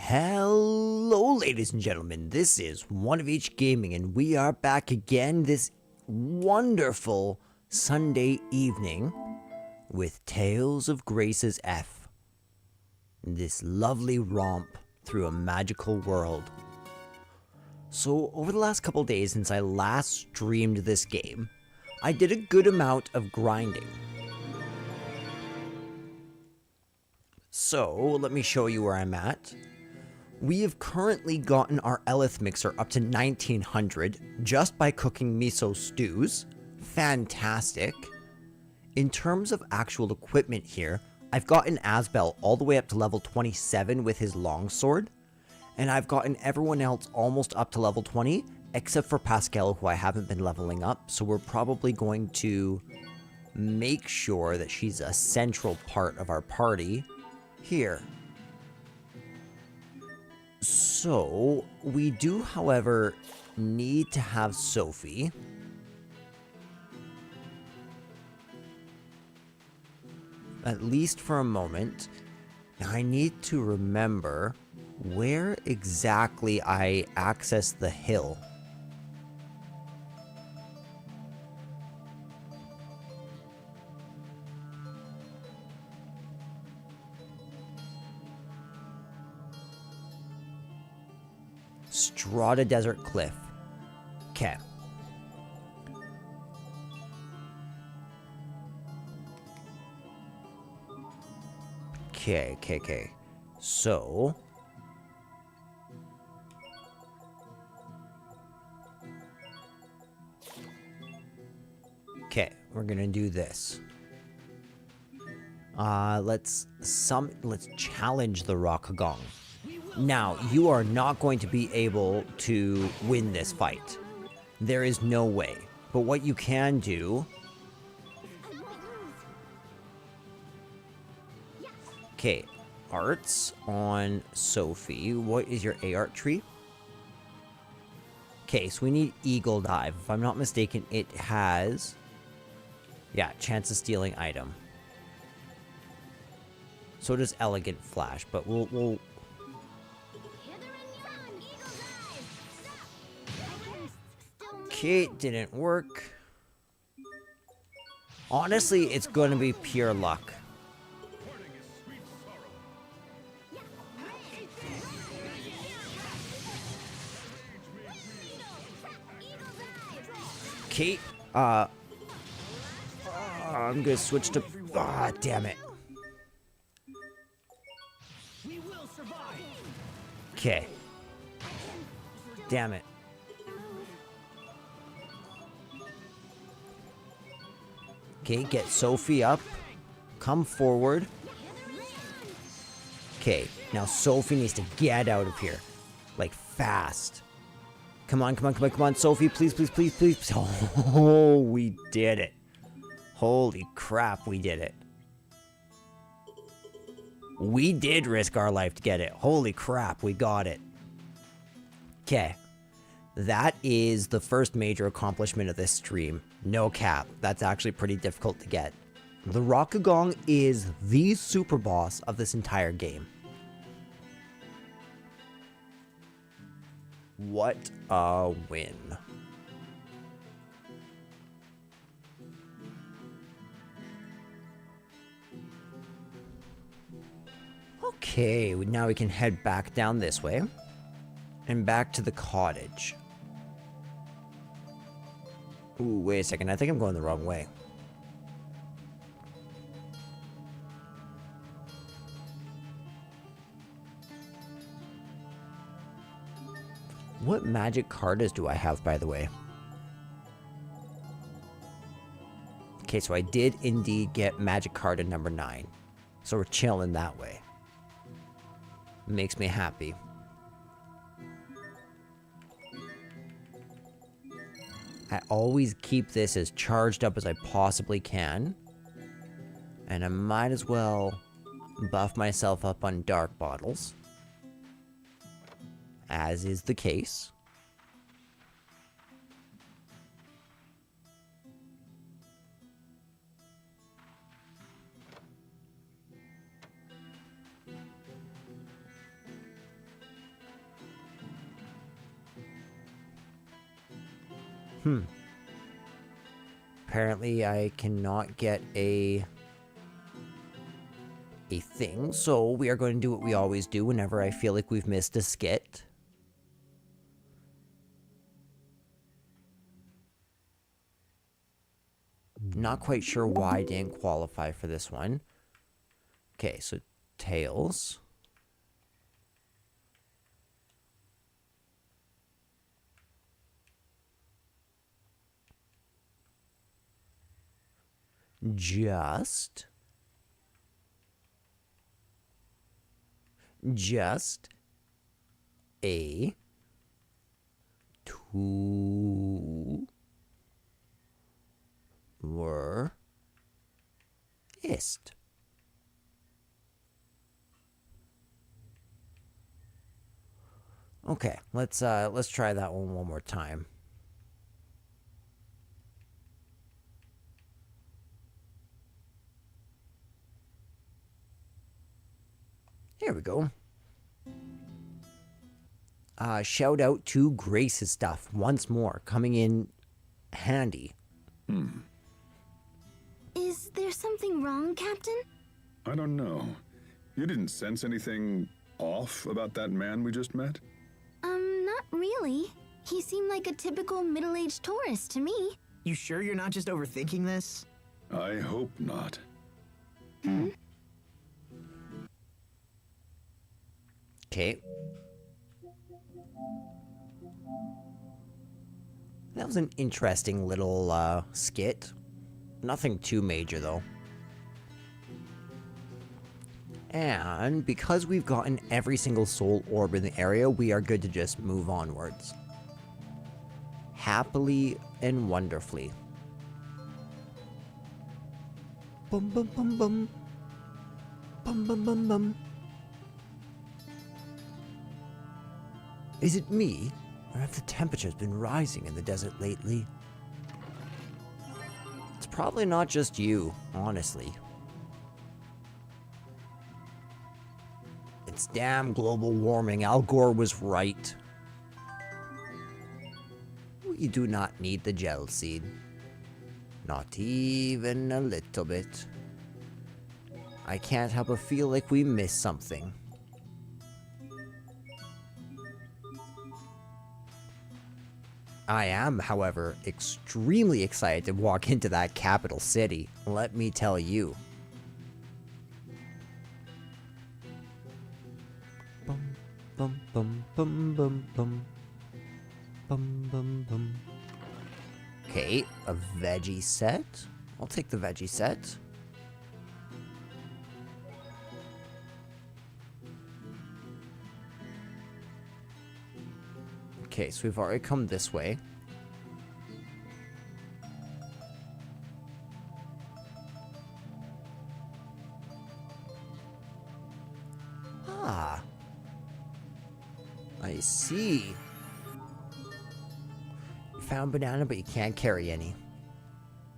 Hello, ladies and gentlemen. This is One of Each Gaming, and we are back again this wonderful Sunday evening with Tales of Grace's F. This lovely romp through a magical world. So, over the last couple days since I last streamed this game, I did a good amount of grinding. So, let me show you where I'm at. We have currently gotten our Elith mixer up to 1900 just by cooking miso stews. Fantastic. In terms of actual equipment here, I've gotten Asbel all the way up to level 27 with his longsword, and I've gotten everyone else almost up to level 20, except for Pascal, who I haven't been leveling up, so we're probably going to make sure that she's a central part of our party here. So, we do, however, need to have Sophie. At least for a moment. Now, I need to remember where exactly I access the hill. Stahta Desert Cliff. Okay. Okay. So... okay, we're gonna do this. Let's challenge the Rockagong. Now, you are not going to be able to win this fight. There is no way. But what you can do... okay, arts on Sophie. What is your A-art tree? Okay, so we need Eagle Dive. If I'm not mistaken, it has... yeah, chance of stealing item. So does Elegant Flash, but we'll okay, it didn't work. Honestly, it's going to be pure luck. Okay, I'm gonna switch to... ah, damn it. Okay. Damn it. Okay, get Sophie up. Come forward. Okay, now Sophie needs to get out of here. Like, fast. Come on, Sophie, please. Oh, we did it. Holy crap, we did it. We did risk our life to get it. Holy crap, we got it. Okay. That is the first major accomplishment of this stream. No cap. That's actually pretty difficult to get. The Rockagong is the super boss of this entire game. What a win. Okay, now we can head back down this way. And back to the cottage. Ooh, wait a second. I think I'm going the wrong way. What magic cartas do I have, by the way? Okay, so I did indeed get magic carta number 9. So we're chilling that way. Makes me happy. I always keep this as charged up as I possibly can. And I might as well buff myself up on dark bottles. As is the case. Apparently I cannot get a thing, so we are going to do what we always do whenever I feel like we've missed a skit. Not quite sure why I didn't qualify for this one. Okay, so tails. Just a tourist. Okay, let's try that one more time. Here we go. Shout out to Grace's stuff once more, coming in handy. Is there something wrong, Captain? I don't know. You didn't sense anything off about that man we just met? Not really. He seemed like a typical middle-aged tourist to me. You sure you're not just overthinking this? I hope not. Okay. That was an interesting little skit. Nothing too major, though. And because we've gotten every single soul orb in the area, we are good to just move onwards. Happily and wonderfully. Bum bum bum bum. Bum bum bum bum. Is it me? Or have the temperatures been rising in the desert lately? It's probably not just you, honestly. It's damn global warming. Al Gore was right. We do not need the gel seed. Not even a little bit. I can't help but feel like we missed something. I am, however, extremely excited to walk into that capital city, let me tell you. Bum, bum, bum, bum, bum, bum. Bum, bum, bum. Okay, a veggie set. I'll take the veggie set. Okay, so we've already come this way. Ah. I see. You found banana, but you can't carry any.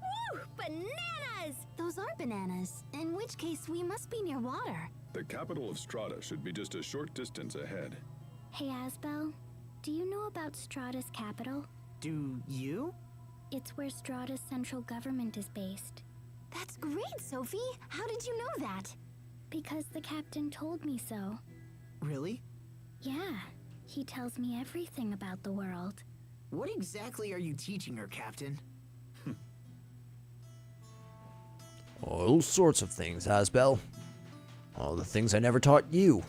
Woo! Bananas! Those are bananas, in which case we must be near water. The capital of Stahta should be just a short distance ahead. Hey, Asbel, do you know about Stahta's capital? Do you? It's where Stahta's central government is based. That's great, Sophie! How did you know that? Because the captain told me so. Really? Yeah, he tells me everything about the world. What exactly are you teaching her, Captain? All sorts of things, Asbel. All the things I never taught you.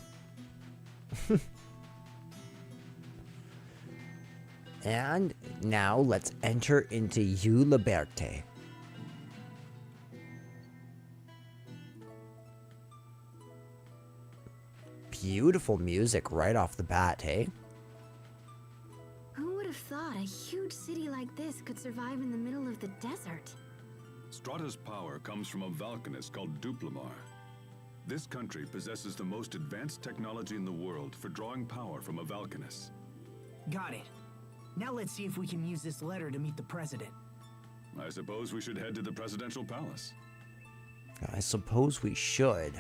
And now let's enter into U Liberte. Beautiful music right off the bat, hey? Who would have thought a huge city like this could survive in the middle of the desert? Stahta's power comes from a volcanist called Duplamar. This country possesses the most advanced technology in the world for drawing power from a volcanist. Got it. Now let's see if we can use this letter to meet the president. I suppose we should head to the presidential palace. I suppose we should.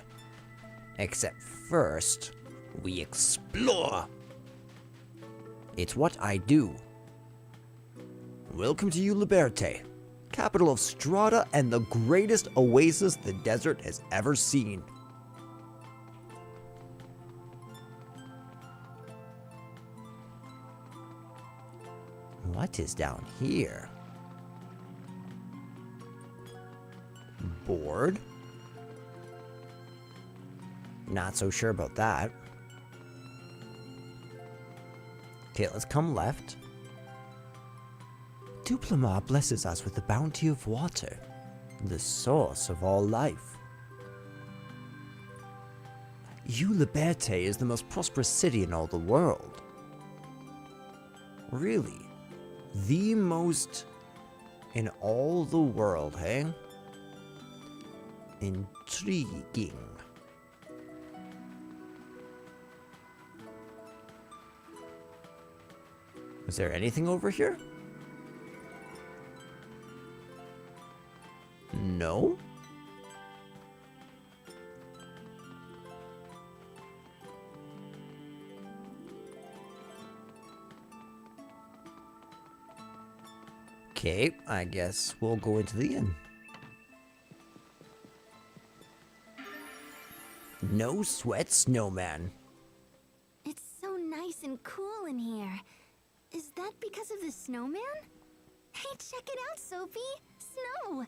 Except first, we explore. It's what I do. Welcome to Liberte, capital of Stahta and the greatest oasis the desert has ever seen. What is down here? Board? Not so sure about that. Okay, let's come left. Duplimar blesses us with the bounty of water, the source of all life. Liberte is the most prosperous city in all the world. Really? The most in all the world, hey? Intriguing. Is there anything over here? No? Okay, I guess we'll go into the inn. No sweat, snowman. It's so nice and cool in here. Is that because of the snowman? Hey, check it out, Sophie! Snow!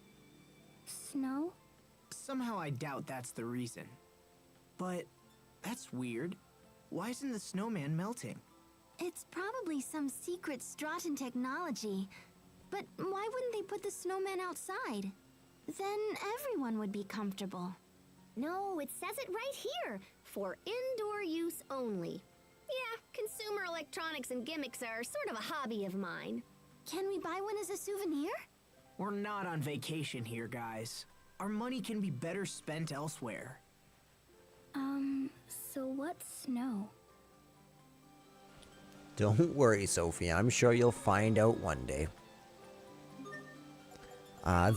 Snow? Somehow I doubt that's the reason. But that's weird. Why isn't the snowman melting? It's probably some secret Stahtan technology. But why wouldn't they put the snowman outside? Then everyone would be comfortable. No, it says it right here. For indoor use only. Yeah, consumer electronics and gimmicks are sort of a hobby of mine. Can we buy one as a souvenir? We're not on vacation here, guys. Our money can be better spent elsewhere. So what's snow? Don't worry, Sophie. I'm sure you'll find out one day.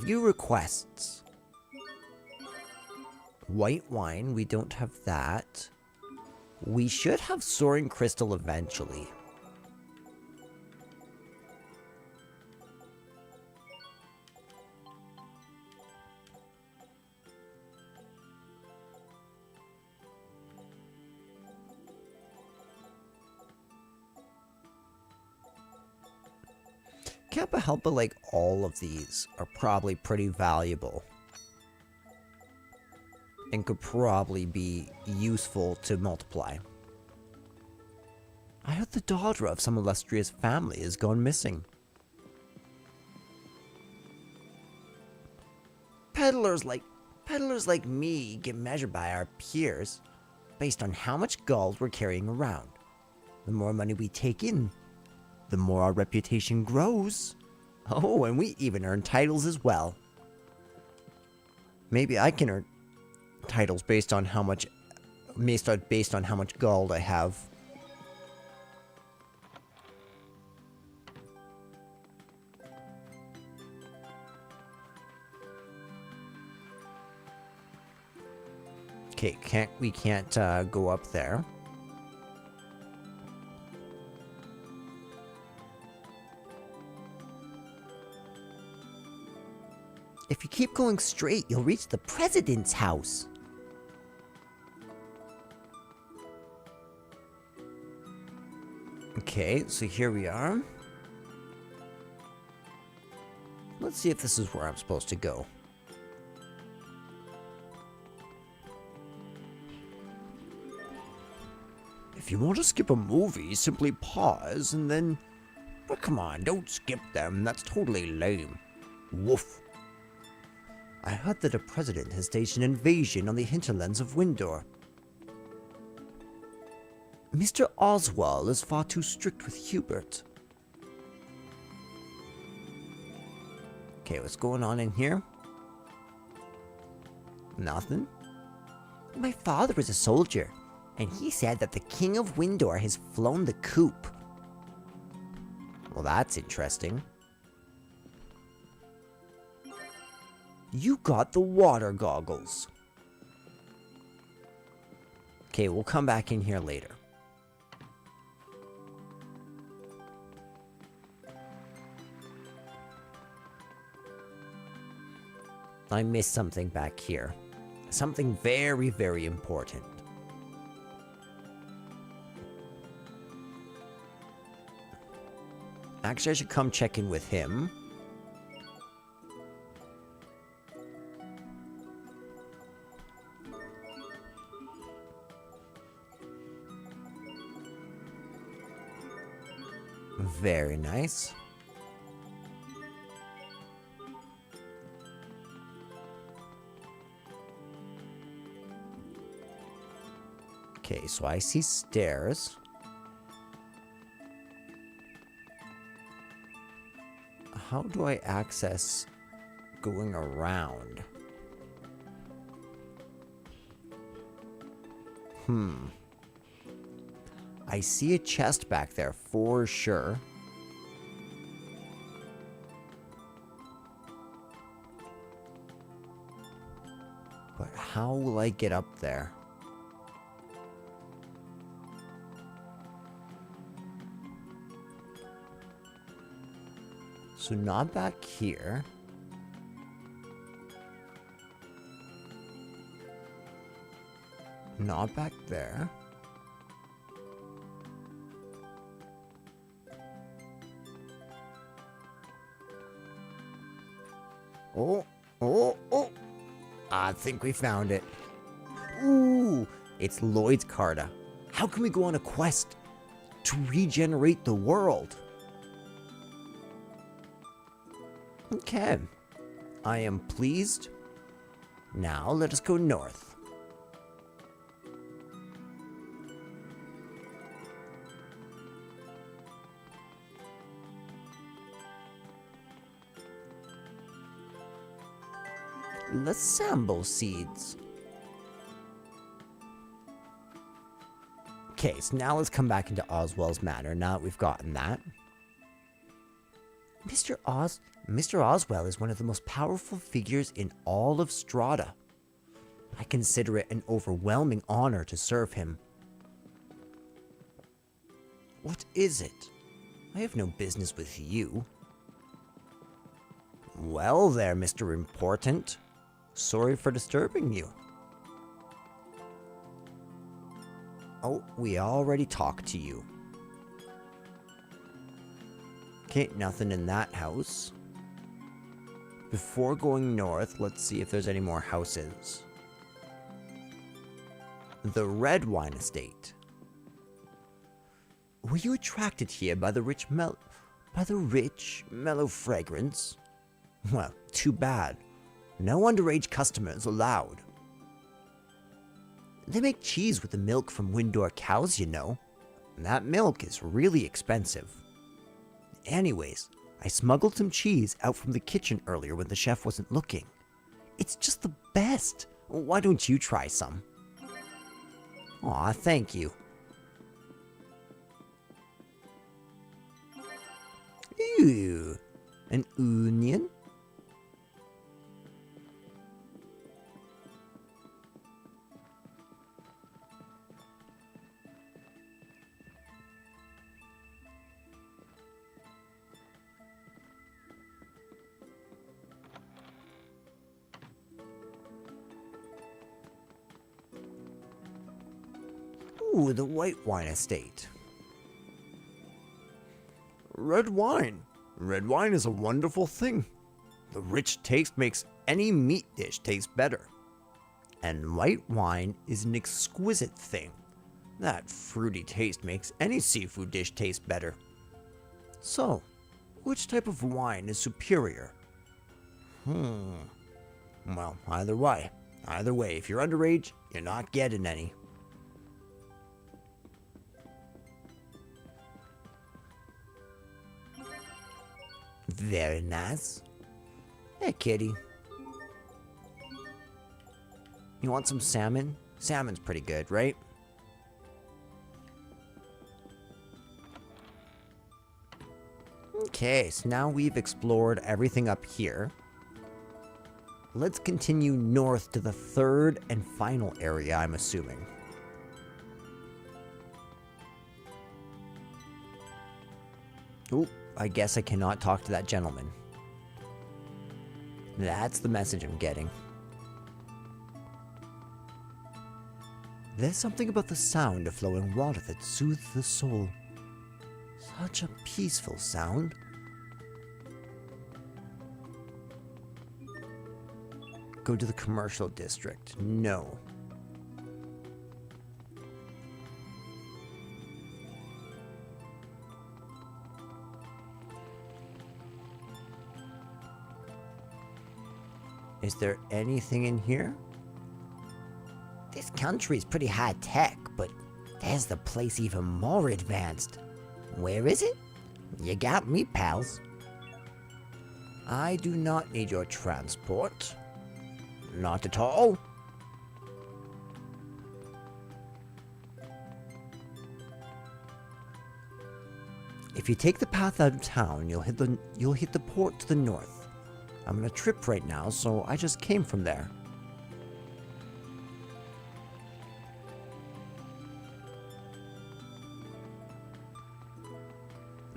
View requests. White wine, we don't have that. We should have soaring crystal eventually. Can't but help but like all of these are probably pretty valuable. And could probably be useful to multiply. I heard the daughter of some illustrious family has gone missing. Peddlers like me get measured by our peers based on how much gold we're carrying around. The more money we take in, the more our reputation grows. Oh, and we even earn titles as well. Maybe I can earn titles based on how much gold I have. Okay, we can't go up there. If you keep going straight, you'll reach the president's house. Okay, so here we are. Let's see if this is where I'm supposed to go. If you want to skip a movie, simply pause and then... But come on, don't skip them. That's totally lame. Woof. I heard that a president has staged an invasion on the hinterlands of Windor. Mr. Oswald is far too strict with Hubert. Okay, what's going on in here? Nothing. My father is a soldier, and he said that the King of Windor has flown the coop. Well, that's interesting. You got the water goggles. Okay, we'll come back in here later. I missed something back here. Something very, very important. Actually, I should come check in with him. Very nice. Okay, so I see stairs. How do I access going around? I see a chest back there for sure. But how will I get up there? So not back here. Not back there. Oh. I think we found it. Ooh, it's Lloyd's Carta. How can we go on a quest to regenerate the world? Okay, I am pleased. Now let us go north. Lasambo seeds. Okay, so now let's come back into Oswell's Manor now that we've gotten that. Mr. Oswell is one of the most powerful figures in all of Stahta. I consider it an overwhelming honor to serve him. What is it? I have no business with you. Well there, Mr. Important. Sorry for disturbing you. Oh, we already talked to you. Okay, nothing in that house. Before going north, let's see if there's any more houses. The Red Wine Estate. Were you attracted here by the rich, mellow fragrance? Well, too bad. No underage customers allowed. They make cheese with the milk from Windor cows, you know. And that milk is really expensive. Anyways, I smuggled some cheese out from the kitchen earlier when the chef wasn't looking. It's just the best. Why don't you try some? Aw, thank you. Ew, an onion? Ooh, the White Wine Estate. Red wine. Red wine is a wonderful thing. The rich taste makes any meat dish taste better. And white wine is an exquisite thing. That fruity taste makes any seafood dish taste better. So, which type of wine is superior? Well, either way. Either way, if you're underage, you're not getting any. Very nice. Hey, kitty. You want some salmon? Salmon's pretty good, right? Okay, so now we've explored everything up here. Let's continue north to the third and final area, I'm assuming. Ooh, I guess I cannot talk to that gentleman. That's the message I'm getting. There's something about the sound of flowing water that soothes the soul. Such a peaceful sound. Go to the commercial district. No. Is there anything in here? This country's pretty high tech, but there's the place even more advanced. Where is it? You got me, pals. I do not need your transport. Not at all. If you take the path out of town, you'll hit the port to the north. I'm on a trip right now, so I just came from there.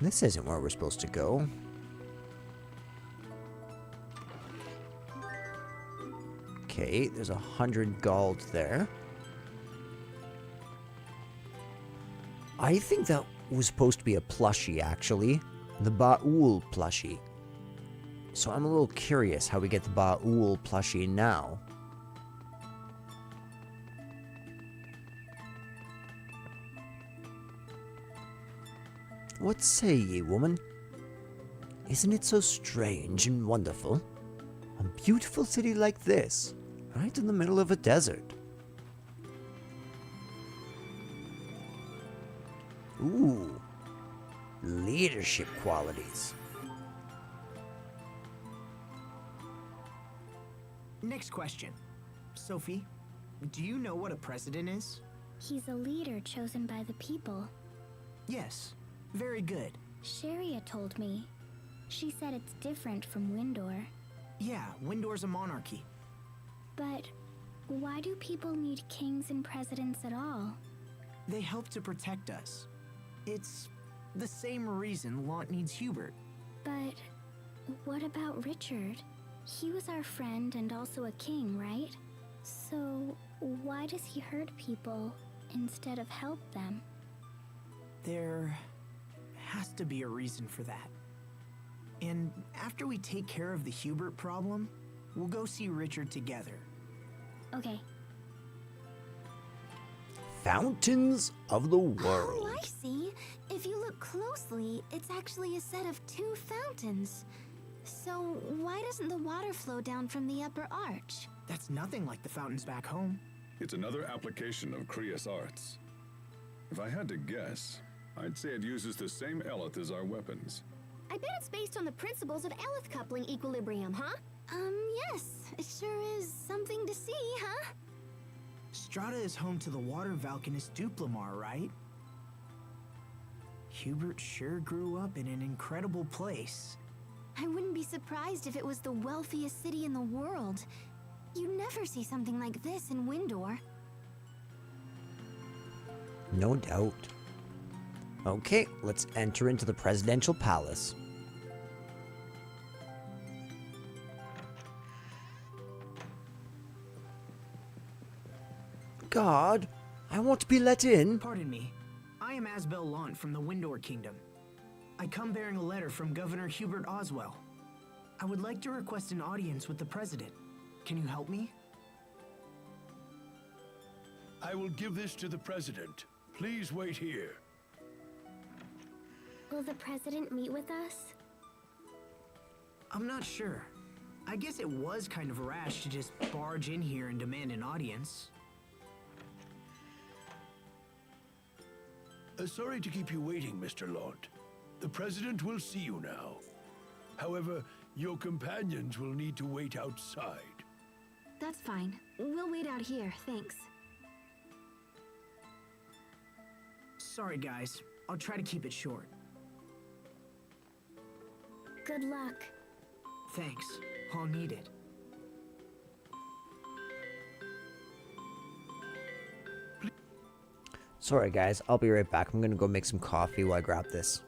This isn't where we're supposed to go. Okay, there's 100 gold there. I think that was supposed to be a plushie, actually. The Ba'ul plushie. So I'm a little curious how we get the Ba'ul plushie now. What say ye, woman? Isn't it so strange and wonderful? A beautiful city like this, right in the middle of a desert. Ooh, leadership qualities. Next question. Sophie, do you know what a president is? He's a leader chosen by the people. Yes, very good. Sharia told me. She said it's different from Windor. Yeah, Windor's a monarchy. But why do people need kings and presidents at all? They help to protect us. It's the same reason Launt needs Hubert. But what about Richard? He was our friend and also a king, right? So why does he hurt people instead of help them? There has to be a reason for that. And after we take care of the Hubert problem, we'll go see Richard together. Okay. Fountains of the world. Oh, I see. If you look closely, it's actually a set of 2 fountains. So why doesn't the water flow down from the upper arch? That's nothing like the fountains back home. It's another application of Kriya's arts. If I had to guess, I'd say it uses the same eleth as our weapons. I bet it's based on the principles of eleth coupling equilibrium, huh? Yes. It sure is something to see, huh? Stahta is home to the water Valkanist Duplimar, right? Hubert sure grew up in an incredible place. I wouldn't be surprised if it was the wealthiest city in the world. You never see something like this in Windor. No doubt. Okay, let's enter into the presidential palace. God, I want to be let in. Pardon me. I am Asbel Launt from the Windor Kingdom. I come bearing a letter from Governor Hubert Oswell. I would like to request an audience with the president. Can you help me? I will give this to the president. Please wait here. Will the president meet with us? I'm not sure. I guess it was kind of rash to just barge in here and demand an audience. Sorry to keep you waiting, Mr. Launt. The president will see you now. However, your companions will need to wait outside. That's fine. We'll wait out here, thanks. Sorry, guys. I'll try to keep it short. Good luck. Thanks. I'll need it. Sorry guys, I'll be right back. I'm gonna go make some coffee while I grab this.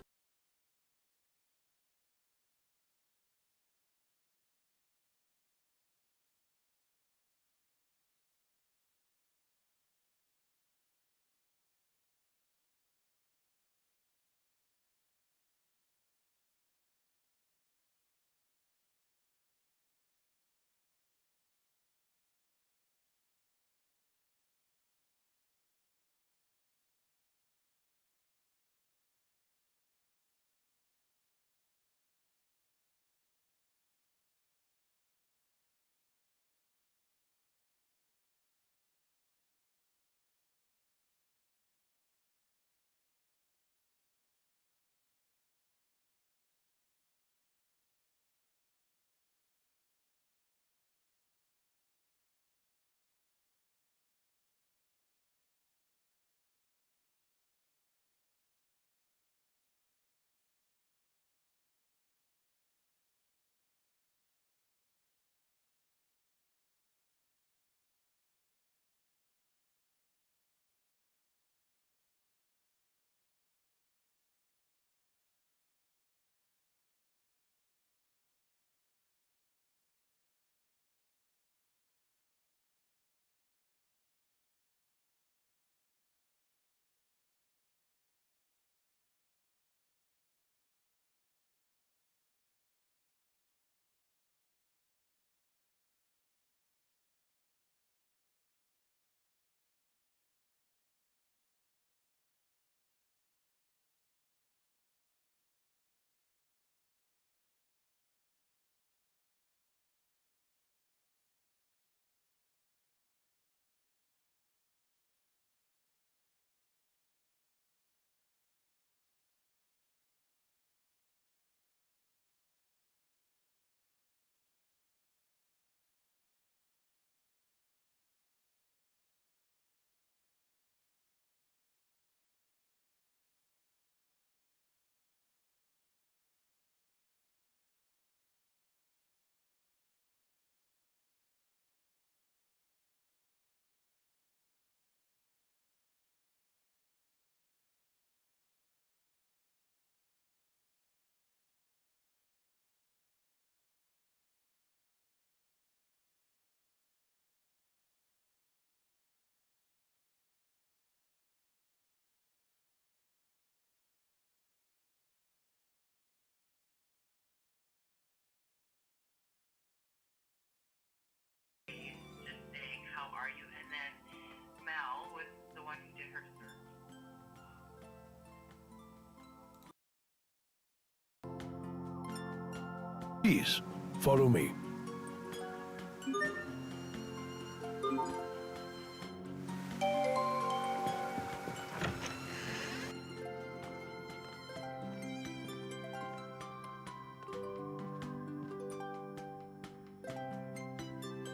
Please, follow me.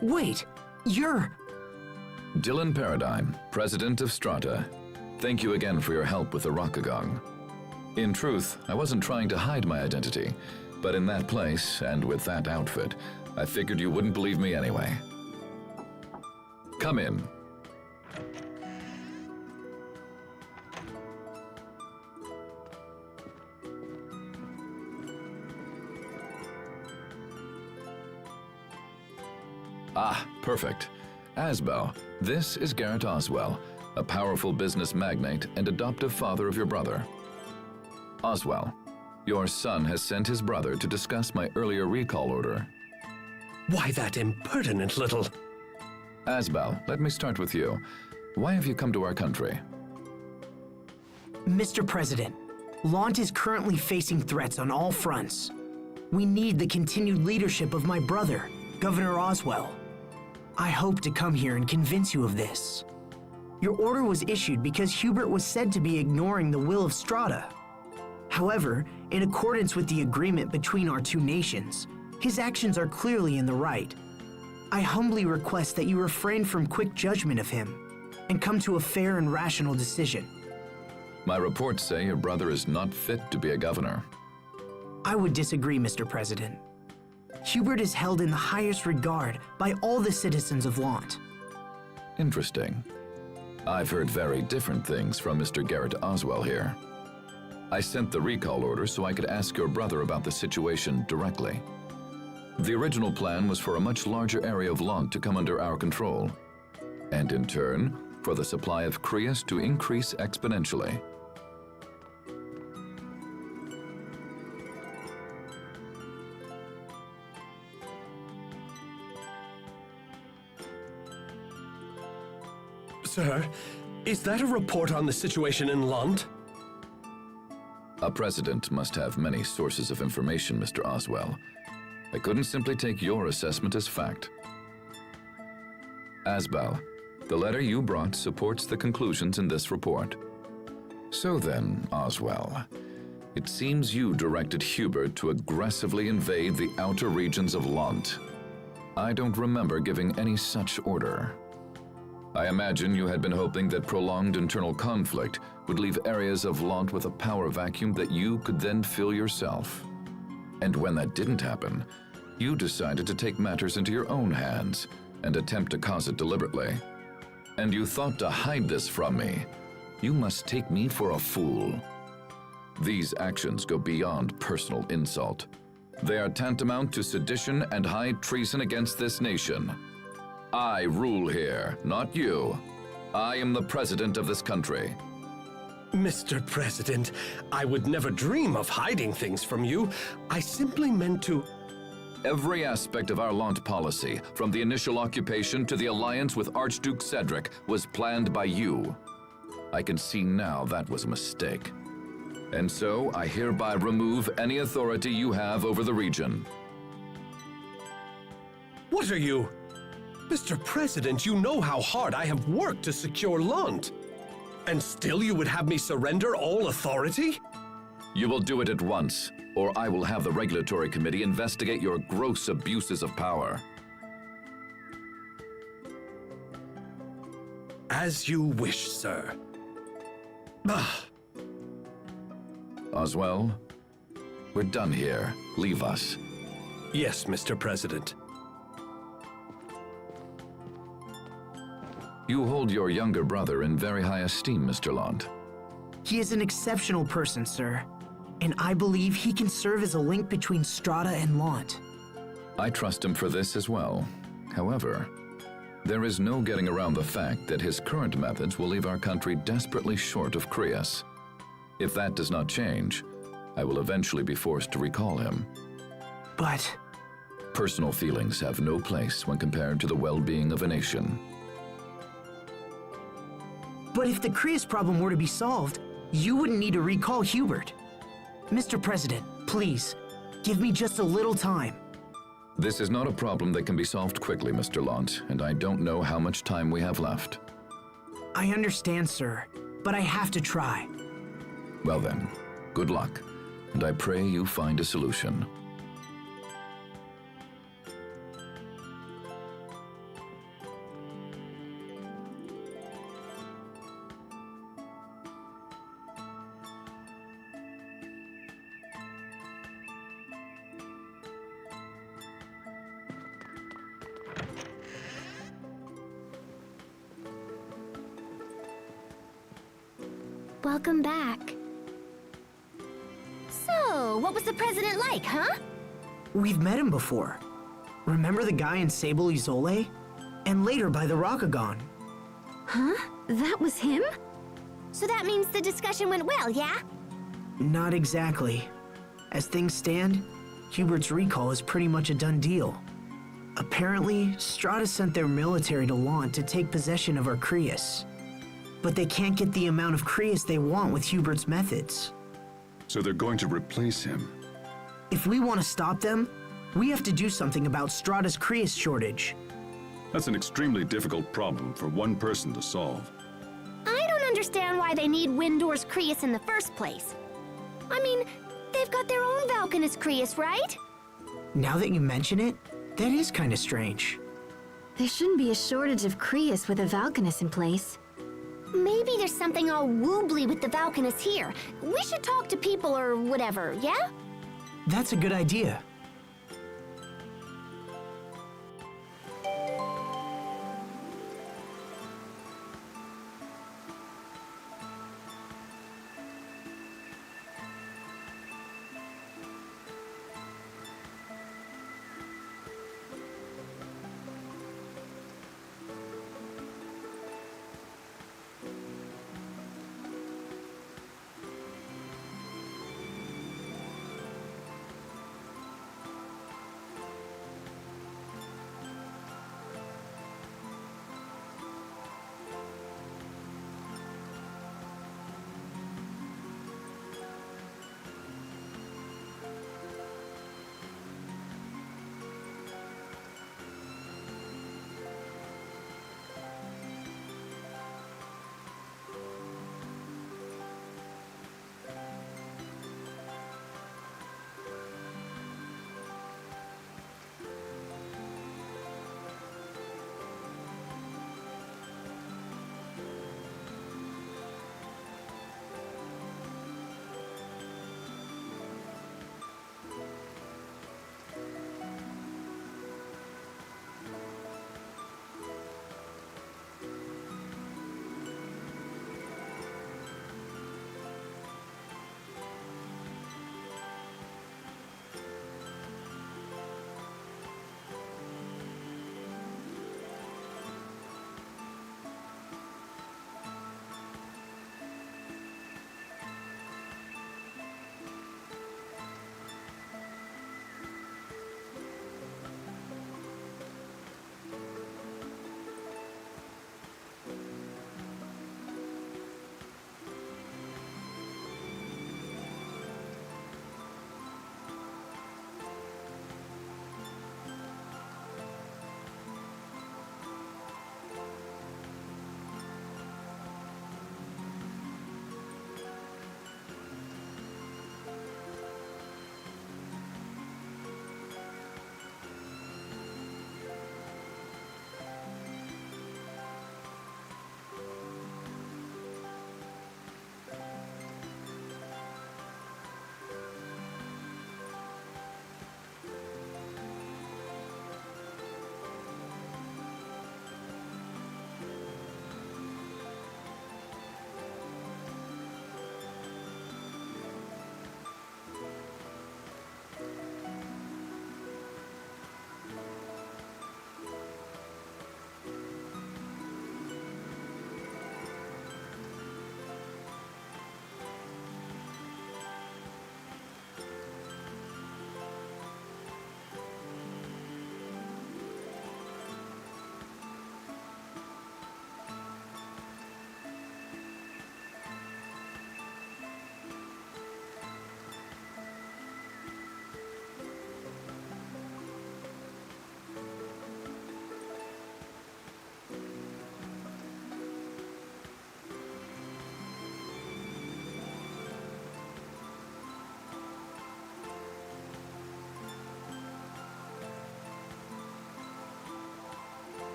Wait, you're... Dylan Paradigm, President of Stahta. Thank you again for your help with the Rockagong. In truth, I wasn't trying to hide my identity, but in that place and with that outfit, I figured you wouldn't believe me anyway. Come in. Ah, perfect. Asbel, this is Garrett Oswell, a powerful business magnate and adoptive father of your brother. Oswell, your son has sent his brother to discuss my earlier recall order. Why, that impertinent little... Asbel, let me start with you. Why have you come to our country? Mr. President, Lant is currently facing threats on all fronts. We need the continued leadership of my brother, Governor Oswell. I hope to come here and convince you of this. Your order was issued because Hubert was said to be ignoring the will of Stahta. However, in accordance with the agreement between our two nations, his actions are clearly in the right. I humbly request that you refrain from quick judgment of him and come to a fair and rational decision. My reports say your brother is not fit to be a governor. I would disagree, Mr. President. Hubert is held in the highest regard by all the citizens of Lant. Interesting. I've heard very different things from Mr. Garrett Oswell here. I sent the recall order so I could ask your brother about the situation directly. The original plan was for a much larger area of Lant to come under our control, and in turn, for the supply of Creus to increase exponentially. Sir, is that a report on the situation in Lant? A president must have many sources of information, Mr. Oswell. I couldn't simply take your assessment as fact. Asbel, the letter you brought supports the conclusions in this report. So then, Oswell, it seems you directed Hubert to aggressively invade the outer regions of Lant. I don't remember giving any such order. I imagine you had been hoping that prolonged internal conflict would leave areas of Lant with a power vacuum that you could then fill yourself. And when that didn't happen, you decided to take matters into your own hands and attempt to cause it deliberately. And you thought to hide this from me. You must take me for a fool. These actions go beyond personal insult. They are tantamount to sedition and high treason against this nation. I rule here, not you. I am the president of this country. Mr. President, I would never dream of hiding things from you. I simply meant to... Every aspect of our Lant policy, from the initial occupation to the alliance with Archduke Cedric, was planned by you. I can see now that was a mistake. And so I hereby remove any authority you have over the region. What are you... Mr. President, you know how hard I have worked to secure Lant. And still you would have me surrender all authority? You will do it at once, or I will have the Regulatory Committee investigate your gross abuses of power. As you wish, sir. Oswell, we're done here. Leave us. Yes, Mr. President. You hold your younger brother in very high esteem, Mr. Lant. He is an exceptional person, sir, and I believe he can serve as a link between Stahta and Lant. I trust him for this as well. However, there is no getting around the fact that his current methods will leave our country desperately short of Creus. If that does not change, I will eventually be forced to recall him. But... Personal feelings have no place when compared to the well-being of a nation. But if the Creus problem were to be solved, you wouldn't need to recall Hubert. Mr. President, please, give me just a little time. This is not a problem that can be solved quickly, Mr. Launt, and I don't know how much time we have left. I understand, sir, but I have to try. Well then, good luck, and I pray you find a solution. Welcome back. So, what was the president like, huh? We've met him before. Remember the guy in Sable Izole? And later by the Rakagon. Huh? That was him? So that means the discussion went well, yeah? Not exactly. As things stand, Hubert's recall is pretty much a done deal. Apparently, Stahta sent their military to Launt to take possession of Arcreus. But they can't get the amount of Creus they want with Hubert's methods. So they're going to replace him. If we want to stop them, we have to do something about Stahta's Creus shortage. That's an extremely difficult problem for one person to solve. I don't understand why they need Windor's Creus in the first place. I mean, they've got their own Valkanus Creus, right? Now that you mention it, that is kind of strange. There shouldn't be a shortage of Creus with a Valkanus in place. Maybe there's something all woobly with the Valkanus here. We should talk to people or whatever, yeah? That's a good idea.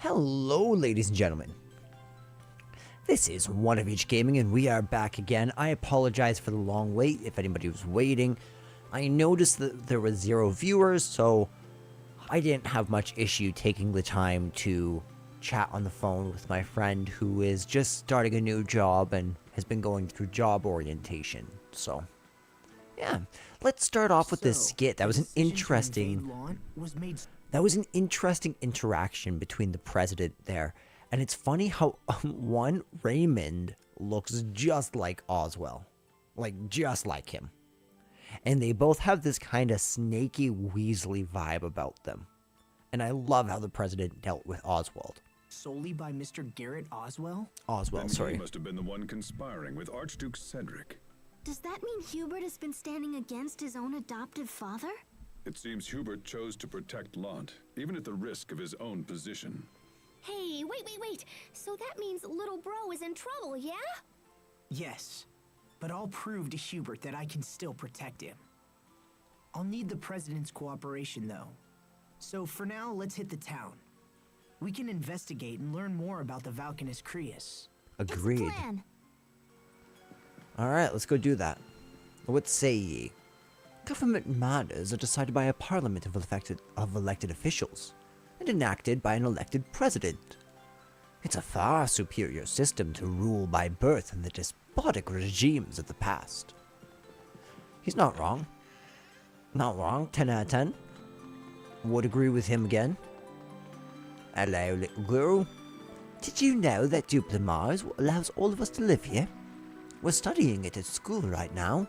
Hello, ladies and gentlemen. This is One of Each Gaming, and we are back again. I apologize for the long wait if anybody was waiting. I noticed that there were 0 viewers, so I didn't have much issue taking the time to chat on the phone with my friend who is just starting a new job and has been going through job orientation. So, yeah, let's start off with this skit. That was an interesting interaction between the president there. And it's funny how one, Raymond, looks just like Oswell. Like, just like him. And they both have this kind of snaky, weaselly vibe about them. And I love how the president dealt with Oswald. Solely by Mr. Garrett Oswell? Oswell, Then sorry. He must have been the one conspiring with Archduke Cedric. Does that mean Hubert has been standing against his own adoptive father? It seems Hubert chose to protect Lant, even at the risk of his own position. Hey, wait. So that means little bro is in trouble, yeah? Yes, but I'll prove to Hubert that I can still protect him. I'll need the president's cooperation, though. So for now, let's hit the town. We can investigate and learn more about the Valkanus Creus. Agreed. It's a plan. Alright, let's go do that. What say ye? Government matters are decided by a parliament of elected officials, and enacted by an elected president. It's a far superior system to rule by birth than the despotic regimes of the past. He's not wrong. Not wrong, 10 out of 10. Would agree with him again. Hello, little girl. Did you know that Duplimar allows all of us to live here? We're studying it at school right now.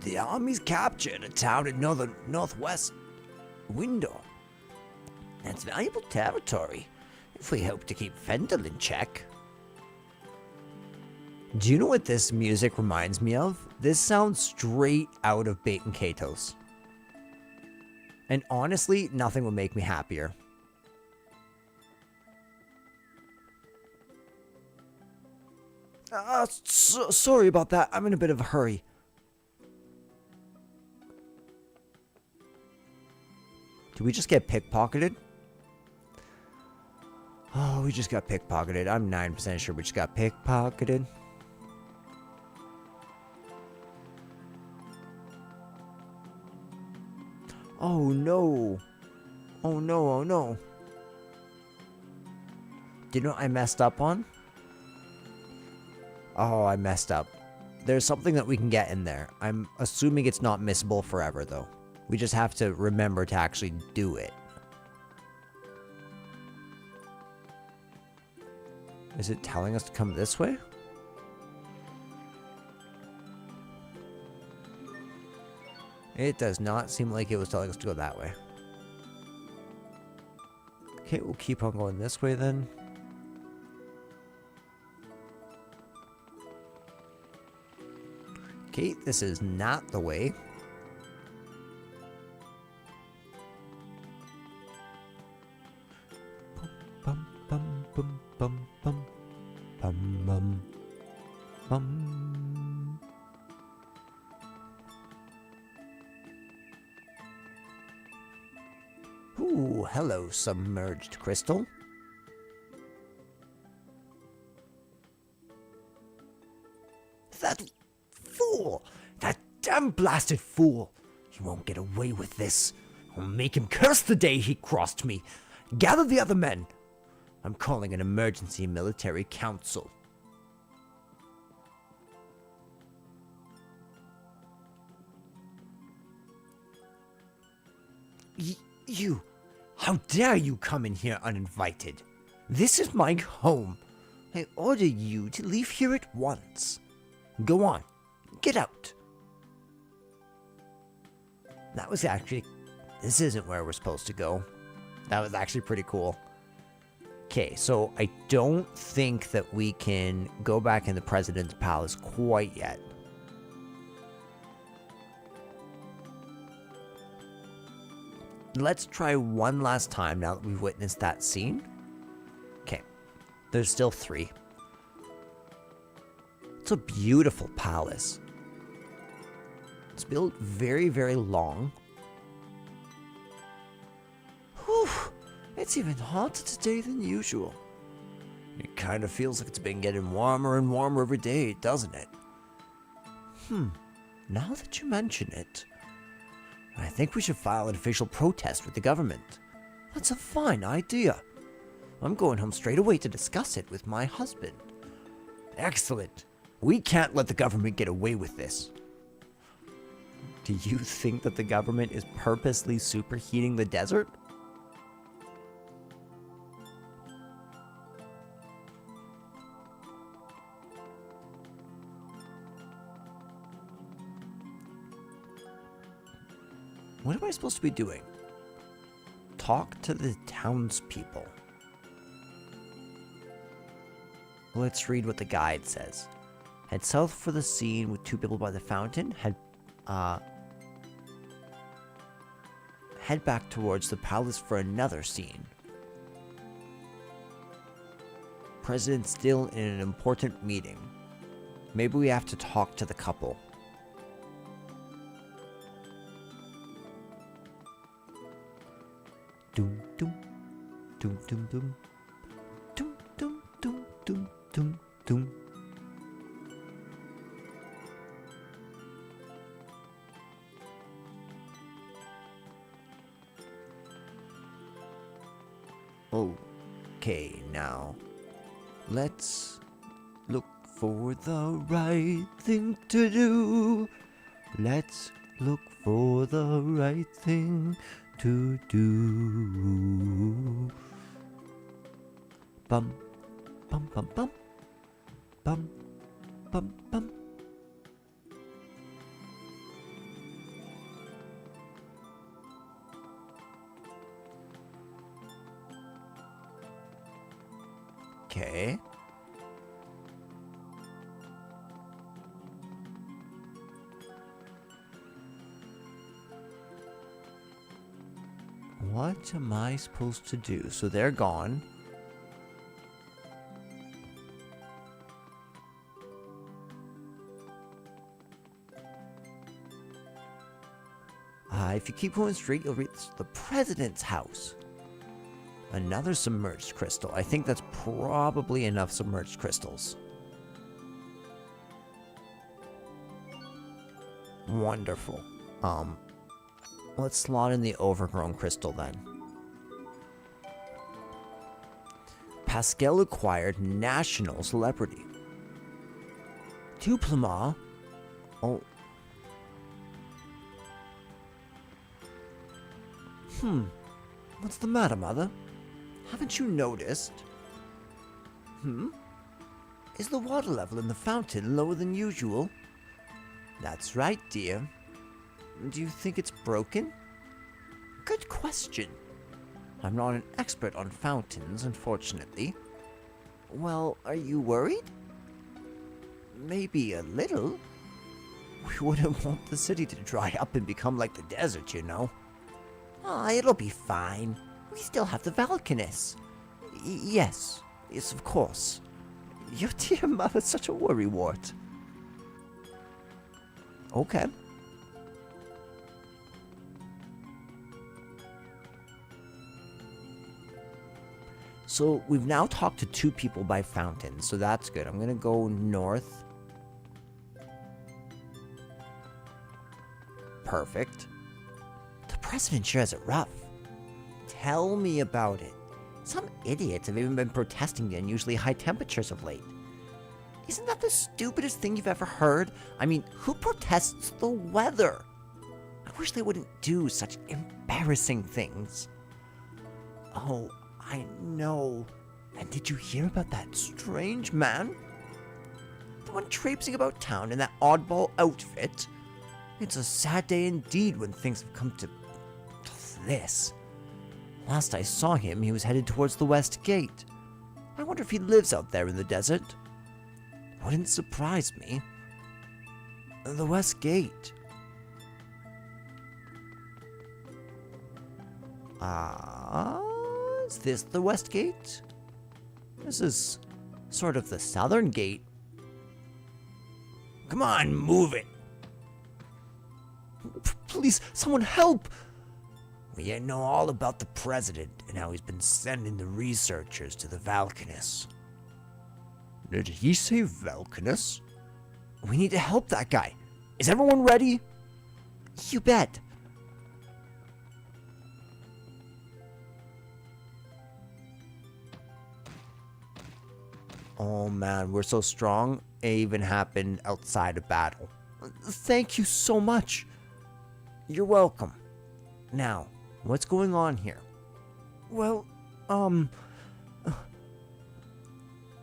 The army's captured a town in northwest Window. That's valuable territory, if we hope to keep Fendel in check. Do you know what this music reminds me of? This sounds straight out of Bait and Katos. And honestly, nothing would make me happier. Sorry about that. I'm in a bit of a hurry. Did we just get pickpocketed? Oh, we just got pickpocketed. I'm 9% sure we just got pickpocketed. Oh no. Oh no, oh no. Do you know what I messed up on? Oh, I messed up. There's something that we can get in there. I'm assuming it's not missable forever though. We just have to remember to actually do it. Is it telling us to come this way? It does not seem like it was telling us to go that way. Okay, we'll keep on going this way then. Okay, this is not the way. Bum bum bum bum bum bum bum bum. Ooh, hello, submerged crystal. That fool! That damn blasted fool! He won't get away with this. I'll make him curse the day he crossed me. Gather the other men. I'm calling an emergency military council. You! How dare you come in here uninvited? This is my home. I order you to leave here at once. Go on. Get out. That was actually... This isn't where we're supposed to go. That was actually pretty cool. Okay, so I don't think that we can go back in the President's Palace quite yet. Let's try one last time now that we've witnessed that scene. Okay, there's still 3. It's a beautiful palace. It's built very, very long. Whew. It's even hotter today than usual. It kind of feels like it's been getting warmer and warmer every day, doesn't it? Now that you mention it, I think we should file an official protest with the government. That's a fine idea. I'm going home straight away to discuss it with my husband. Excellent. We can't let the government get away with this. Do you think that the government is purposely superheating the desert? What am I supposed to be doing? Talk to the townspeople. Let's read what the guide says. Head south for the scene with 2 people by the fountain. Head back towards the palace for another scene. President's still in an important meeting. Maybe we have to talk to the couple. Doom doom doom doom doom doom doom doom doom doom doom. Okay, now let's look for the right thing to do. Let's look for the right thing to do. Bum, bum, bum, bum, bum, bum, bum. Okay. What am I supposed to do? So they're gone. If you keep going straight, you'll reach the president's house. Another submerged crystal. I think that's probably enough submerged crystals. Wonderful. Let's slot in the overgrown crystal then. Pascal acquired national celebrity. Duplama. Oh. What's the matter, Mother? Haven't you noticed? Is the water level in the fountain lower than usual? That's right, dear. Do you think it's broken? Good question. I'm not an expert on fountains, unfortunately. Well, are you worried? Maybe a little. We wouldn't want the city to dry up and become like the desert, you know. It'll be fine. We still have the Valkanus. Yes, of course. Your dear mother's such a worrywart. Okay. So we've now talked to 2 people by fountain, so that's good. I'm gonna go north. Perfect. The president sure has it rough. Tell me about it. Some idiots have even been protesting the unusually high temperatures of late. Isn't that the stupidest thing you've ever heard? I mean, who protests the weather? I wish they wouldn't do such embarrassing things. Oh, I know. And did you hear about that strange man? The one traipsing about town in that oddball outfit? It's a sad day indeed when things have come to this. Last I saw him, he was headed towards the West Gate. I wonder if he lives out there in the desert. Wouldn't surprise me. The West Gate. Is this the West Gate? This is sort of the Southern Gate. Come on, move it. Please, someone help! We know all about the president and how he's been sending the researchers to the Valkanus. Did he say Valkanus? We need to help that guy. Is everyone ready? You bet. Oh man, we're so strong. It even happened outside of battle. Thank you so much. You're welcome. Now, what's going on here? Well,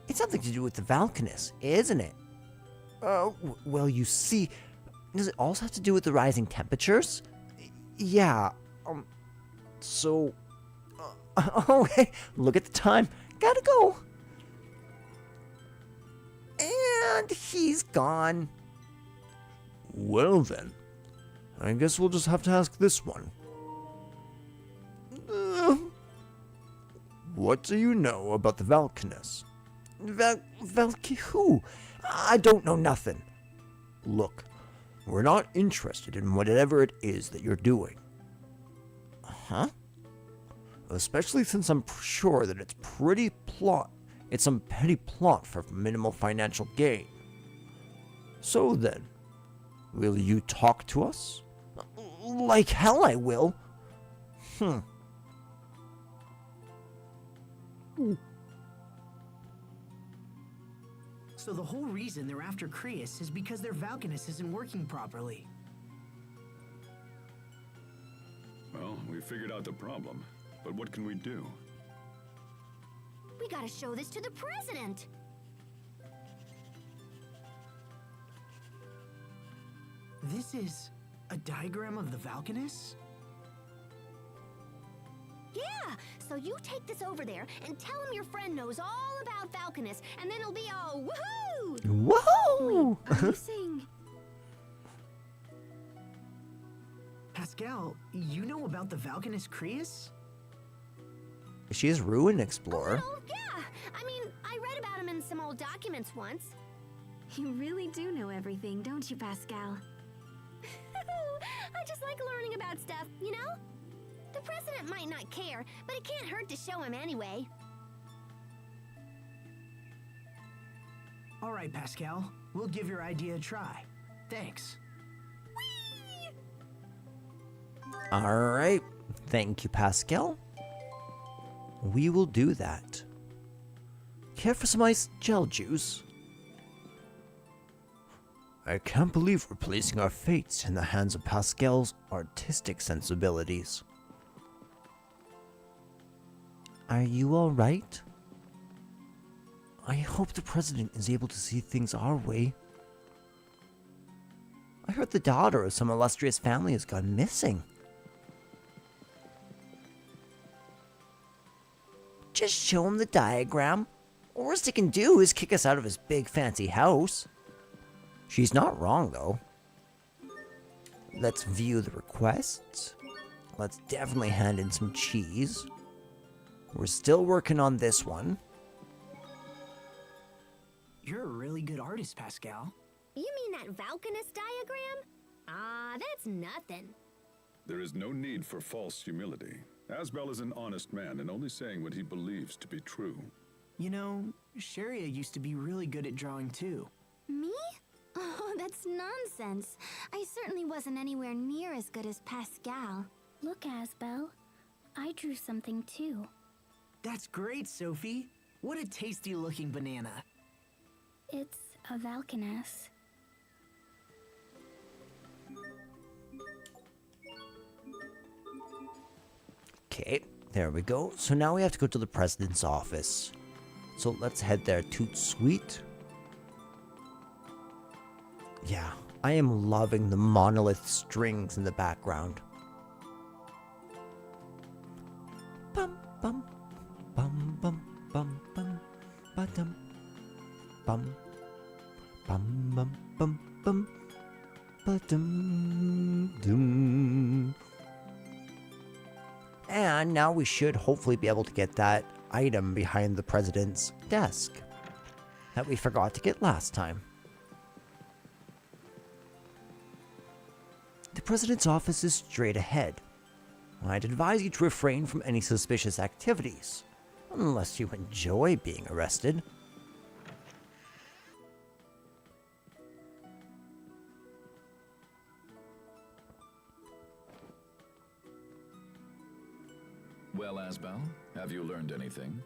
it's something to do with the Valkanus, isn't it? Well, you see, does it also have to do with the rising temperatures? Yeah, so, okay, look at the time. Gotta go. And he's gone. Well then, I guess we'll just have to ask this one. What do you know about the Valkanus? Who? I don't know nothing. Look, we're not interested in whatever it is that you're doing. Huh? Especially since I'm sure that it's some petty plot for minimal financial gain. So then, will you talk to us? Like hell I will. So the whole reason they're after Creus is because their Valkanus isn't working properly. Well, we figured out the problem, but what can we do? We gotta show this to the president. This is a diagram of the Valkanus? Yeah, so you take this over there and tell him your friend knows all about Valkanus, and then it'll be all woohoo! Woohoo! Are you saying... Pascal, you know about the Valkanus Creus? She's Ruin Explorer. Oh, yeah. I mean, I read about him in some old documents once. You really do know everything, don't you, Pascal? I just like learning about stuff, you know? The president might not care, but it can't hurt to show him anyway. All right, Pascal. We'll give your idea a try. Thanks. Alright. Thank you, Pascal. We will do that. Care for some ice gel juice? I can't believe we're placing our fates in the hands of Pascal's artistic sensibilities. Are you alright? I hope the president is able to see things our way. I heard the daughter of some illustrious family has gone missing. Just show him the diagram. Worst he can do is kick us out of his big fancy house. She's not wrong, though. Let's view the requests. Let's definitely hand in some cheese. We're still working on this one. You're a really good artist, Pascal. You mean that Valkanus diagram? Ah, that's nothing. There is no need for false humility. Asbel is an honest man and only saying what he believes to be true. You know, Sharia used to be really good at drawing too. Me? Oh, that's nonsense. I certainly wasn't anywhere near as good as Pascal. Look, Asbel. I drew something too. That's great, Sophie. What a tasty looking banana. It's a Valkanus. Okay, there we go. So now we have to go to the president's office. So let's head there, toot sweet. Yeah, I am loving the monolith strings in the background. Bum bum bum bum bum bum ba-dum bum bum bum bum bum ba-dum dum. And now we should hopefully be able to get that item behind the president's desk that we forgot to get last time. The president's office is straight ahead. I'd advise you to refrain from any suspicious activities, unless you enjoy being arrested. Well, Asbel, have you learned anything?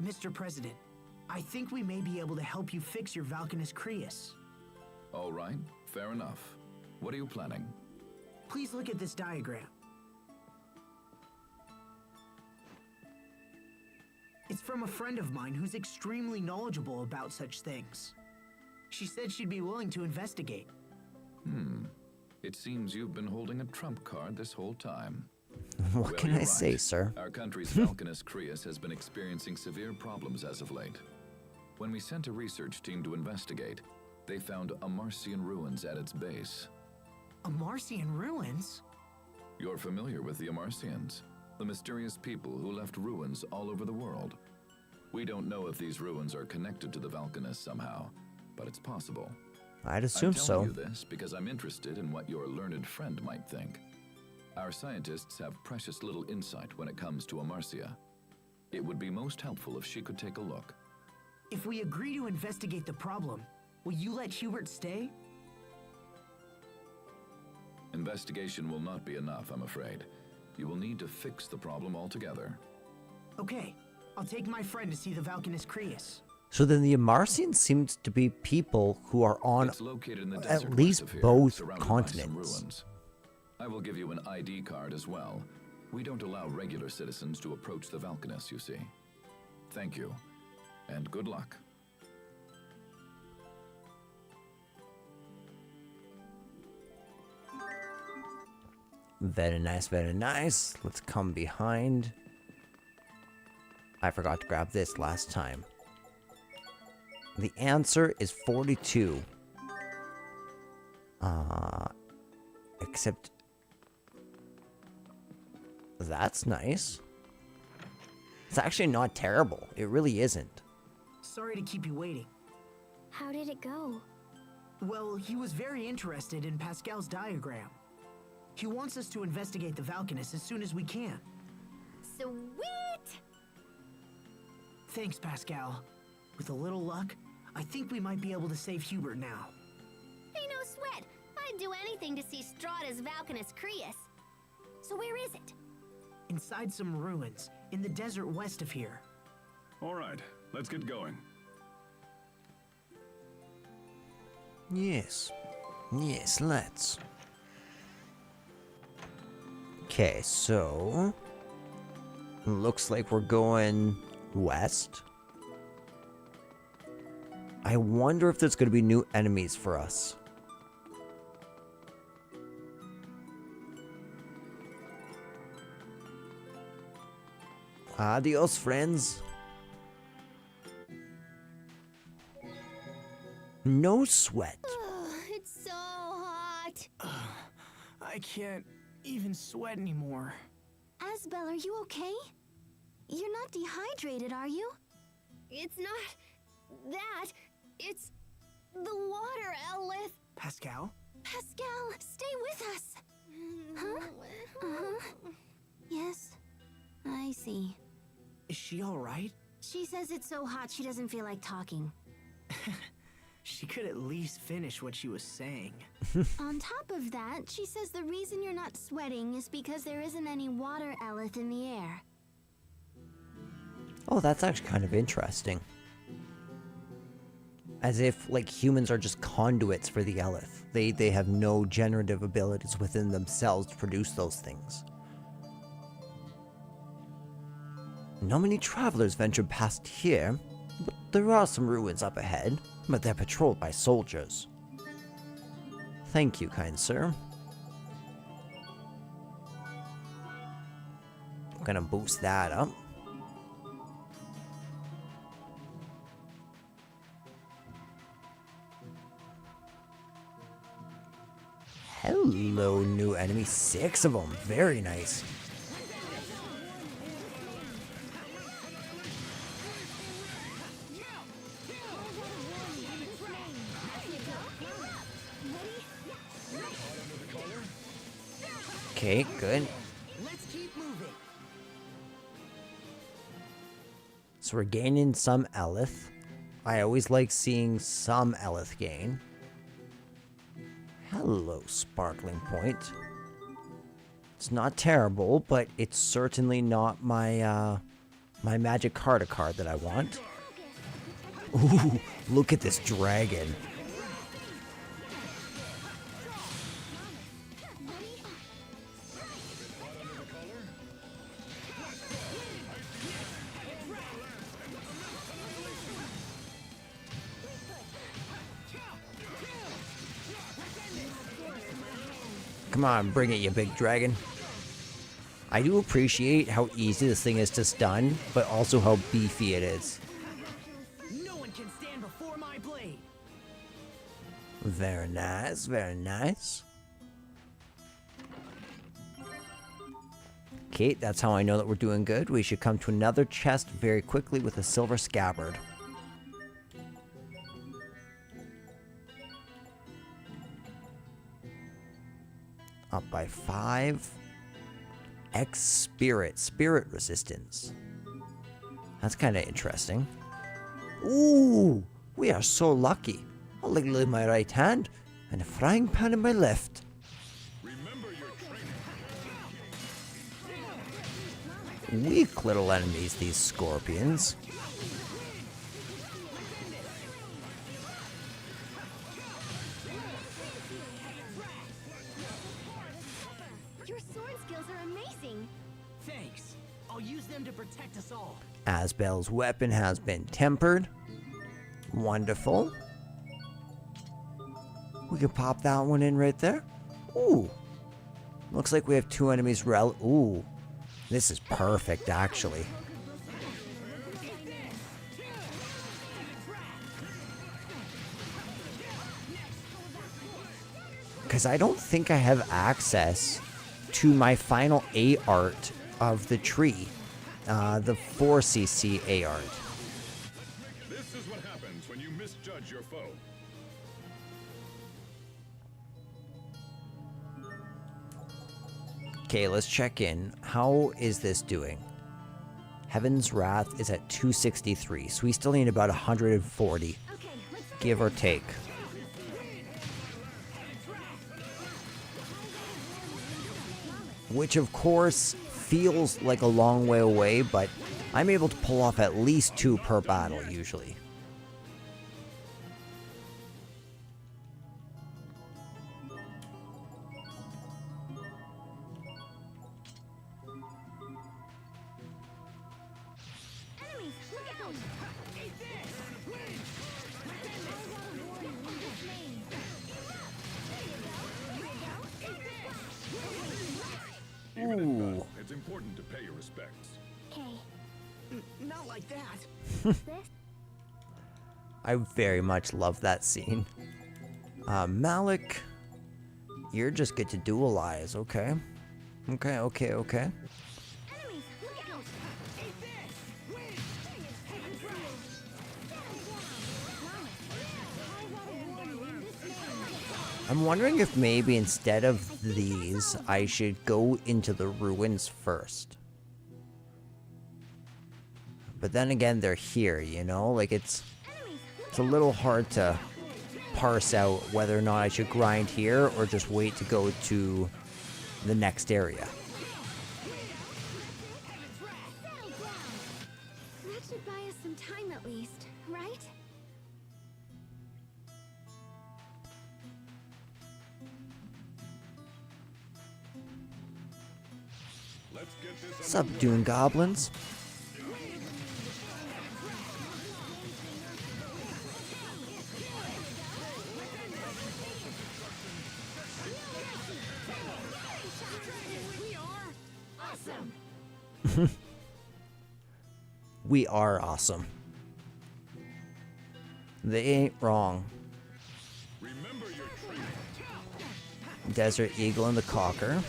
Mr. President, I think we may be able to help you fix your Valkanus Creus. All right, fair enough. What are you planning? Please look at this diagram. It's from a friend of mine who's extremely knowledgeable about such things. She said she'd be willing to investigate. It seems you've been holding a trump card this whole time. What can you're I say, right. sir? Our country's Valkanus Creus has been experiencing severe problems as of late. When we sent a research team to investigate, they found Amarcian ruins at its base. Amarcian ruins? You're familiar with the Amarcians, the mysterious people who left ruins all over the world. We don't know if these ruins are connected to the Valkanus somehow, but it's possible. I'd assume I'm telling so. you this because I'm interested in what your learned friend might think. Our scientists have precious little insight when it comes to Amarcia. It would be most helpful if she could take a look. If we agree to investigate the problem, will you let Hubert stay? Investigation will not be enough, I'm afraid. You will need to fix the problem altogether. Okay, I'll take my friend to see the Valkanus Creus. So then the Amarcians seems to be people who are on It's located in the desert at west least of here, both surrounded by some continents. ruins. I will give you an ID card as well. We don't allow regular citizens to approach the Valkanus, you see. Thank you, and good luck. Very nice, very nice. Let's come behind. I forgot to grab this last time. The answer is 42. Except... That's nice. It's actually not terrible. It really isn't. Sorry to keep you waiting. How did it go? Well, he was very interested in Pascal's diagram. He wants us to investigate the Valkanus as soon as we can. Sweet! Thanks, Pascal. With a little luck, I think we might be able to save Hubert now. Hey, no sweat. I'd do anything to see Stahta's Valkanus Creus. So where is it? Inside some ruins, in the desert west of here. All right, let's get going. Yes. Yes, let's. Okay, so... Looks like we're going west. I wonder if there's going to be new enemies for us. Adios, friends. No sweat. It's so hot. I can't even sweat anymore. Asbel, are you okay? You're not dehydrated, are you? It's not that. It's the water, Elith. Pascal? Pascal, stay with us. Huh? Uh-huh. Yes, I see. Is she alright? She says it's so hot she doesn't feel like talking. She could at least finish what she was saying. On top of that, she says the reason you're not sweating is because there isn't any water Elith in the air. Oh, that's actually kind of interesting. As if, like, humans are just conduits for the Elith. They have no generative abilities within themselves to produce those things. Not many travelers venture past here, but there are some ruins up ahead, but they're patrolled by soldiers. Thank you, kind sir. I'm gonna boost that up. Hello, new enemy. 6 of them. Very nice. Okay, good. Let's keep So we're gaining some Elith. I always like seeing some Elith gain. Hello, Sparkling Point. It's not terrible, but it's certainly not my my magic card that I want. Ooh, look at this dragon. Come on, bring it, you big dragon. I do appreciate how easy this thing is to stun, but also how beefy it is. No one can stand before my blade. Very nice, very nice. Okay, that's how I know that we're doing good. We should come to another chest very quickly with a silver scabbard. Up by 5. X spirit resistance. That's kind of interesting. Ooh, we are so lucky. A ladle in my right hand and a frying pan in my left. Remember your training. Weak little enemies, these scorpions. Your sword skills are amazing. Thanks. I'll use them to protect us all. Asbel's weapon has been tempered. Wonderful. We can pop that one in right there. Ooh. Looks like we have 2 enemies Ooh. This is perfect, actually. Because I don't think I have access to my final A art of the tree. The 4cc A art. This is what happens when you misjudge your foe. Okay, let's check in. How is this doing? Heaven's Wrath is at 263, so we still need about 140, give or take. Which, of course, feels like a long way away, but I'm able to pull off at least 2 per battle, usually. Even in battle, it's important to pay your respects. Okay. Not like that. I very much love that scene. Malik, you're just good to dualize, okay? Okay. I'm wondering if maybe instead of these, I should go into the ruins first. But then again, they're here, you know? Like, it's a little hard to parse out whether or not I should grind here or just wait to go to the next area. That should buy us some time at least, right? Let's get this What's up, Dune Goblins? We are awesome. They ain't wrong. Remember your training. Desert Eagle and the Cocker.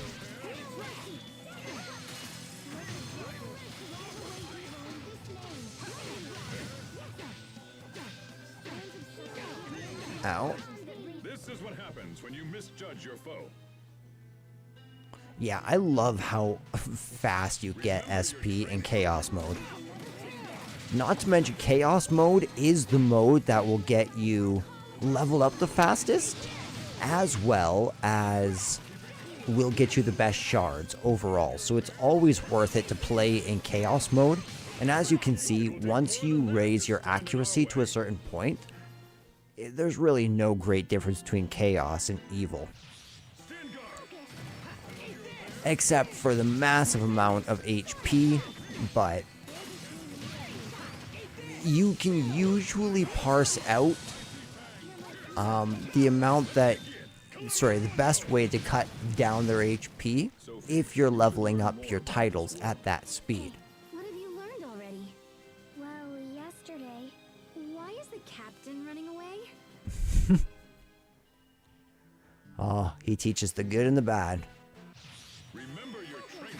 Ow. This is what happens when you misjudge your foe. Yeah, I love how fast you get SP in Chaos mode. Not to mention Chaos mode is the mode that will get you leveled up the fastest, as well as will get you the best shards overall. So it's always worth it to play in Chaos mode. And as you can see, once you raise your accuracy to a certain point, there's really no great difference between Chaos and Evil. Except for the massive amount of HP, but you can usually parse out the amount that, the best way to cut down their HP if you're leveling up your titles at that speed. What have you learned already? Well, yesterday. Why is the captain running away? Oh, he teaches the good and the bad. Remember your training.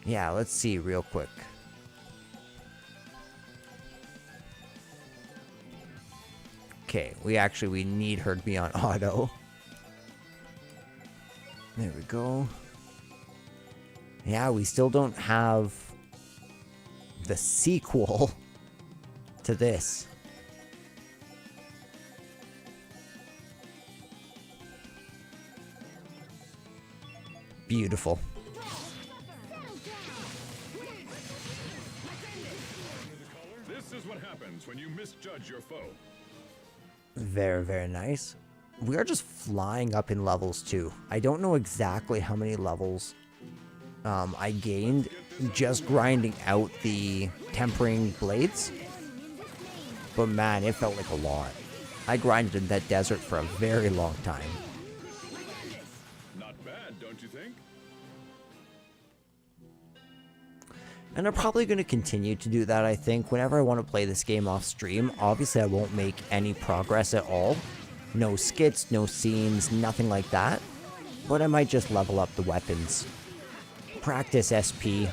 Yeah, let's see real quick. Okay, we need her to be on auto. There we go. Yeah, we still don't have the sequel to this. Beautiful. This is what happens when you misjudge your foe. Very, very nice. We are just flying up in levels too. I don't know exactly how many levels I gained just grinding out the tempering blades. But man, it felt like a lot. I grinded in that desert for a very long time. Not bad, don't you think? And I'm probably going to continue to do that, I think. Whenever I want to play this game off stream, obviously I won't make any progress at all. No skits, no scenes, nothing like that. But I might just level up the weapons. Practice SP.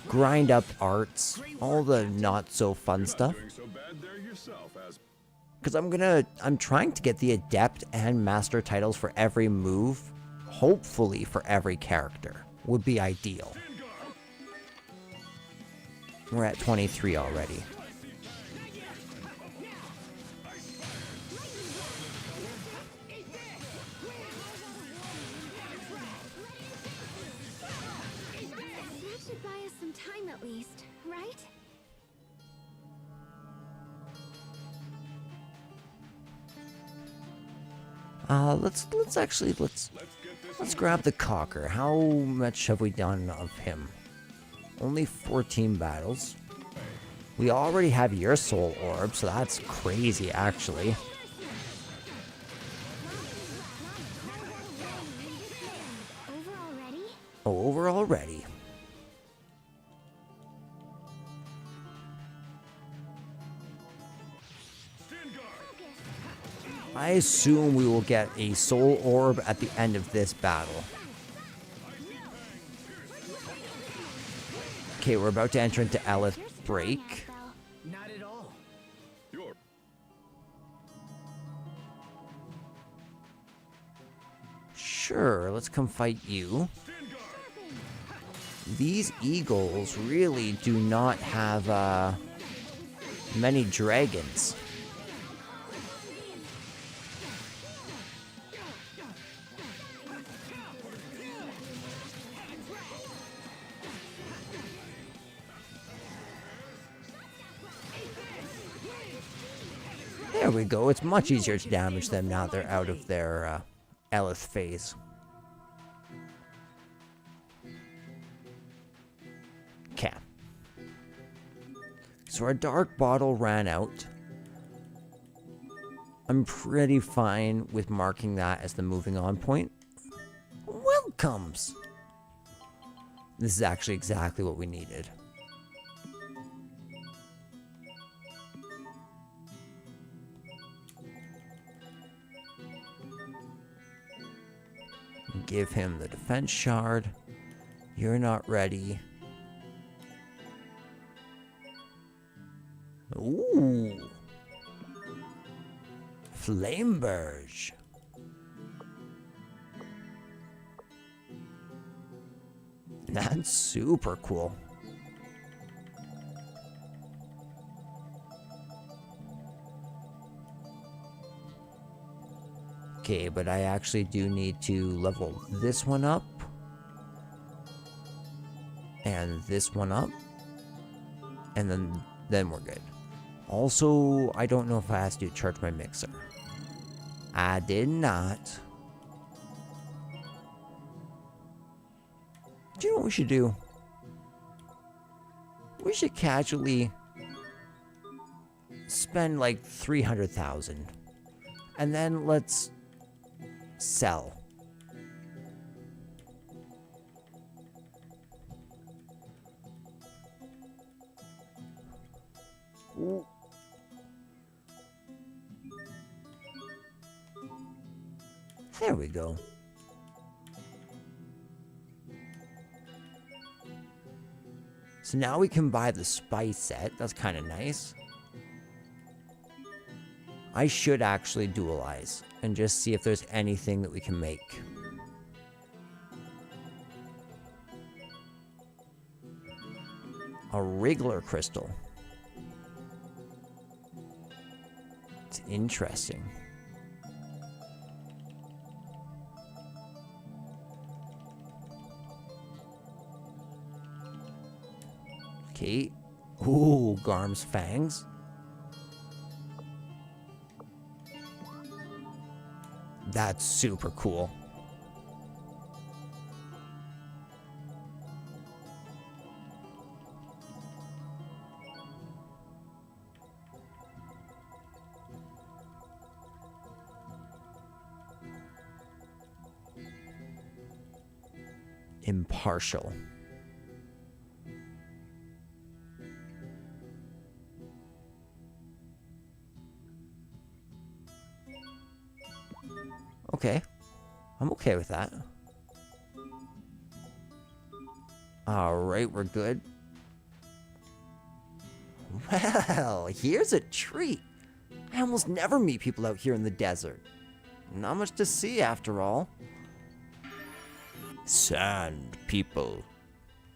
Grind up arts. All the not so fun stuff. Doing so bad there yourself, as Because I'm trying to get the Adept and Master titles for every move. Hopefully for every character. Would be ideal. We're at 23 already. That should buy us some time at least, right? Let's grab the Cocker. How much have we done of him? Only 14 battles. We already have your soul orb, so that's crazy, actually. Over already? Oh, over already. I assume we will get a soul orb at the end of this battle. Okay, we're about to enter into Elith Break. Not at all. your Sure, let's come fight you. These eagles really do not have many dragons. There we go. It's much easier to damage them now they're out of their Elith phase. Okay. So our dark bottle ran out. I'm pretty fine with marking that as the moving on point. Welcomes! This is actually exactly what we needed. Give him the defense shard. You're not ready. Ooh. Flameburge. That's super cool. Okay, but I actually do need to level this one up. And this one up. And then we're good. Also, I don't know if I have to charge my mixer. I did not. Do you know what we should do? We should casually spend like 300,000. And then let's sell. Ooh. There we go. So now we can buy the spice set. That's kind of nice. I should actually dualize and just see if there's anything that we can make. A Wriggler crystal. It's interesting. Okay. Ooh, Garm's fangs. That's super cool. Impartial. Okay. I'm okay with that. Alright, we're good. Well, here's a treat. I almost never meet people out here in the desert. Not much to see after all. Sand people.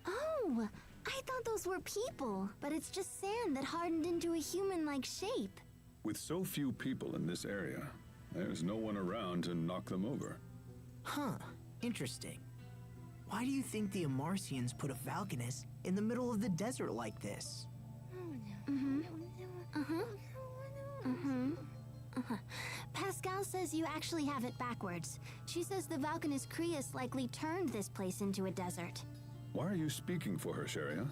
Oh, I thought those were people, but it's just sand that hardened into a human-like shape. With so few people in this area, there's no one around to knock them over. Huh, interesting. Why do you think the Amarcians put a Valkanus in the middle of the desert like this? Pascal says you actually have it backwards. She says the Valkanus Creus likely turned this place into a desert. Why are you speaking for her, Sharia?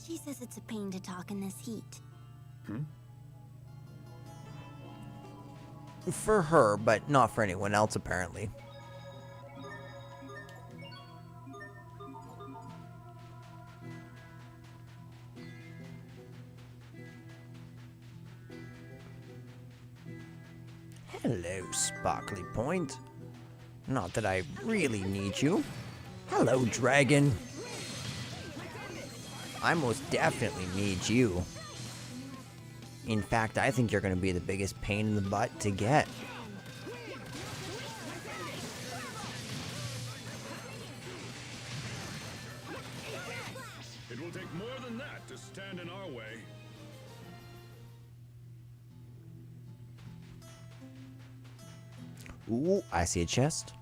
She says it's a pain to talk in this heat. For her, but not for anyone else, apparently. Hello, Sparkly Point. Not that I really need you. Hello, Dragon. I most definitely need you. In fact, I think you're going to be the biggest pain in the butt to get. It will take more than that to stand in our way. Ooh, I see a chest.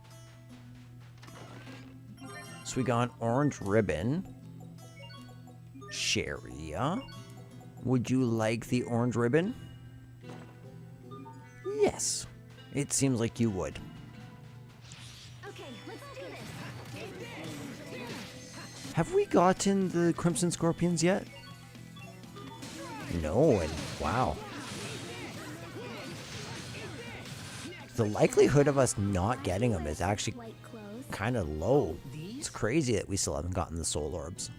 So we got an orange ribbon. Sharia, would you like the orange ribbon? Yes, it seems like you would. Okay, let's do this. Have we gotten the Crimson Scorpions yet? No, and wow. The likelihood of us not getting them is actually White clothes. kind of low. It's crazy that we still haven't gotten the soul orbs.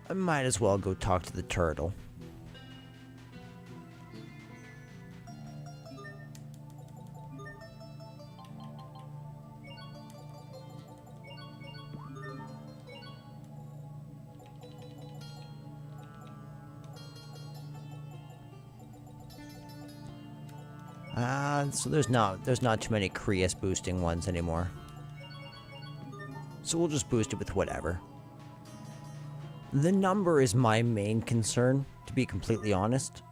I might as well go talk to the turtle. Yeah, so there's not too many Creus boosting ones anymore. So we'll just boost it with whatever. The number is my main concern, to be completely honest.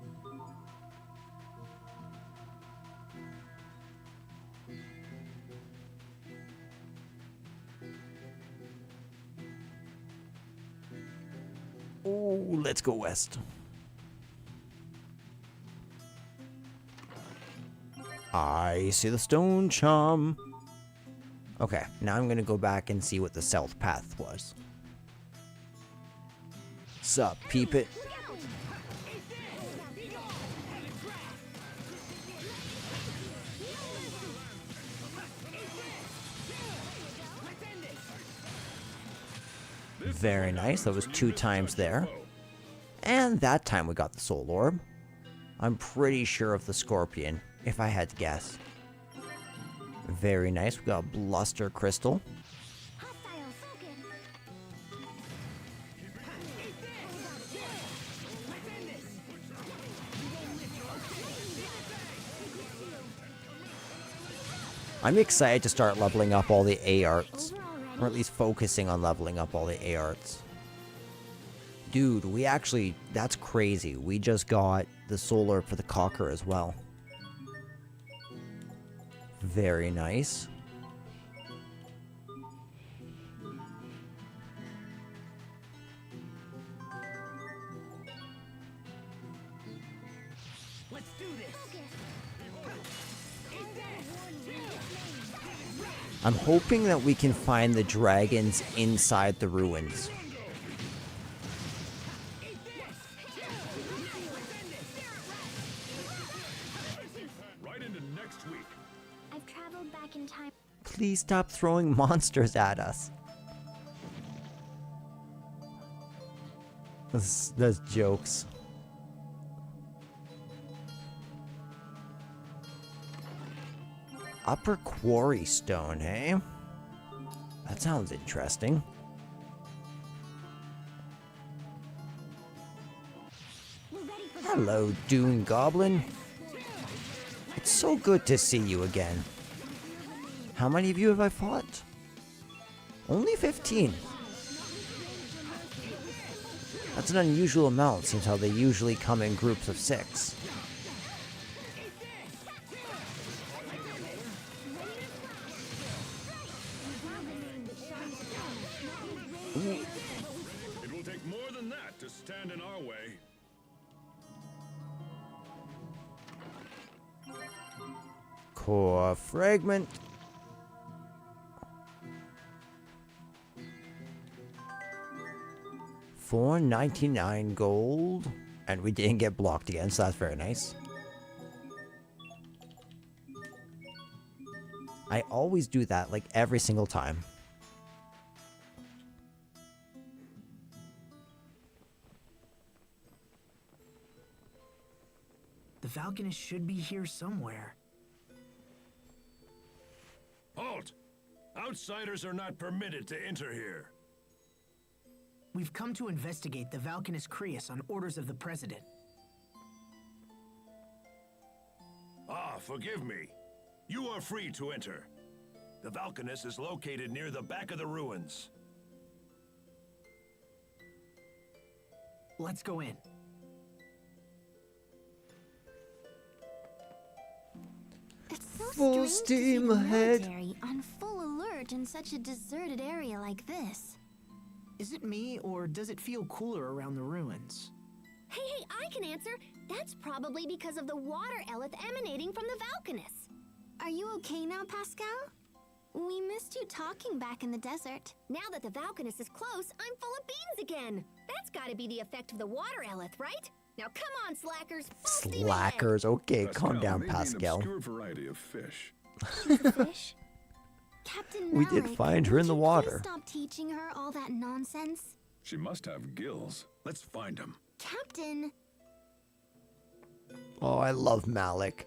Oh, let's go west. I see the stone chum. Okay, now I'm gonna go back and see what the south path was. Sup, peep it. Very nice, that was 2 times there. And that time we got the soul orb. I'm pretty sure of the scorpion, if I had to guess. Very nice, we got a bluster crystal. I'm excited to start leveling up all the A arts. Or at least focusing on leveling up all the A arts. Dude, we actually, that's crazy. We just got the soul orb for the cocker as well. Very nice. Let's do this. I'm hoping that we can find the dragons inside the ruins. Right into next week. I've traveled back in time. Please stop throwing monsters at us. That's jokes. Upper Quarry Stone, hey? That sounds interesting. Hello, Dune Goblin. It's so good to see you again. How many of you have I fought? Only 15. That's an unusual amount, since how they usually come in groups of 6. It will take more than that to stand in our way. Core fragment. $4.99 gold. And we didn't get blocked again, so that's very nice. I always do that, like, every single time. The Falconist should be here somewhere. Halt! Outsiders are not permitted to enter here. We've come to investigate the Falconist Creus on orders of the President. Ah, forgive me. You are free to enter. The Falconist is located near the back of the ruins. Let's go in. It's so Full strange steam to see the ahead. military on full alert in such a deserted area like this. Is it me, or does it feel cooler around the ruins? Hey, I can answer. That's probably because of the water eleth emanating from the Falconist. Are you okay now, Pascal? We missed you talking back in the desert. Now that the Falconist is close, I'm full of beans again. That's gotta be the effect of the water eleth, right? Now come on, slackers. Full steam ahead. Slackers. Okay, calm down, may be an Pascal. obscure variety of fish. Fish? Captain We did Malik, find her in would the you water. please stop teaching her all that nonsense? She must have gills. Let's find them. Captain! Oh, I love Malik.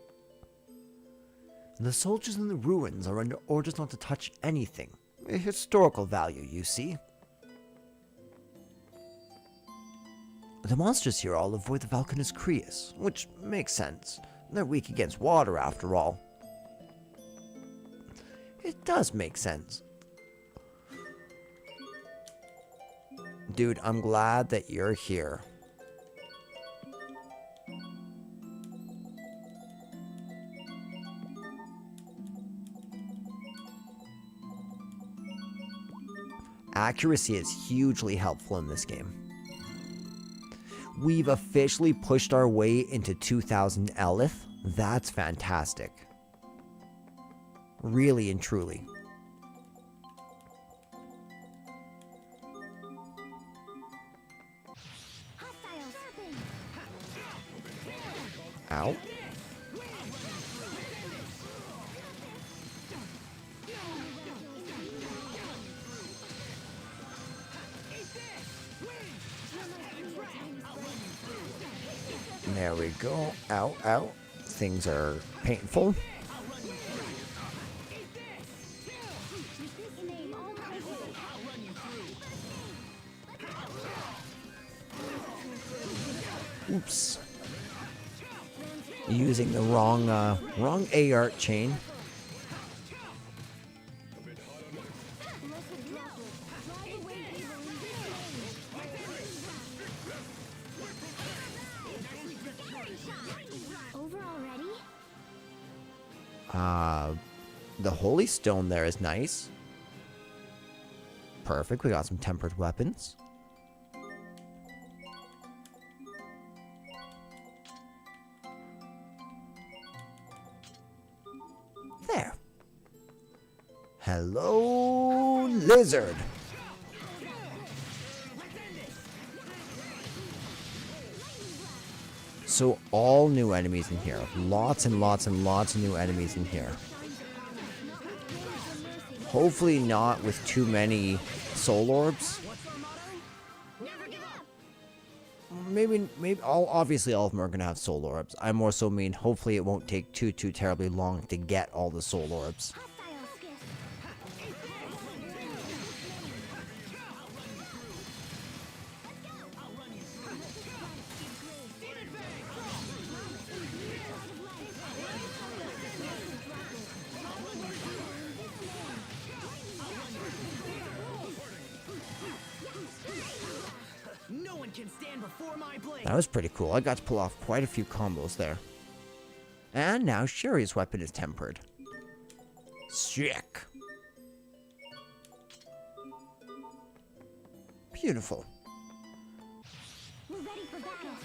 The soldiers in the ruins are under orders not to touch anything. A historical value, you see. The monsters here all avoid the Falconist Creus, which makes sense. They're weak against water, after all. It does make sense. Dude, I'm glad that you're here. Accuracy is hugely helpful in this game. We've officially pushed our way into 2000 Elith. That's fantastic. Really and truly. Ow. There we go. Ow, ow. Things are painful. Oops. Using the wrong AR chain. Over already? The holy stone there is nice. Perfect. We got some tempered weapons. There. Hello, lizard. So all new enemies in here. Lots and lots and lots of new enemies in here. Hopefully not with too many soul orbs. Maybe obviously all of them are gonna have soul orbs. I more so mean hopefully it won't take too terribly long to get all the soul orbs. That was pretty cool. I got to pull off quite a few combos there. And now Sherry's weapon is tempered. Sick. Beautiful. We're ready for battle.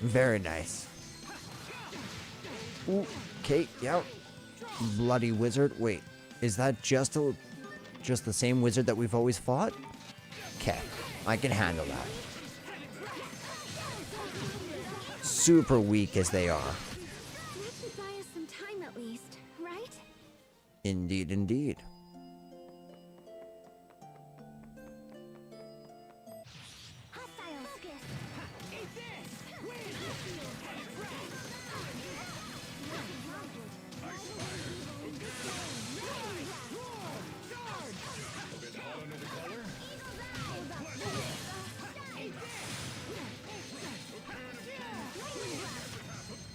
Very nice. Ooh, okay, yeah. Bloody wizard. Wait, is that just the same wizard that we've always fought? Okay, I can handle that. Super weak as they are. That should buy us some time at least, right? Indeed, indeed. Hostile skiff.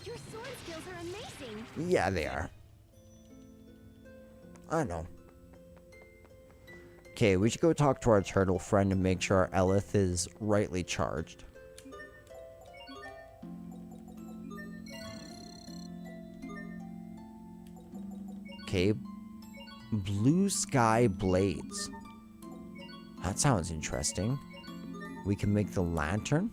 Your sword skills are amazing. Yeah, they are. I know. Okay, we should go talk to our turtle friend and make sure our Elith is rightly charged. Okay. Blue sky blades. That sounds interesting. We can make the lantern.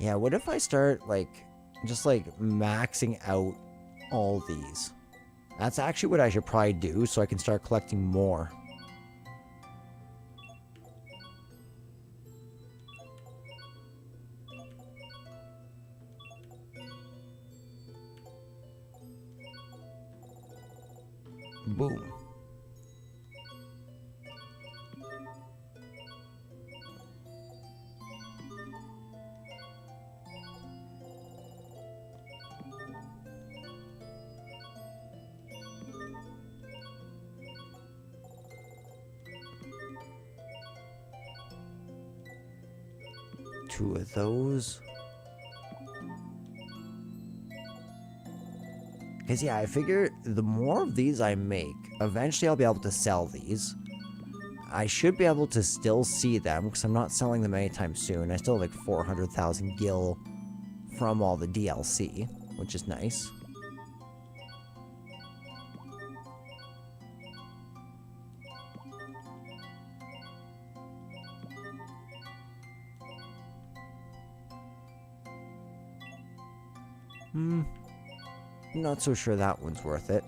Yeah, what if I start, just maxing out all these? That's actually what I should probably do, so I can start collecting more. Boom. 2 of those. Because, yeah, I figure the more of these I make, eventually I'll be able to sell these. I should be able to still see them, because I'm not selling them anytime soon. I still have like 400,000 gil from all the DLC, which is nice. Not so sure that one's worth it.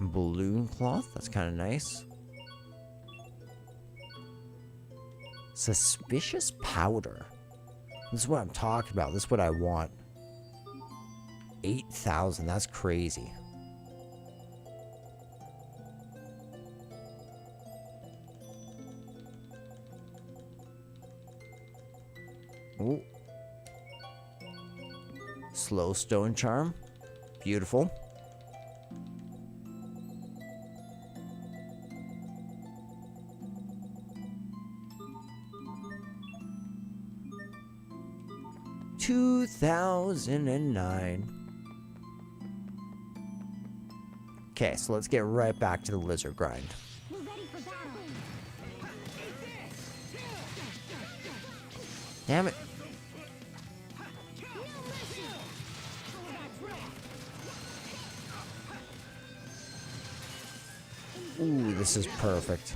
Balloon cloth, that's kind of nice. Suspicious powder. This is what I'm talking about. This is what I want. 8,000, that's crazy. Ooh. Slow stone charm. Beautiful. $2,009. Okay, so let's get right back to the lizard grind. We're ready for battle. Damn it. Ooh, this is perfect.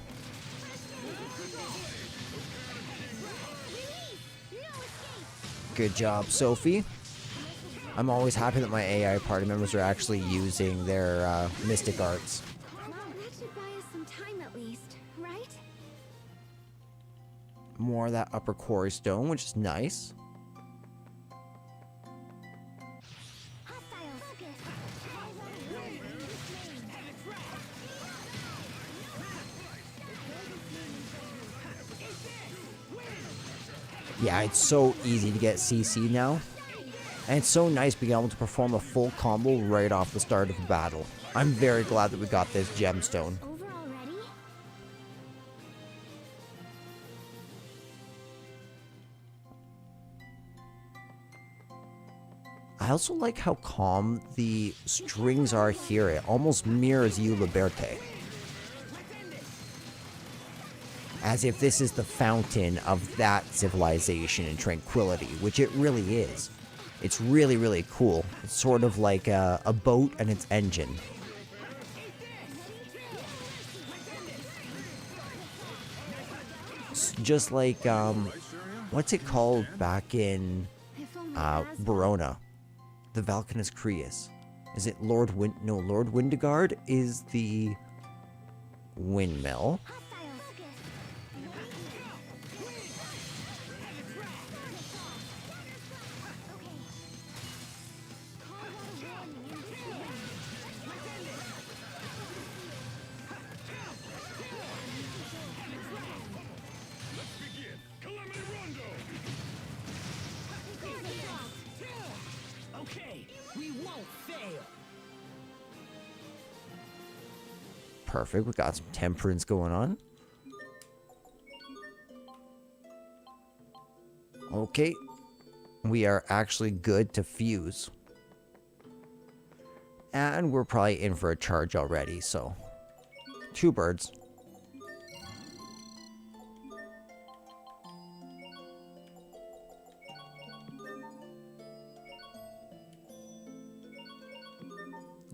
Good job, Sophie. I'm always happy that my AI party members are actually using their mystic arts. Well, that should buy us some time at least, right? More of that upper quarry stone, which is nice. Yeah, it's so easy to get CC now. And it's so nice being able to perform a full combo right off the start of the battle. I'm very glad that we got this gemstone. Over already? I also like how calm the strings are here. It almost mirrors You Liberte. As if this is the fountain of that civilization and tranquility, which it really is. It's really, really cool. It's sort of like a boat and its engine. It's just like, what's it called back in Verona? The Valkanus Creus. Is it Lord Windegard is the windmill. Perfect, we got some temperance going on. Okay, we are actually good to fuse. And we're probably in for a charge already, so 2 birds.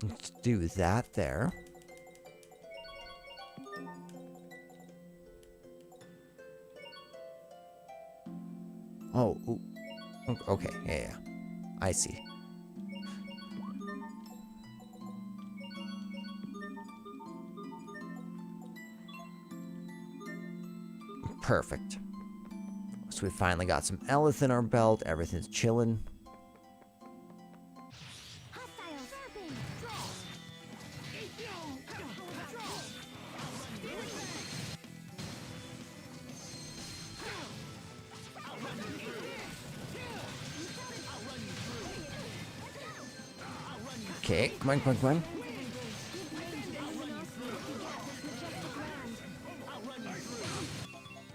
Let's do that there. Oh, ooh. Okay, yeah, I see. Perfect. So we finally got some Elith in our belt. Everything's chilling. Okay, come on, come on, come on.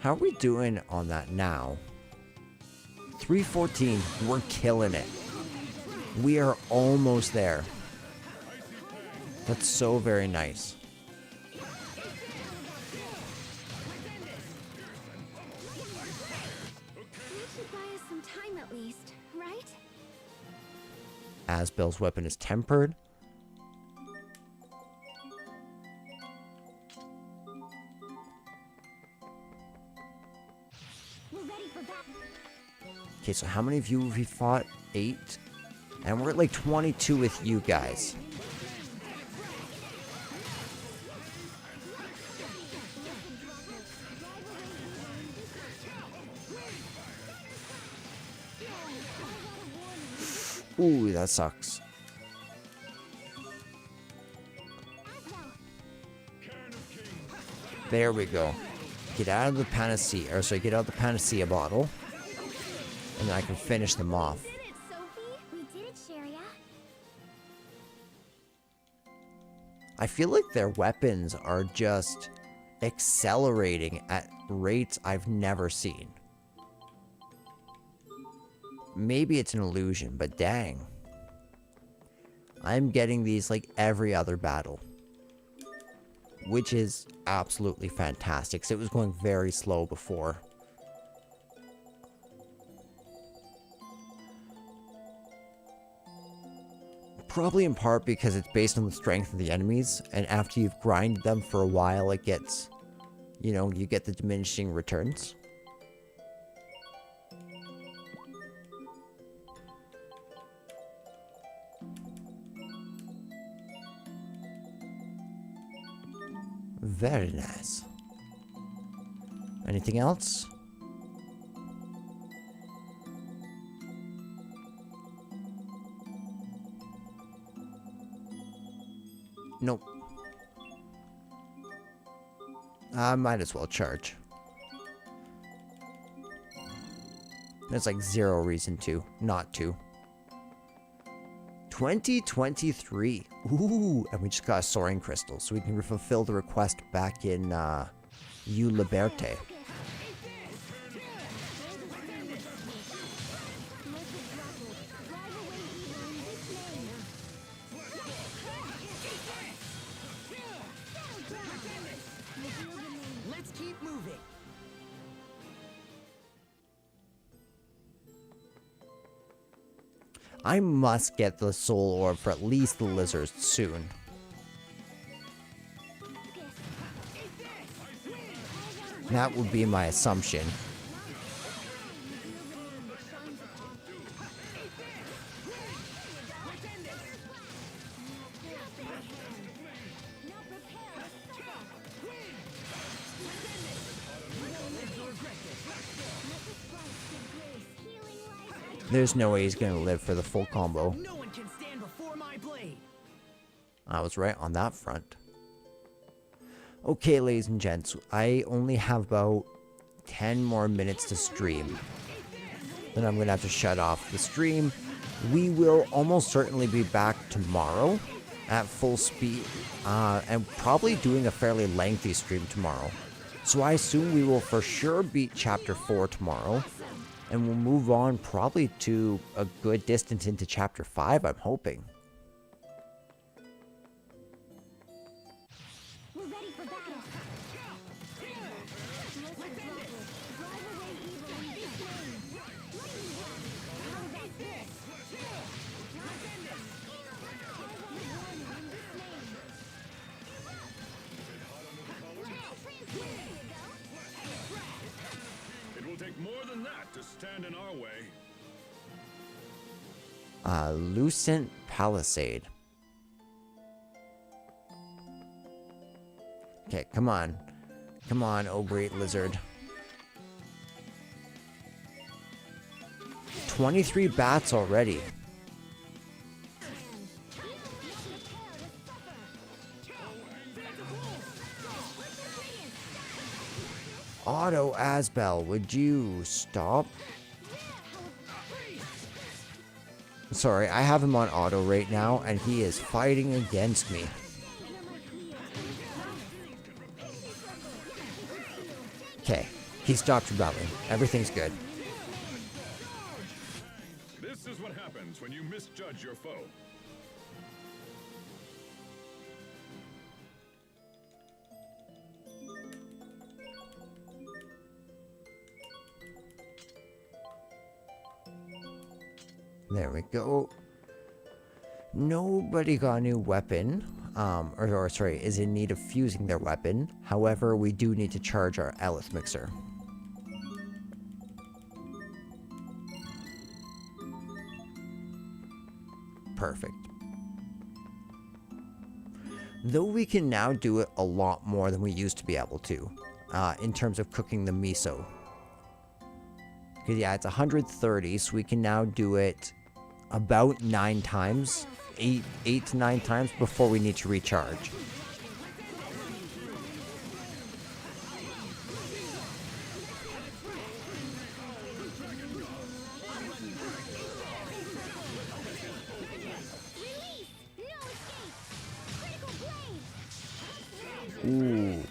How are we doing on that now? 314. We're killing it. We are almost there. That's so very nice. That should buy us some time at least, right? Asbel's weapon is tempered. We're ready for that. Okay, so how many of you have we fought? 8? And we're at like 22 with you guys. Ooh, that sucks. There we go. Get out of the panacea, or sorry, get out of the panacea bottle. And then I can finish them off. We did it, Sophie. We did it, Sharia. I feel like their weapons are just accelerating at rates I've never seen. Maybe it's an illusion, but dang. I'm getting these like every other battle. Which is absolutely fantastic, because it was going very slow before. Probably in part because it's based on the strength of the enemies, and after you've grinded them for a while, it gets, you know, you get the diminishing returns. Very nice. Anything else? Nope. I might as well charge. There's like zero reason to, not to. 2023. Ooh, and we just got a soaring crystal, so we can fulfill the request back in U Liberte. Let's keep moving. I must get the soul orb for at least the lizards soon. That would be my assumption. There's no way he's gonna live for the full combo. No one can stand before my blade. I was right on that front. Okay, ladies and gents, I only have about 10 more minutes to stream. Then I'm gonna have to shut off the stream. We will almost certainly be back tomorrow at full speed, and probably doing a fairly lengthy stream tomorrow. So I assume we will for sure beat Chapter 4 tomorrow. And we'll move on probably to a good distance into Chapter 5, I'm hoping. We're ready for battle. It will take more than that to stand in our way. Lucent Palisade. Okay, come on. Come on, oh great lizard. 23 bats already. Otto Asbel, would you stop? Sorry, I have him on auto right now, and he is fighting against me. Okay, He stopped rebelling. Everything's good. This is what happens when you misjudge your foe. There we go. Nobody got a new weapon. Or sorry, is in need of fusing their weapon. However, we do need to charge our Elith mixer. Perfect. Though we can now do it a lot more than we used to be able to, in terms of cooking the miso. Because yeah, it's 130, so we can now do it about 9 times, 8 to 9 times before we need to recharge. Ooh,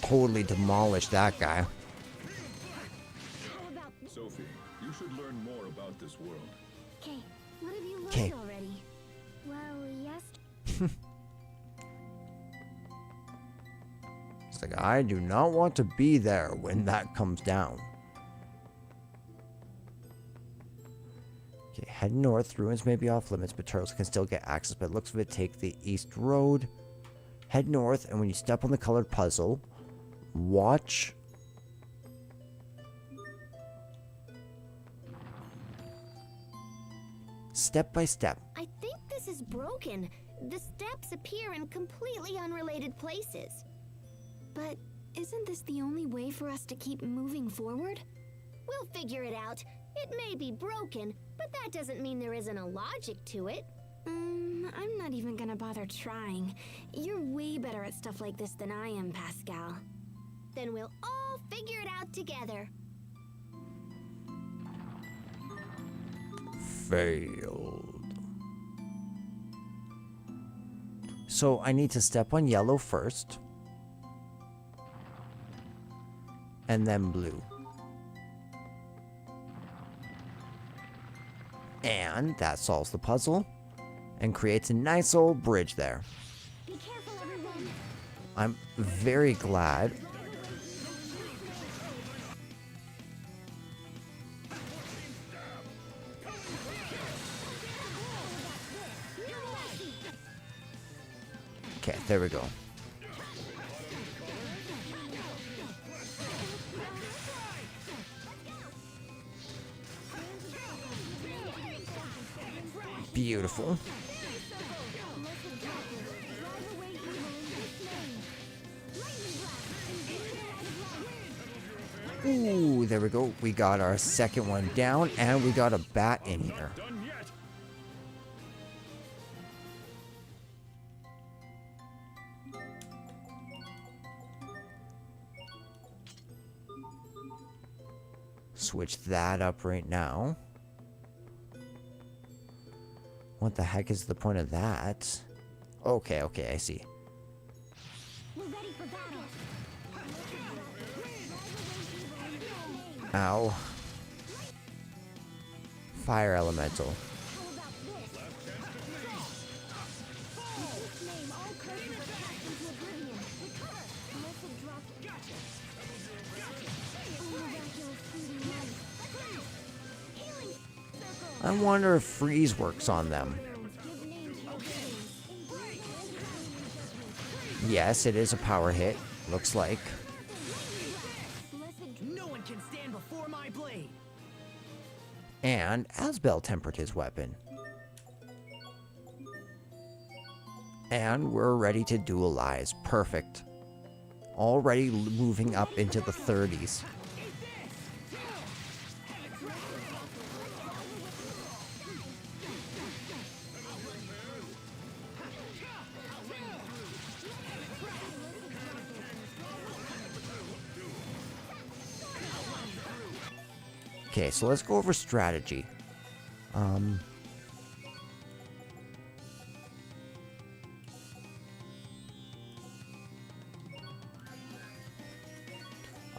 totally demolished that guy. Sophie, you should learn more about this world. Okay, what have you learned 'Kay. already? Well, yes. It's like, I do not want to be there when that comes down. Okay, head north. Ruins may be off limits, but turtles can still get access. But looks of it, take the east road. Head north, and when you step on the colored puzzle, watch. Step by step. I think this is broken. The steps appear in completely unrelated places. But isn't this the only way for us to keep moving forward? We'll figure it out. It may be broken, but that doesn't mean there isn't a logic to it. I'm not even gonna bother trying. You're way better at stuff like this than I am, Pascal. Then we'll all figure it out together. Failed. So I need to step on yellow first. And then blue. And that solves the puzzle. And creates a nice old bridge there. Be careful, everyone. I'm very glad. Okay, there we go. Beautiful. Ooh, there we go. We got our second one down, and we got a bat in here. Done yet? Switch that up right now. What the heck is the point of that? Okay, I see. We're ready for battle. Ow. Fire elemental. How about this? In his name, all curses are cast into oblivion. Recover! Missile drop. Miraculous freezing light. Healing circle. I wonder if freeze works on them. Give name to your games. Yes, it is a power hit. Looks like. Blessed No one can stand before my blade. And Asbel tempered his weapon. And we're ready to duelize. Perfect. Already moving up into the 30s. Okay, so let's go over strategy.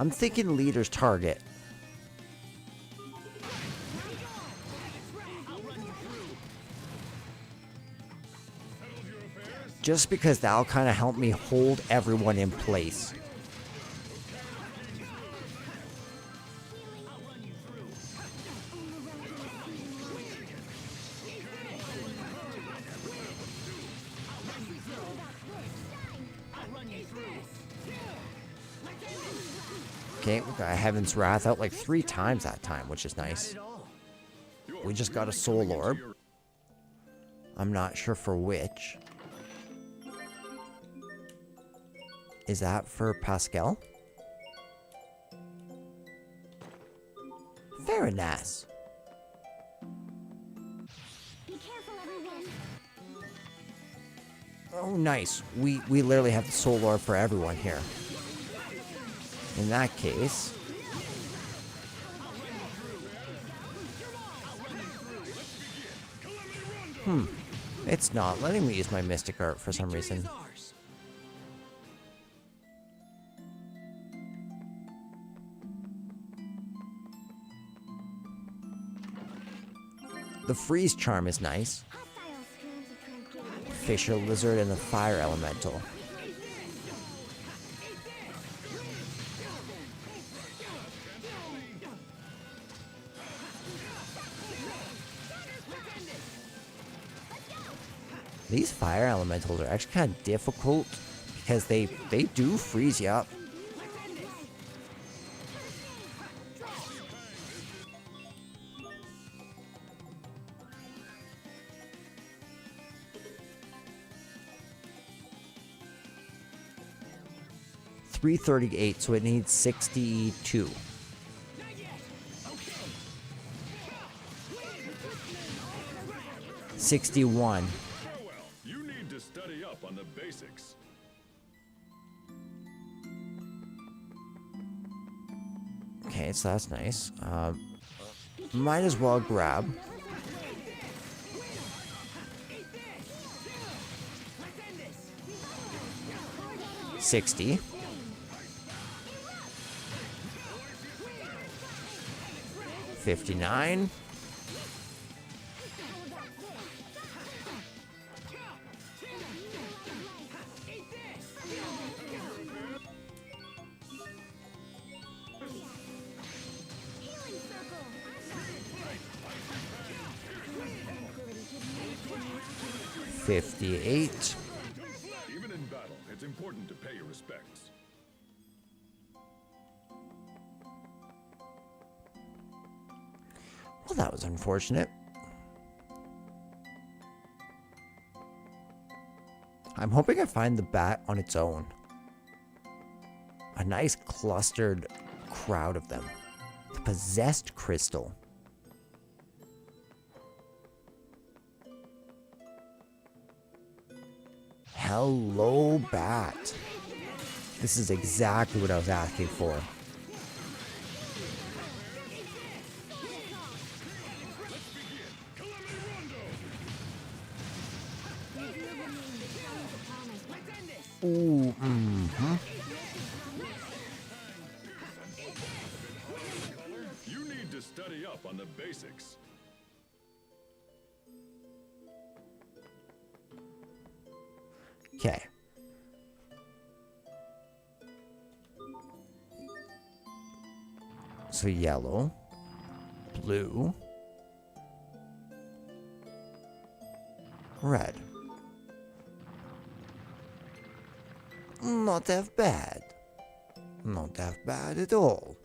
I'm thinking leader's target. Just because that'll kind of help me hold everyone in place. Okay, we got Heaven's Wrath out like 3 times that time, which is nice. We just got a Soul Orb. I'm not sure for which. Is that for Pascal? Very nice. Be careful, everyone. Oh, nice. We literally have the Soul Orb for everyone here. In that case... It's not letting me use my Mystic Art for some reason. The Freeze Charm is nice. Fisher Lizard and the Fire Elemental. These Fire Elementals are actually kind of difficult because they do freeze you up. $338, so it needs 62. $61. You need to study up on the basics. Okay, so that's nice. Might as well grab. $60. $59. $58. Even in battle, it's important to pay your respects. Well, that was unfortunate. I'm hoping I find the bat on its own. A nice clustered crowd of them. The possessed crystal. Hello, bat. This is exactly what I was asking for. Ooh, You need to study up on the basics. Okay. So yellow, blue, red. Not that bad. Not that bad at all.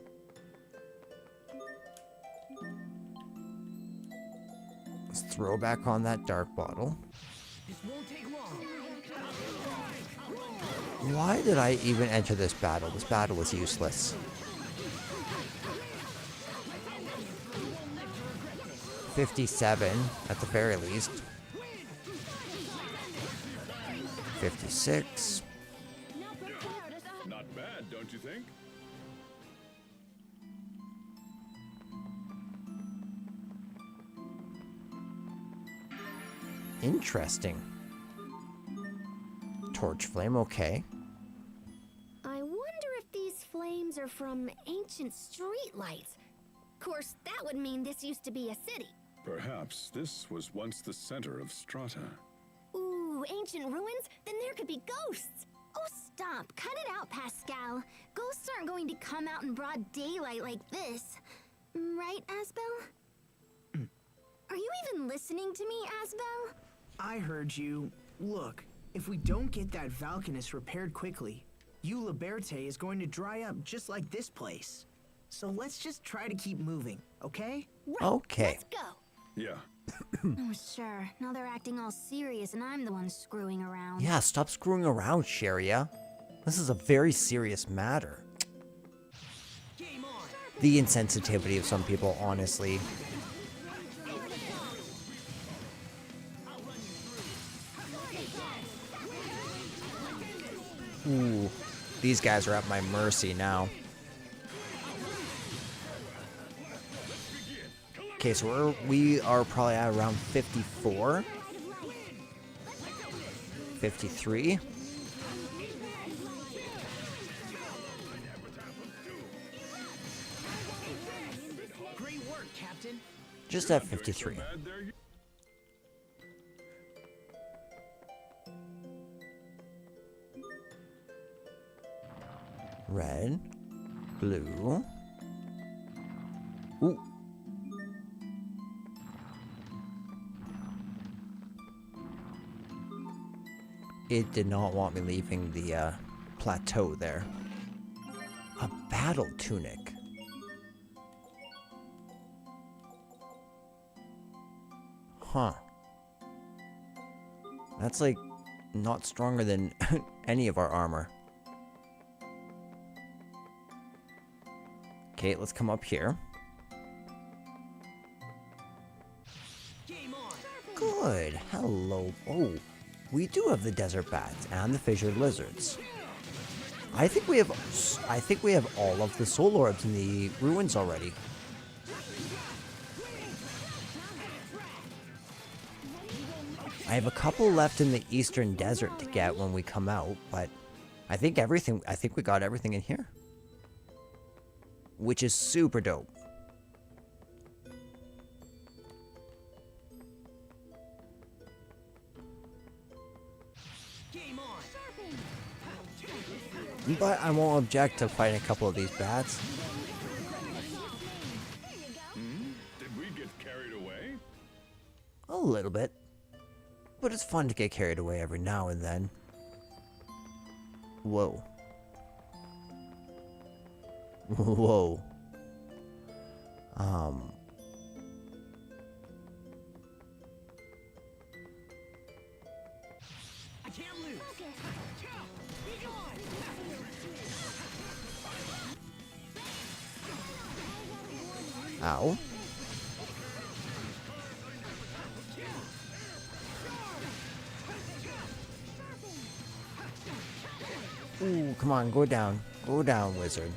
Let's throw back on that dark bottle. Why did I even enter this battle? This battle was useless. $57 at the very least. $56. Not bad, don't you think? Interesting. Torch flame, okay. I wonder if these flames are from ancient streetlights. Of course, that would mean this used to be a city. Perhaps this was once the center of Stahta. Ooh, ancient ruins? Then there could be ghosts. Oh, stop. Cut it out, Pascal. Ghosts aren't going to come out in broad daylight like this. Right, Asbel? Are you even listening to me, Asbel? I heard you. Look, if we don't get that Valkanus repaired quickly, Eula Berthe is going to dry up just like this place. So let's just try to keep moving, okay? Okay. Let's go. Yeah. Oh, sure. Now they're acting all serious and I'm the one screwing around. Yeah, stop screwing around, Sharia. This is a very serious matter. The insensitivity of some people, honestly. Ooh, these guys are at my mercy now. Okay, so we are probably at around 54. 53. Great work, Captain. Just at 53. Red, blue. Ooh. It did not want me leaving the plateau there. A battle tunic. Huh. That's like not stronger than any of our armor. Okay, let's come up here. Good. Hello. Oh, we do have the desert bats and the fissured lizards. I think we have all of the soul orbs in the ruins already. I have a couple left in the eastern desert to get when we come out, but I think we got everything in here. Which is super dope. But I won't object to fighting a couple of these bats. Did we get carried away? A little bit. But it's fun to get carried away every now and then. Whoa. Whoa. I can't lose. Ow. Ooh, come on, go down. Go down, wizard.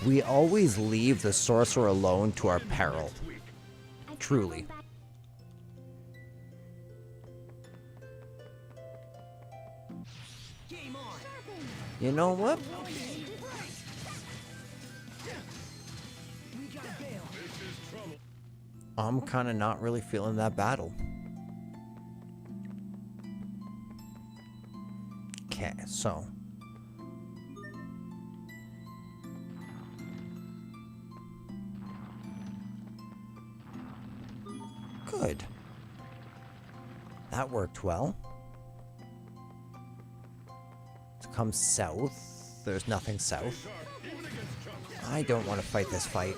We always leave the sorcerer alone to our peril. Truly. You know what? I'm kind of not really feeling that battle. Okay, so. Good. That worked well. To come south, there's nothing south. I don't want to fight this fight.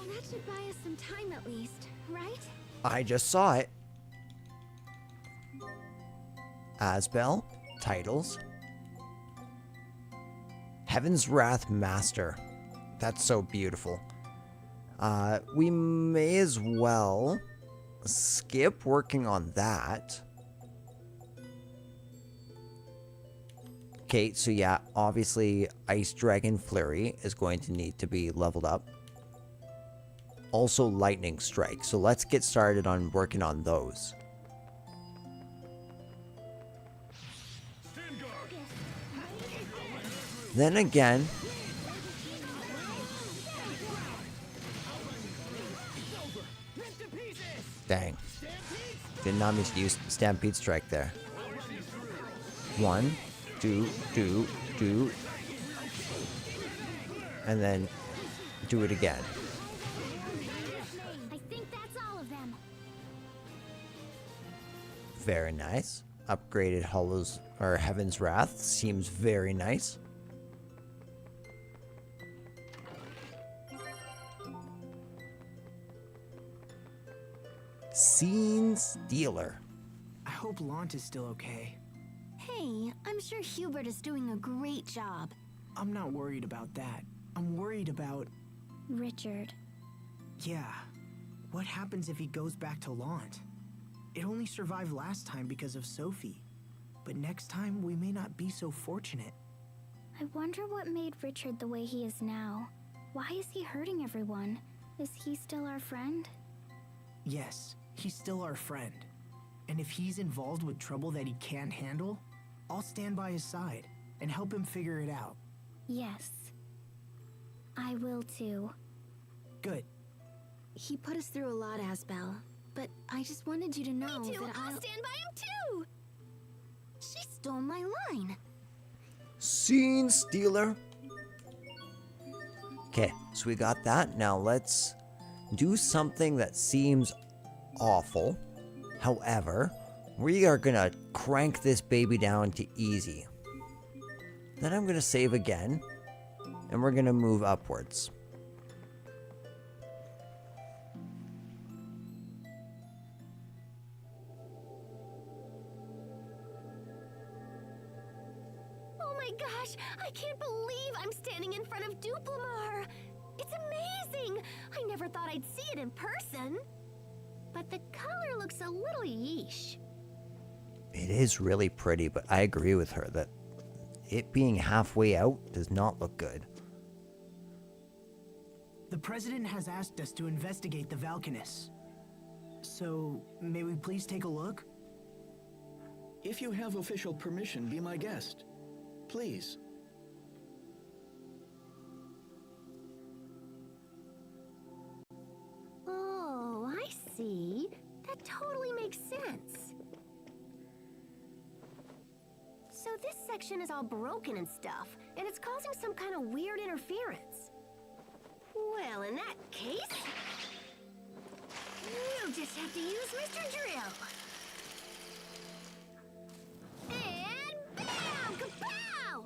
That should buy us some time at least, right? I just saw it. Asbel, titles. Heaven's Wrath Master. That's so beautiful. We may as well skip working on that. Okay, so yeah, obviously Ice Dragon Flurry is going to need to be leveled up. Also Lightning Strike. So let's get started on working on those. Then again, dang, did not misuse Stampede Strike there. 1, 2, and then do it again. I think that's all of them. Very nice. Upgraded Hollow's or Heaven's Wrath seems very nice. Scene Stealer. I hope Lant is still okay. Hey, I'm sure Hubert is doing a great job. I'm not worried about that. I'm worried about... Richard. Yeah. What happens if he goes back to Lant? It only survived last time because of Sophie. But next time, we may not be so fortunate. I wonder what made Richard the way he is now. Why is he hurting everyone? Is he still our friend? Yes, he's still our friend. And if he's involved with trouble that he can't handle, I'll stand by his side and help him figure it out. Yes. I will too. Good. He put us through a lot, Asbel. But I just wanted you to know Me too. that I'll stand by him too. She stole my line. Scene Stealer. Okay, so we got that. Now let's do something that seems awful. However, we are gonna crank this baby down to easy. Then I'm gonna save again, and we're gonna move upwards. Oh my gosh, I can't believe I'm standing in front of Duplimar. It's amazing. I never thought I'd see it in person. But the color looks a little yeesh. It is really pretty, but I agree with her that it being halfway out does not look good. The President has asked us to investigate the Valkanus. So, may we please take a look? If you have official permission, be my guest. Please. Oh, I see. That totally makes sense. So this section is all broken and stuff, and it's causing some kind of weird interference. Well, in that case, we'll just have to use Mr. Drill. And bam! Kapow!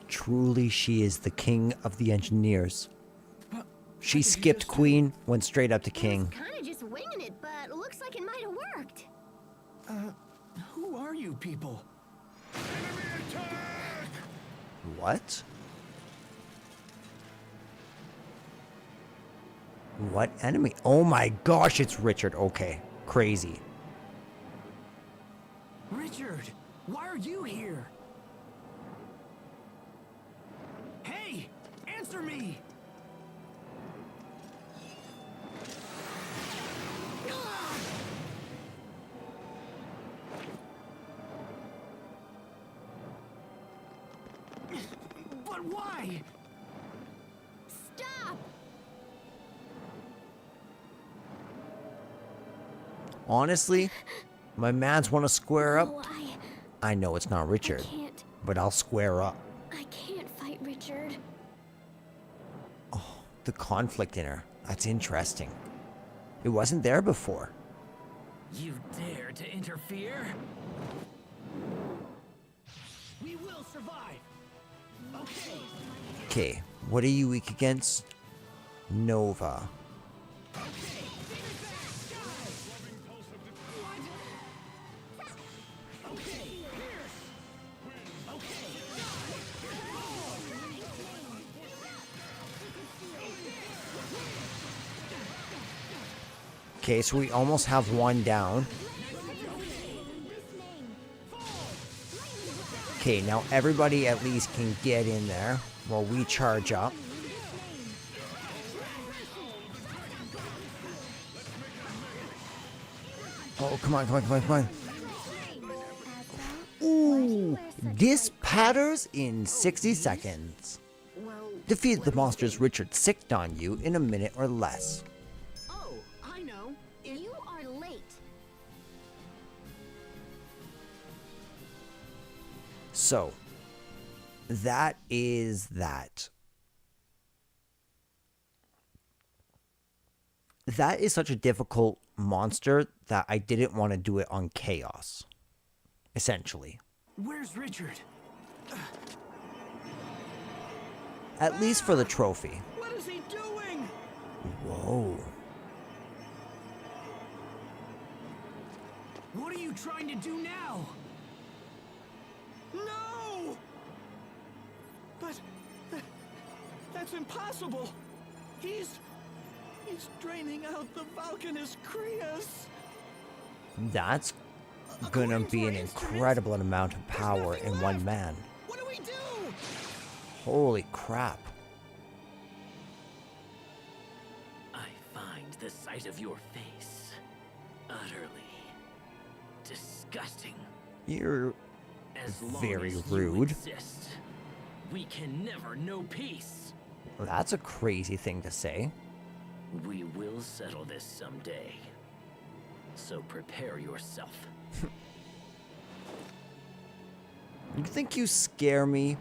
Truly, she is the king of the engineers. She skipped Queen, went straight up to King. Kind of just winging it, but looks like it might have worked. Who are you people? What? What enemy? Oh my gosh, it's Richard. Okay, crazy. Richard, why are you here? Hey, answer me! But why? Stop! Honestly, my mans want to square up. Oh, I know it's not Richard, can't. but I'll square up. I can't fight Richard. Oh, the conflict in her. That's interesting. It wasn't there before. You dare to interfere? We will survive. Okay. Okay, what are you weak against? Nova. Okay, so we almost have one down. Okay, now everybody at least can get in there while we charge up. Oh, come on, come on, come on, come on. Ooh, this patters in 60 seconds. Defeat the monsters Richard sicked on you in a minute or less. Oh, I know. You are late. So, that is that. That is such a difficult monster that I didn't want to do it on Chaos. Essentially. Where's Richard? At least for the trophy. What is he doing? Whoa. What are you trying to do now? No! But that's impossible. He's draining out the Valkanist Krias. That's gonna be an incredible amount of power in one man. What do we do? Holy crap. I find the sight of your face utterly disgusting. You're As long very as you rude. exist, we can never know peace. That's a crazy thing to say. We will settle this someday. So prepare yourself. You think you scare me?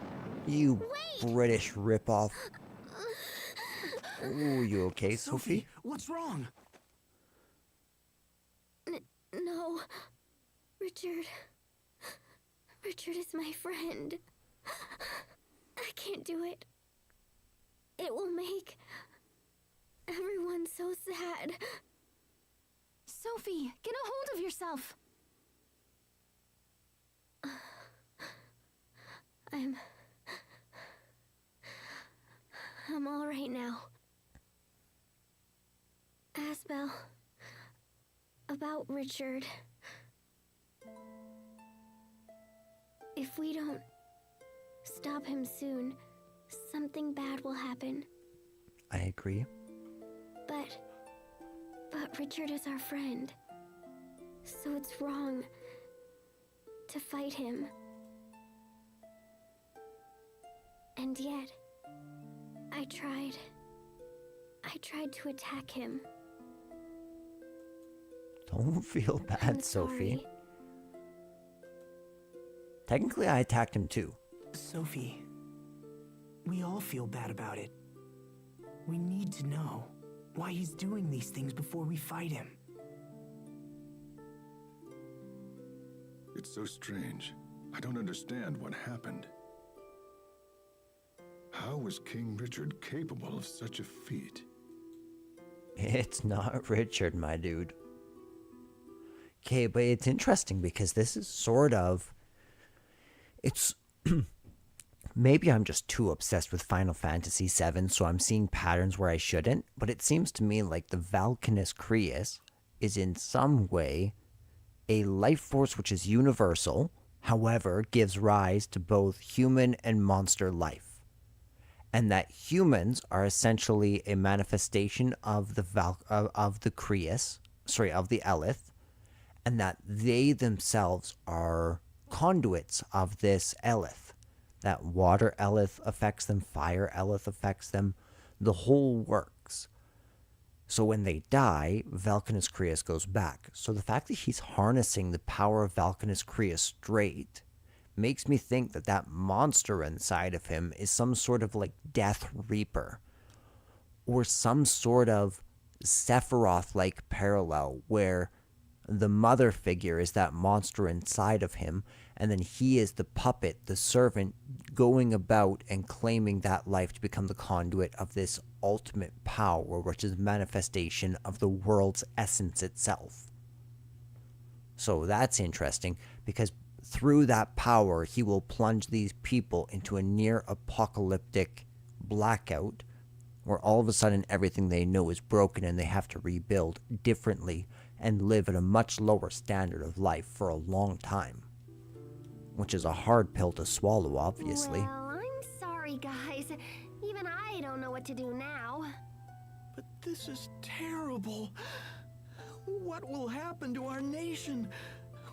You British ripoff. Ooh, you okay, Sophie? What's wrong? No. Richard. Richard is my friend. I can't do it. It will make everyone so sad. Sophie, get a hold of yourself. I'm all right now. Asbel, about Richard. If we don't stop him soon, something bad will happen. I agree. But Richard is our friend. So it's wrong to fight him. And yet, I tried to attack him. Don't feel bad, I'm Sophie. sorry. Technically, I attacked him too. Sophie, we all feel bad about it. We need to know why he's doing these things before we fight him. It's so strange. I don't understand what happened. How was King Richard capable of such a feat? It's not Richard, my dude. Okay, but it's interesting because this is sort of... It's... Maybe I'm just too obsessed with Final Fantasy VII, so I'm seeing patterns where I shouldn't, but it seems to me like the Valkanist Krias is in some way a life force which is universal, however, gives rise to both human and monster life. And that humans are essentially a manifestation of the Krias, of the Elith, and that they themselves are conduits of this Elith. That water Elith affects them, fire Elith affects them, the whole works. So when they die, Valkanist Krias goes back. So the fact that he's harnessing the power of Valkanist Krias straight makes me think that that monster inside of him is some sort of like Death Reaper, or some sort of Sephiroth-like parallel where the mother figure is that monster inside of him, and then he is the puppet, the servant, going about and claiming that life to become the conduit of this ultimate power, which is manifestation of the world's essence itself. So that's interesting, because through that power, he will plunge these people into a near-apocalyptic blackout, where all of a sudden everything they know is broken and they have to rebuild differently and live at a much lower standard of life for a long time. Which is a hard pill to swallow, obviously. Well, I'm sorry, guys. Even I don't know what to do now. But this is terrible. What will happen to our nation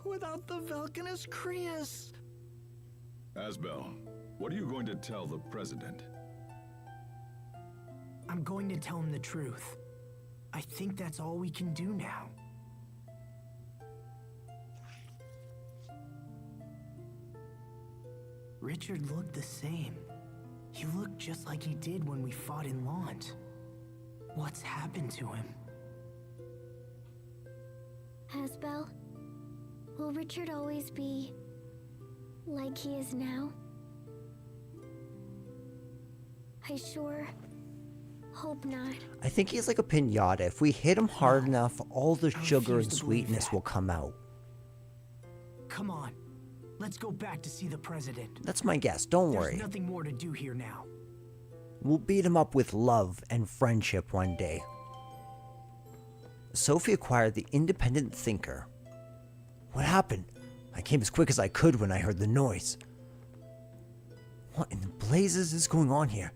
without the Valkanus Krius? Asbel, what are you going to tell the president? I'm going to tell him the truth. I think that's all we can do now. Richard looked the same. He looked just like he did when we fought in Lant. What's happened to him? Asbel, will Richard always be like he is now? I sure hope not. I think he's like a piñata. If we hit him hard enough, all the sugar refuse and to believe sweetness that. will come out. Come on, let's go back to see the president. That's my guess, don't There's worry. nothing more to do here now. We'll beat him up with love and friendship one day. Sophie acquired the independent thinker. What happened? I came as quick as I could when I heard the noise. What in the blazes is going on here?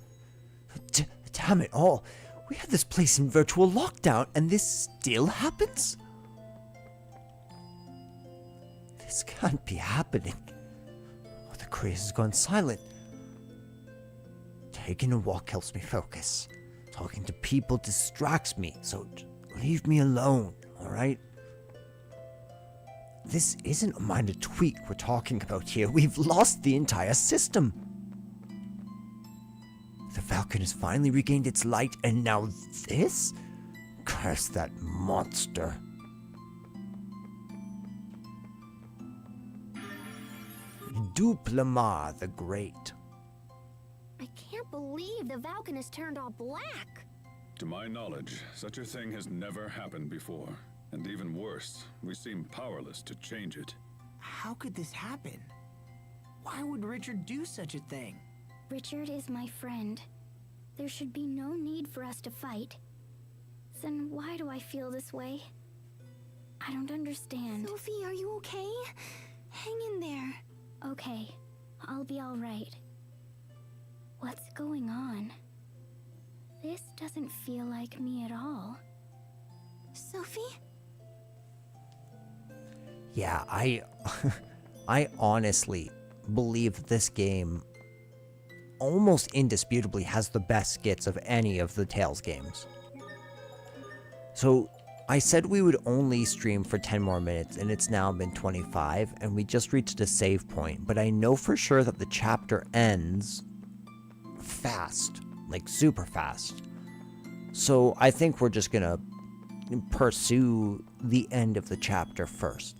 Damn it all. We had this place in virtual lockdown and this still happens? This can't be happening. Oh, the craze has gone silent. Taking a walk helps me focus. Talking to people distracts me, so leave me alone, alright? This isn't a minor tweak we're talking about here. We've lost the entire system. The Falcon has finally regained its light, and now this? Curse that monster. Duplamar the Great. I can't believe the Valkanus turned all black. To my knowledge, such a thing has never happened before. And even worse, we seem powerless to change it. How could this happen? Why would Richard do such a thing? Richard is my friend. There should be no need for us to fight. Then why do I feel this way? I don't understand. Sophie, are you okay? Hang in there. Okay, I'll be all right. What's going on? This doesn't feel like me at all. Sophie? Yeah, I honestly believe this game almost indisputably has the best skits of any of the Tales games. So, I said we would only stream for 10 more minutes, and it's now been 25, and we just reached a save point, but I know for sure that the chapter ends fast, like super fast. So, I think we're just gonna pursue the end of the chapter first.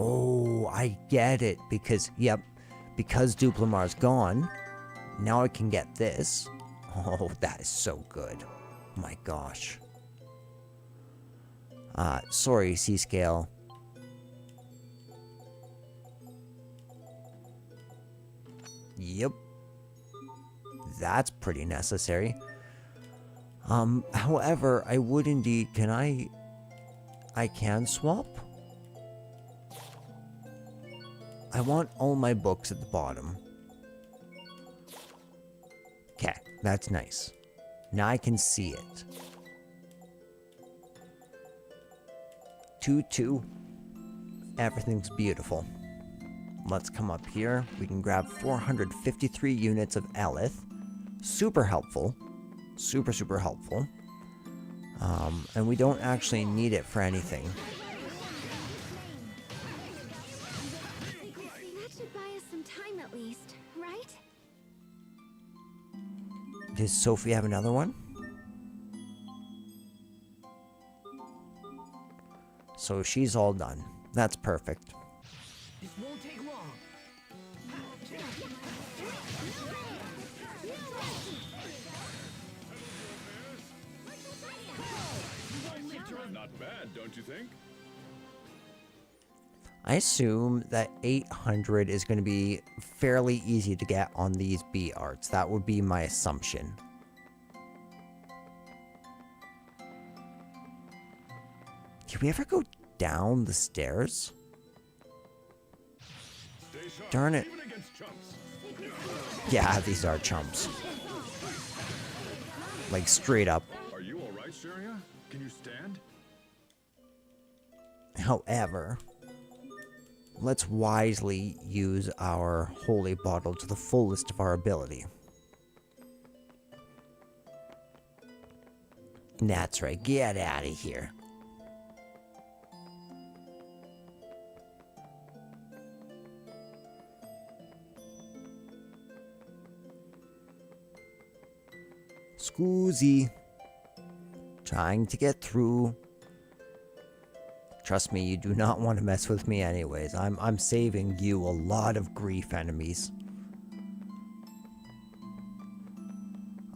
Oh, I get it, because, yep, because Duplamar's gone, now I can get this. Oh, that is so good. My gosh. Sorry, C-Scale. Yep. That's pretty necessary. However, I would indeed, I can swap? I want all my books at the bottom. Okay, that's nice. Now I can see it. 2-2. Everything's beautiful. Let's come up here. We can grab 453 units of Elith. Super helpful. Super, super helpful. And we don't actually need it for anything. That should buy us some time at least, right? Does Sophie have another one? So she's all done. That's perfect. This won't take long. Not Not bad, don't you think? I assume that 800 is going to be fairly easy to get on these B arts. That would be my assumption. Did we ever go down the stairs? Stay sharp, Darn it. even against chumps. Yeah, these are chumps. Like, straight up. Are you all right, Sharia? Can you stand? However, let's wisely use our holy bottle to the fullest of our ability. That's right, get out of here. Scoozy. Trying to get through. Trust me, you do not want to mess with me anyways. I'm saving you a lot of grief, enemies.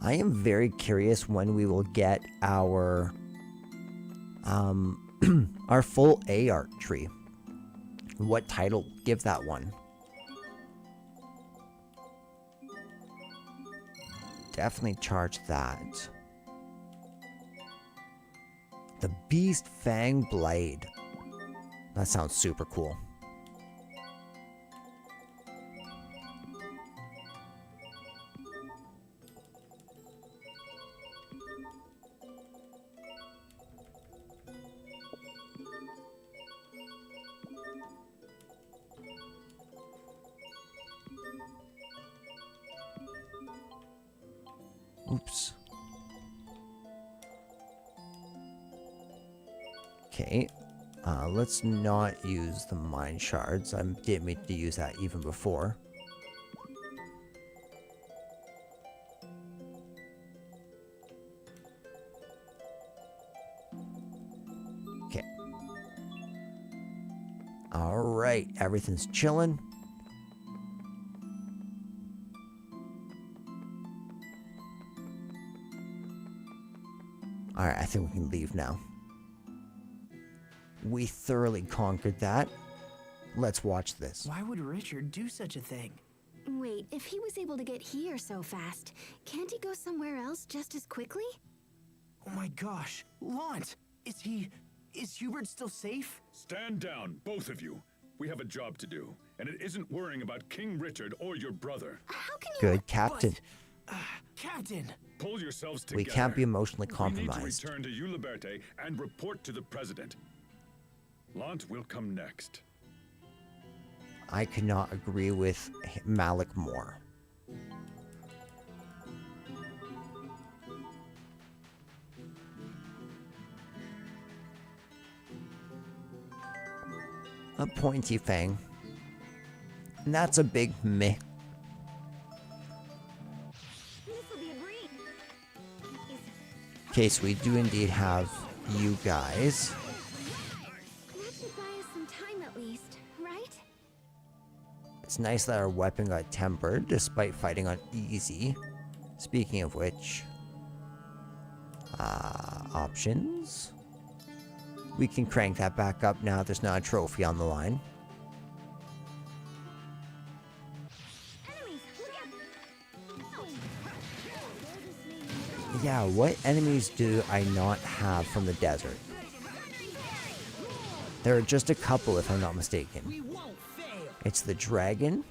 I am very curious when we will get our our full A art tree. What title give that one? Definitely charge that. The Beast Fang Blade. That sounds super cool. Oops. Okay. Let's not use the mine shards. I didn't mean to use that even before. Okay. Alright, everything's chilling. Alright, I think we can leave now. We thoroughly conquered that. Let's watch this. Why would Richard do such a thing? Wait, if he was able to get here so fast, can't he go somewhere else just as quickly? Oh my gosh. Launt! Is Hubert still safe? Stand down, both of you. We have a job to do, and it isn't worrying about King Richard or your brother. How can you... Good, Captain. Captain! Pull yourselves together. We can't be emotionally We compromised. need to return to Uliberte and report to the president. Lant will come next. I could not agree with Malik more. A pointy fang. And that's a big meh. Okay, so we do indeed have you guys. That should buy us some time at least, right? It's nice that our weapon got tempered despite fighting on easy. Speaking of which, options. We can crank that back up now. There's not a trophy on the line. Yeah, what enemies do I not have from the desert? There are just a couple, if I'm not mistaken. It's the dragon.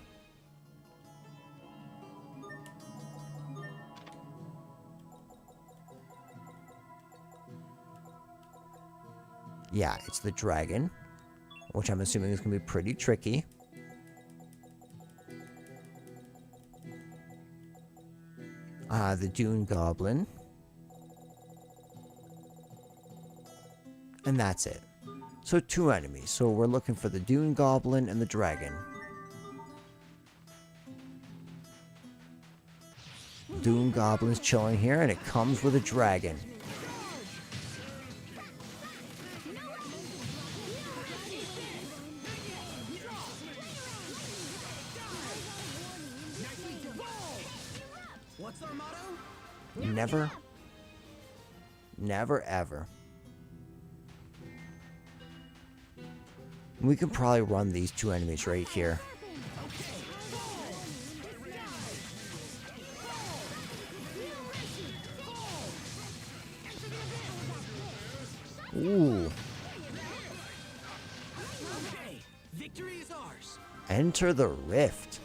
Yeah, it's the dragon, which I'm assuming is going to be pretty tricky. The Dune Goblin. And that's it. So 2 enemies. So we're looking for the Dune Goblin and the dragon. Dune Goblin's chilling here, and it comes with a dragon. What's our motto? Never, never ever We could probably run these two enemies right here. Ooh. Victory is ours. Enter the Rift.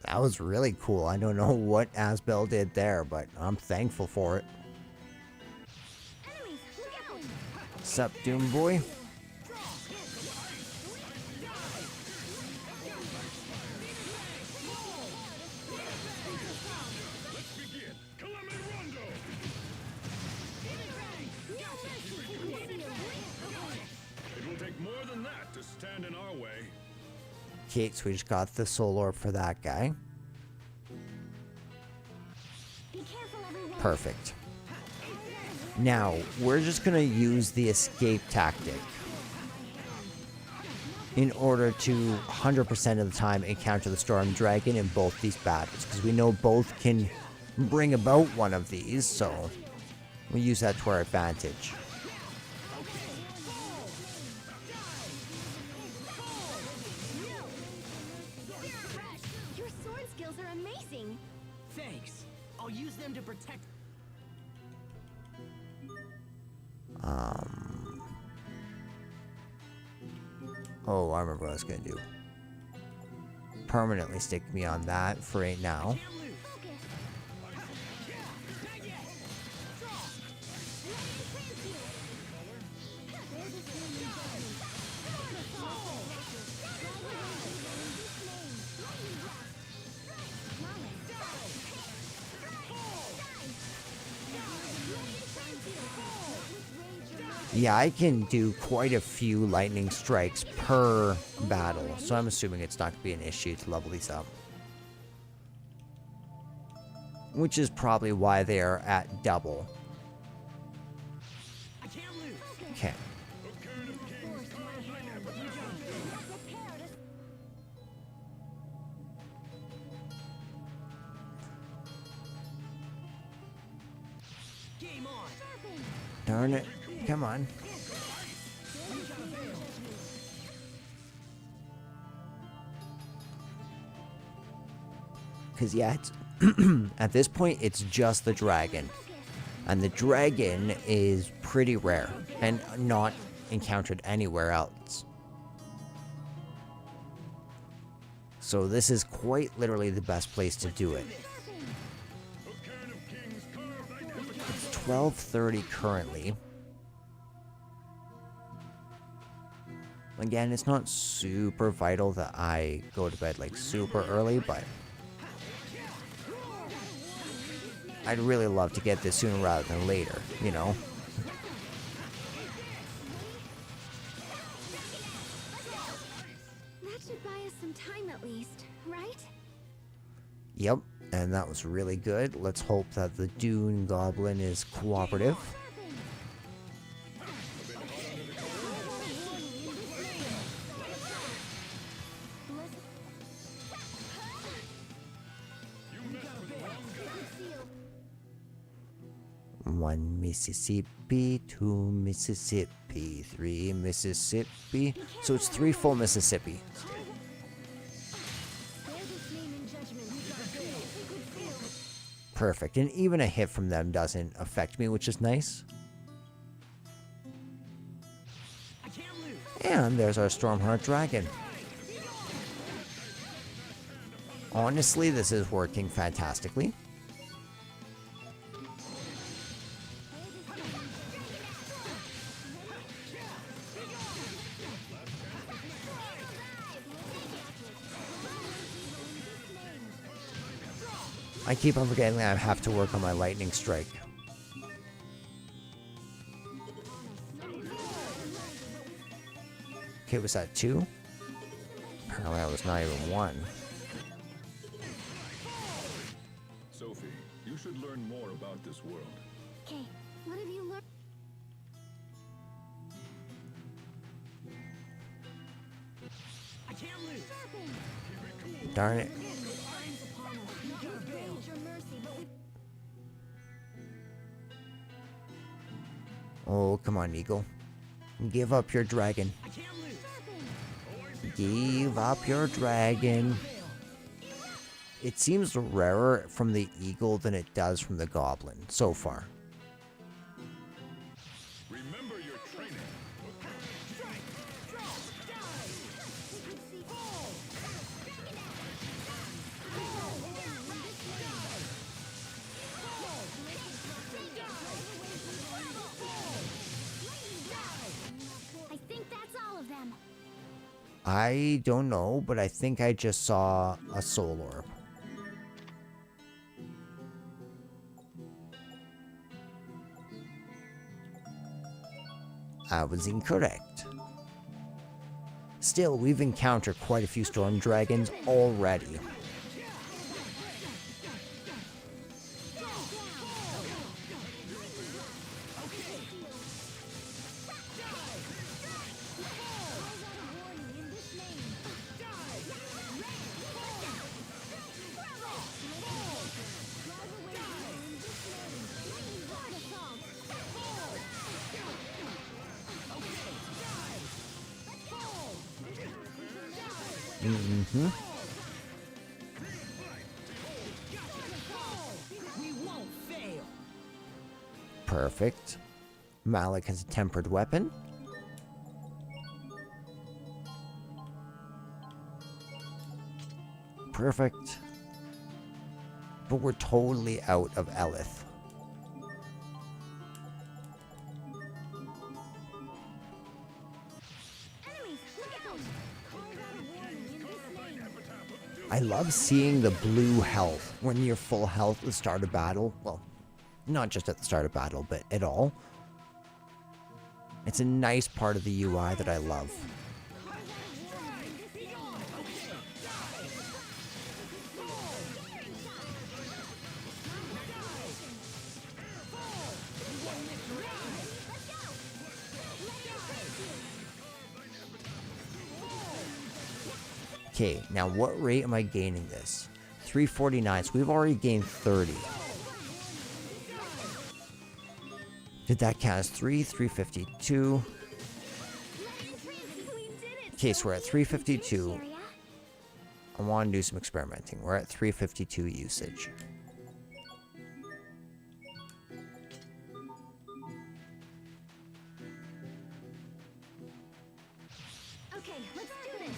That was really cool. I don't know what Asbel did there, but I'm thankful for it. Sup, Doom Boy? It will take more than that to stand in our way. Okay, so we just got the Soul Orb for that guy. Perfect. Now, we're just going to use the escape tactic in order to 100% of the time encounter the Storm Dragon in both these battles, because we know both can bring about one of these, so we'll use that to our advantage. Your sword skills are amazing. Thanks. I'll use them to protect. Oh, I remember what I was going to do. Permanently stick me on that for right now. Yeah, I can do quite a few lightning strikes per battle, so I'm assuming it's not going to be an issue to level these up. Which is probably why they are at double. Okay. Darn it. Come on. Because, yeah, it's at this point, it's just the dragon. And the dragon is pretty rare and not encountered anywhere else. So this is quite literally the best place to do it. It's 12:30 currently. Again, it's not super vital that I go to bed like super early, but I'd really love to get this sooner rather than later, you know? That should buy us some time at least, right? Yep, and that was really good. Let's hope that the Dune Goblin is cooperative. One Mississippi, two Mississippi, three Mississippi. So it's 3 full Mississippi. Perfect. And even a hit from them doesn't affect me, which is nice. And there's our Stormheart Dragon. Honestly, this is working fantastically. I keep on forgetting that I have to work on my lightning strike. Okay, was that 2? Apparently that was not even 1. Sophie, you should learn more about this world. Okay, what have you learned? I can't lose. Darn it. Oh, come on, Eagle. Give up your dragon. Give up your dragon. It seems rarer from the eagle than it does from the goblin so far. Remember your training. I think that's all of them. I don't know, but I think I just saw a soul orb. I was incorrect. Still, we've encountered quite a few storm dragons already. Mm-hmm. Perfect. Malik has a tempered weapon. Perfect. But we're totally out of Elith. I love seeing the blue health when you're full health at the start of battle. Well, not just at the start of battle, but at all. It's a nice part of the UI that I love. Okay, now what rate am I gaining this? 349, so we've already gained 30. Did that count as 3? 352. Okay, so we're at 352. I want to do some experimenting. We're at 352 usage. Okay, let's do this.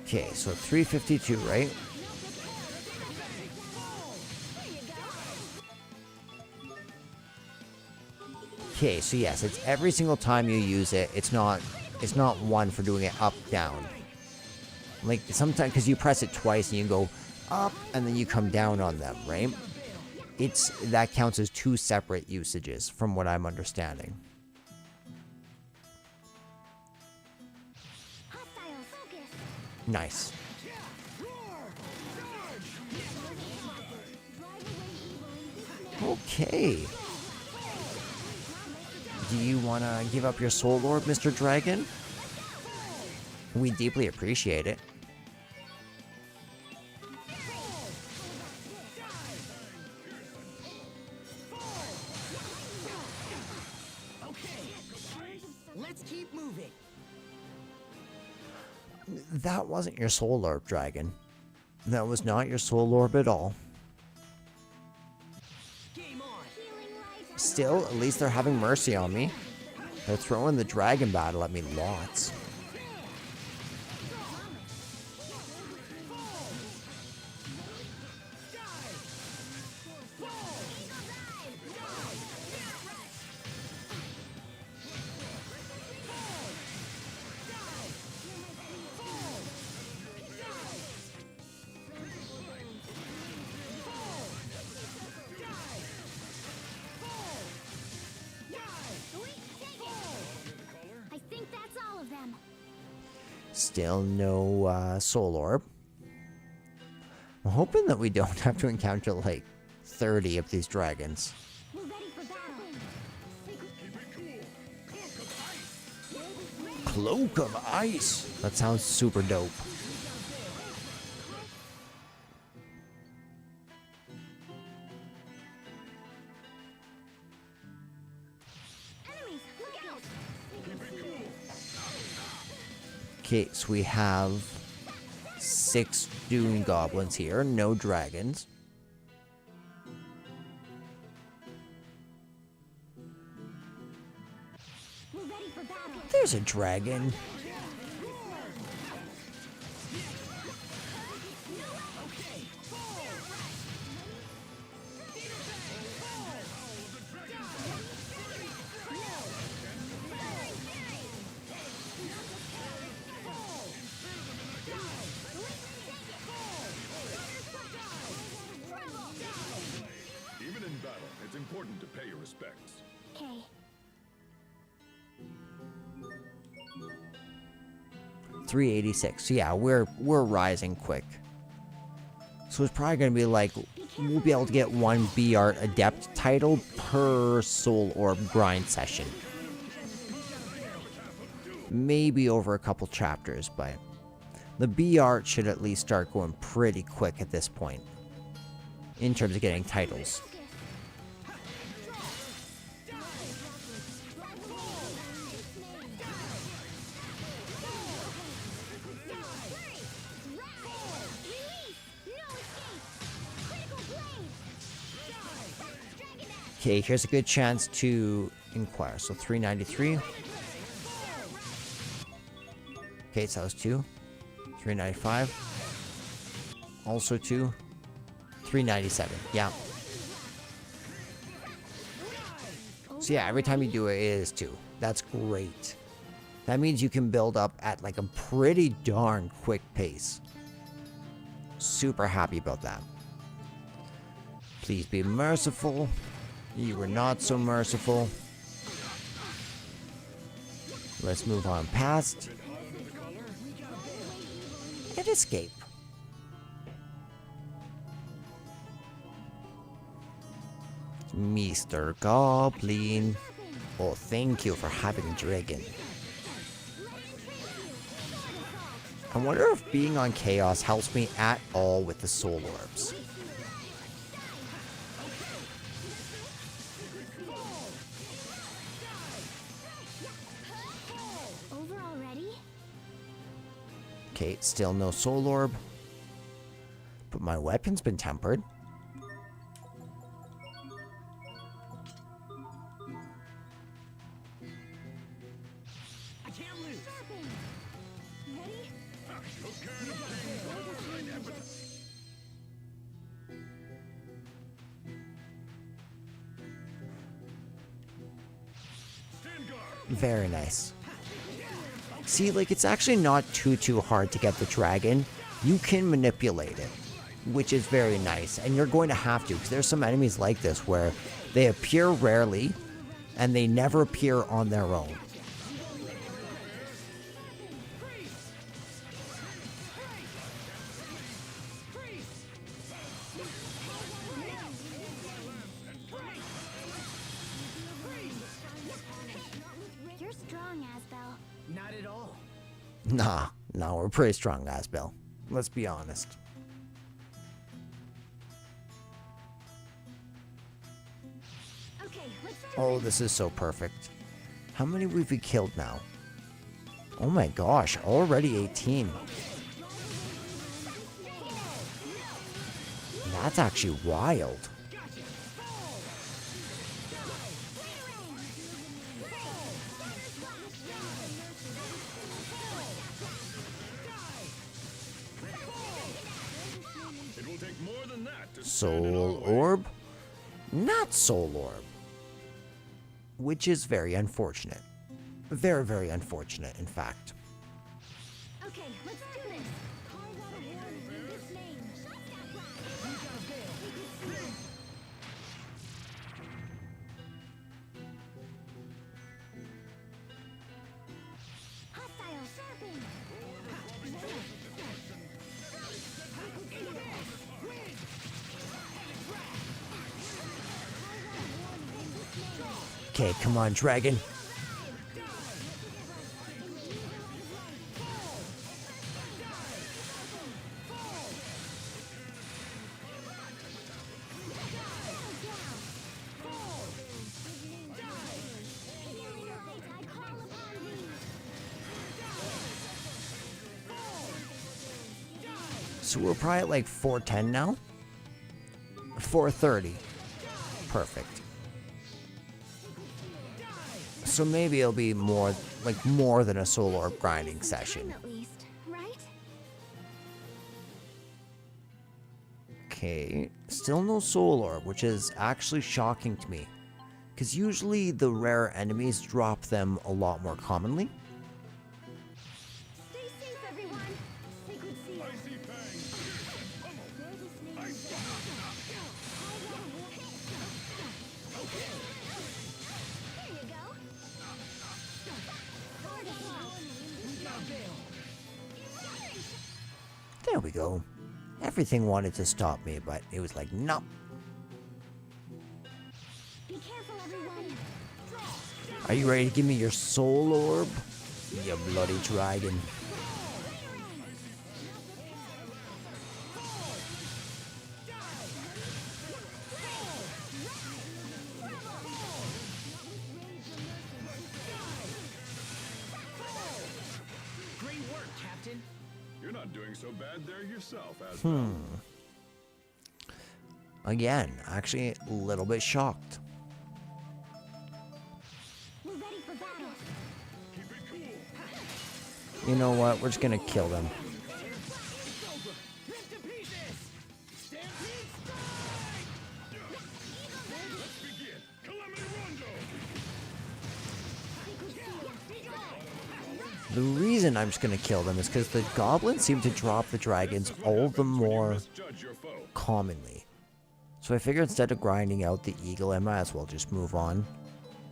Okay, so 352, right? Okay, so yes, it's every single time you use it. It's not one for doing it up, down. Like sometimes, because you press it twice and you go up and then you come down on them, right? That counts as two separate usages from what I'm understanding. Nice. Okay. Do you want to give up your soul orb, Mr. Dragon? We deeply appreciate it. Let's keep moving. That wasn't your soul orb, Dragon. That was not your soul orb at all. Still, at least they're having mercy on me. They're throwing the dragon battle at me lots. Still no soul orb. I'm hoping that we don't have to encounter like 30 of these dragons. We're ready for battle. Cloak of Ice! That sounds super dope. Enemies, look out! Okay, so we have 6 Dune Goblins here, no dragons. There's a dragon. Even in battle, it's important to pay your respects. Okay. $386. So yeah, we're rising quick. So it's probably gonna be like we'll be able to get 1 B Art Adept title per Soul Orb grind session. Maybe over a couple chapters, but the B Art should at least start going pretty quick at this point in terms of getting titles. Okay, here's a good chance to inquire. So 393. Okay, so that was 2. 395. Also 2. 397. Yeah. So yeah, every time you do it, it is 2. That's great. That means you can build up at like a pretty darn quick pace. Super happy about that. Please be merciful. You were not so merciful. Let's move on past. And escape. Mr. Goblin. Oh, thank you for having Dragon. I wonder if being on Chaos helps me at all with the Soul Orbs. Okay, still no Soul Orb. But my weapon's been tempered. I can't lose. Ready? Very nice. See, like, it's actually not too hard to get the dragon. You can manipulate it, which is very nice. And you're going to have to, because there's some enemies like this where they appear rarely, and they never appear on their own. You're strong, Asbel. Not at all. Nah, we're pretty strong, Asbel. Let's be honest. Okay, let's Oh, this is so perfect. How many have we killed now? Oh my gosh, already 18. That's actually wild. It will take more than that to Soul Orb? Not Soul Orb. Which is very unfortunate. Very, very unfortunate, in fact. Okay, let's do this. Carve out a warning in this name. Hostile sharpen. Okay, come on, dragon. So we're probably at like 410 now? 430. Perfect. So maybe it'll be more than a soul orb grinding session. At least, right? Okay, still no soul orb, which is actually shocking to me. Because usually the rare enemies drop them a lot more commonly. Stay safe, everyone. Sacred seal. There you go. There we go. Everything wanted to stop me, but it was like, nope. Be careful, everyone. Are you ready to give me your soul orb? You bloody dragon. Great work, Captain. You're not doing so bad there yourself, Asbel. Again, actually a little bit shocked. We're ready for battle. You know what? We're just gonna kill them. The reason I'm just gonna kill them is because the goblins seem to drop the dragons all the more commonly. So I figure instead of grinding out the eagle, I might as well just move on.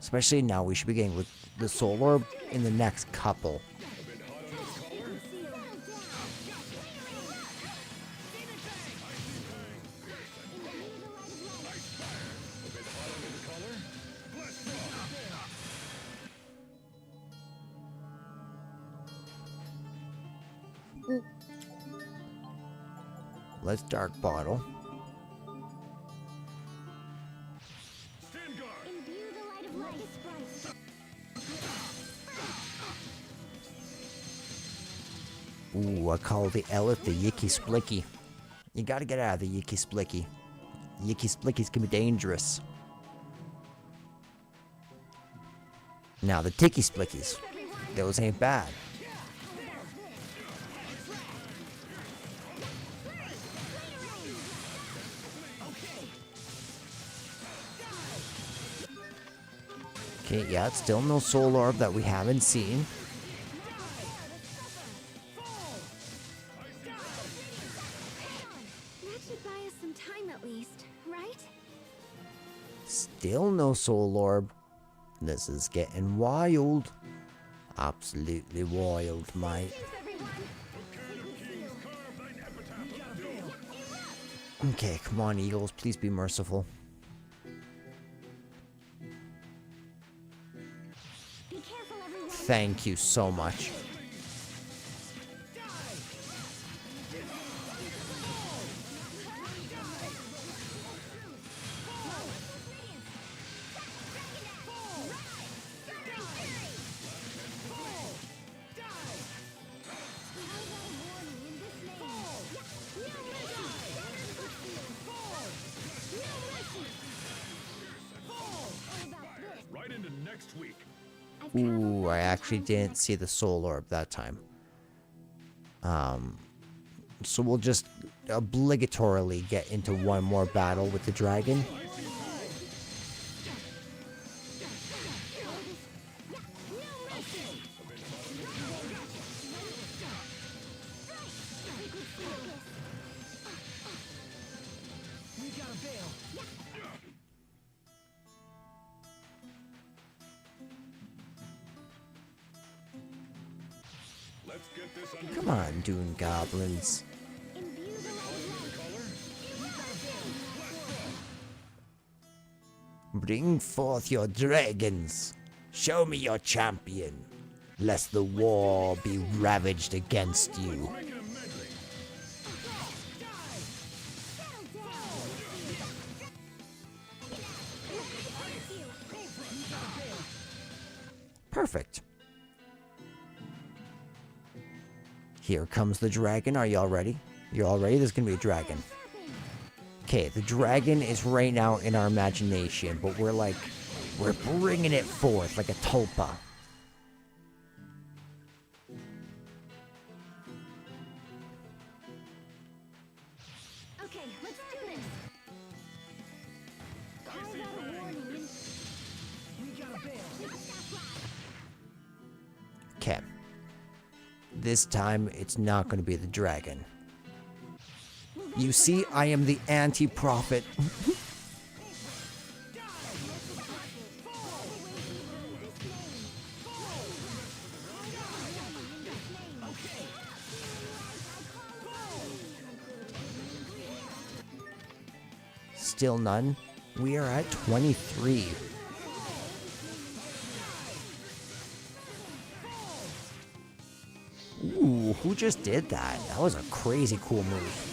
Especially now, we should be getting the soul orb in the next couple. Let's dark bottle. Imbue the light of light. Ooh, I call the Elith the Yicky Splicky. You gotta get out of the Yicky Splicky. Yicky Splickies can be dangerous. Now the Ticky Splickies. Those ain't bad. Okay, yeah, it's still no soul orb that we haven't seen. That should buy us some time at least, right? Still no soul orb. This is getting wild. Absolutely wild, mate. Okay, come on, Eagles. Please be merciful. Be careful, everyone. Thank you so much. Right into next week. Ooh, I actually didn't see the soul orb that time. So we'll just obligatorily get into one more battle with the dragon. Let's get this under Come on, Dune Goblins. Bring forth your dragons. Show me your champion, lest the war be ravaged against you. Perfect. Here comes the dragon. Are y'all ready? You all ready? There's gonna be a dragon. Okay, the dragon is right now in our imagination, but we're bringing it forth like a tulpa. Okay, let's do this. Carve out a warning and... We gotta bail. Okay. This time, it's not going to be the dragon. You see, I am the anti-prophet. Still none. We are at 23. Ooh, who just did that? That was a crazy cool move.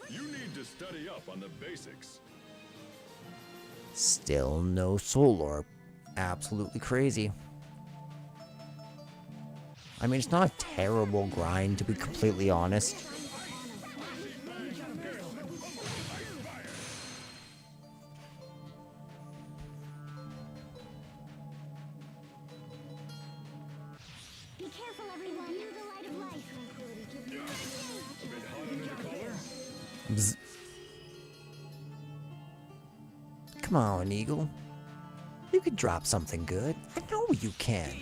You need to study up on the basics. Still no soul orb. Absolutely crazy. I mean, it's not a terrible grind, to be completely honest. Be careful, everyone. Near the light of life. Bzz. Come on, Eagle. You could drop something good. I know you can.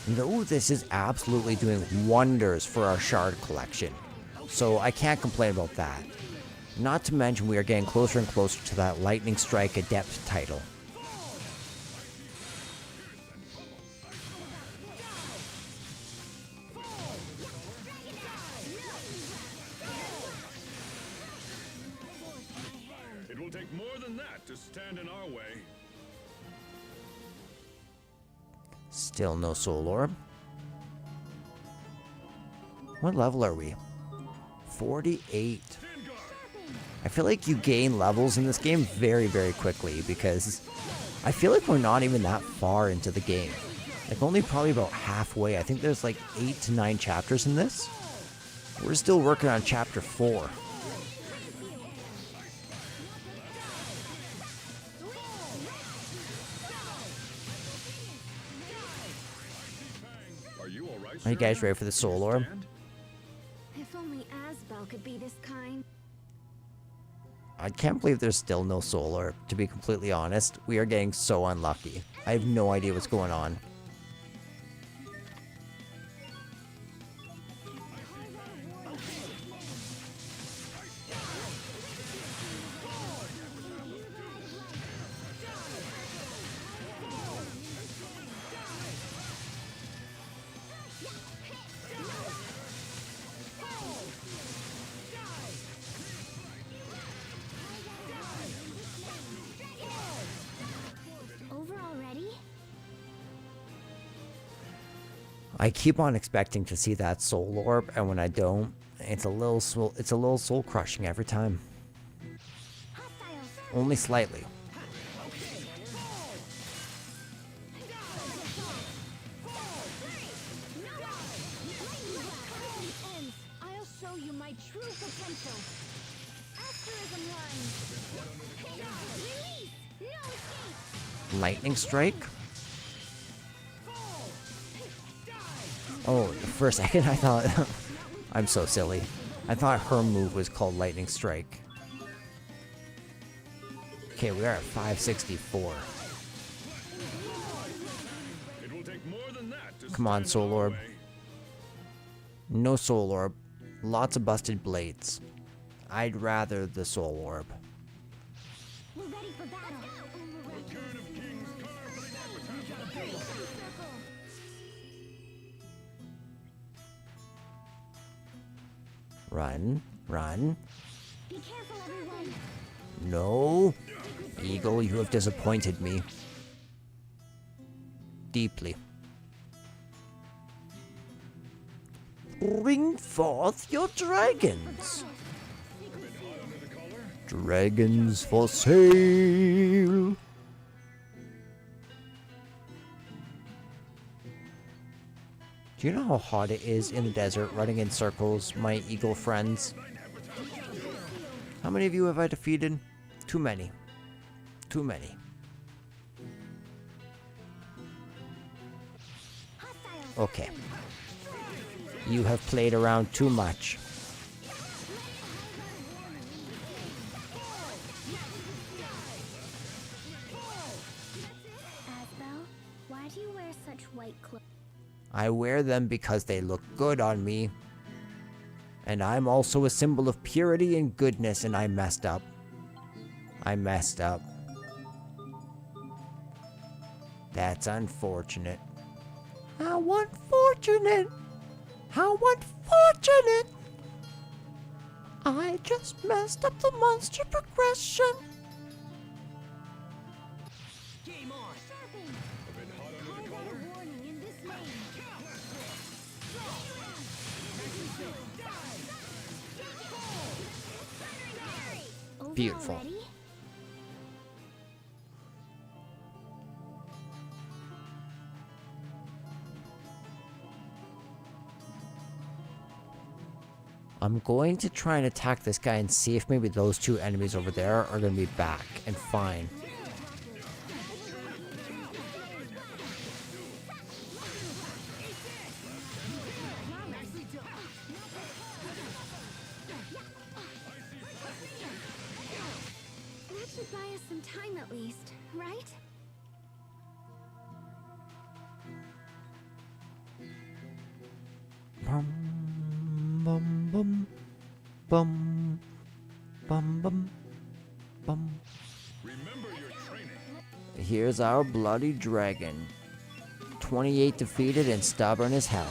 No, this is absolutely doing wonders for our shard collection. So I can't complain about that. Not to mention we are getting closer and closer to that Lightning Strike Adept title. It will take more than that to stand in our way. Still no soul orb. What level are we? 48. I feel like you gain levels in this game very, very quickly because I feel like we're not even that far into the game. Like only probably about halfway. I think there's like 8 to 9 chapters in this. We're still working on chapter 4. Are you guys ready for the soul orb? If only Asbel could be this kind. I can't believe there's still no soul orb, to be completely honest. We are getting so unlucky. I have no idea what's going on. I keep on expecting to see that soul orb, and when I don't, it's a little soul crushing every time. Only slightly. I'll show you my true potential. Asterism line. Release. No escape. Lightning strike? Oh, for a second I thought... I'm so silly. I thought her move was called Lightning Strike. Okay, we are at 564. It will take more than that to Come on, stand Soul in our Orb. way. No Soul Orb. Lots of busted blades. I'd rather the Soul Orb. We're ready for battle. Run, run. Be careful, everyone. No. Eagle, you have disappointed me. Deeply. Bring forth your dragons. Dragons for sale. Do you know how hot it is in the desert running in circles, my eagle friends? How many of you have I defeated? Too many. Too many. Okay. You have played around too much. Asbel, why do you wear such white clothes? I wear them because they look good on me. And I'm also a symbol of purity and goodness, and I messed up. I messed up. That's unfortunate. How unfortunate! How unfortunate! I just messed up the monster progression. Game on! Over Beautiful. already? I'm going to try and attack this guy and see if maybe those two enemies over there are going to be back and fine. That should buy us some time at least, right? Bum, bum, bum, bum, bum, bum, bum. Here's our bloody dragon. 28 defeated and stubborn as hell.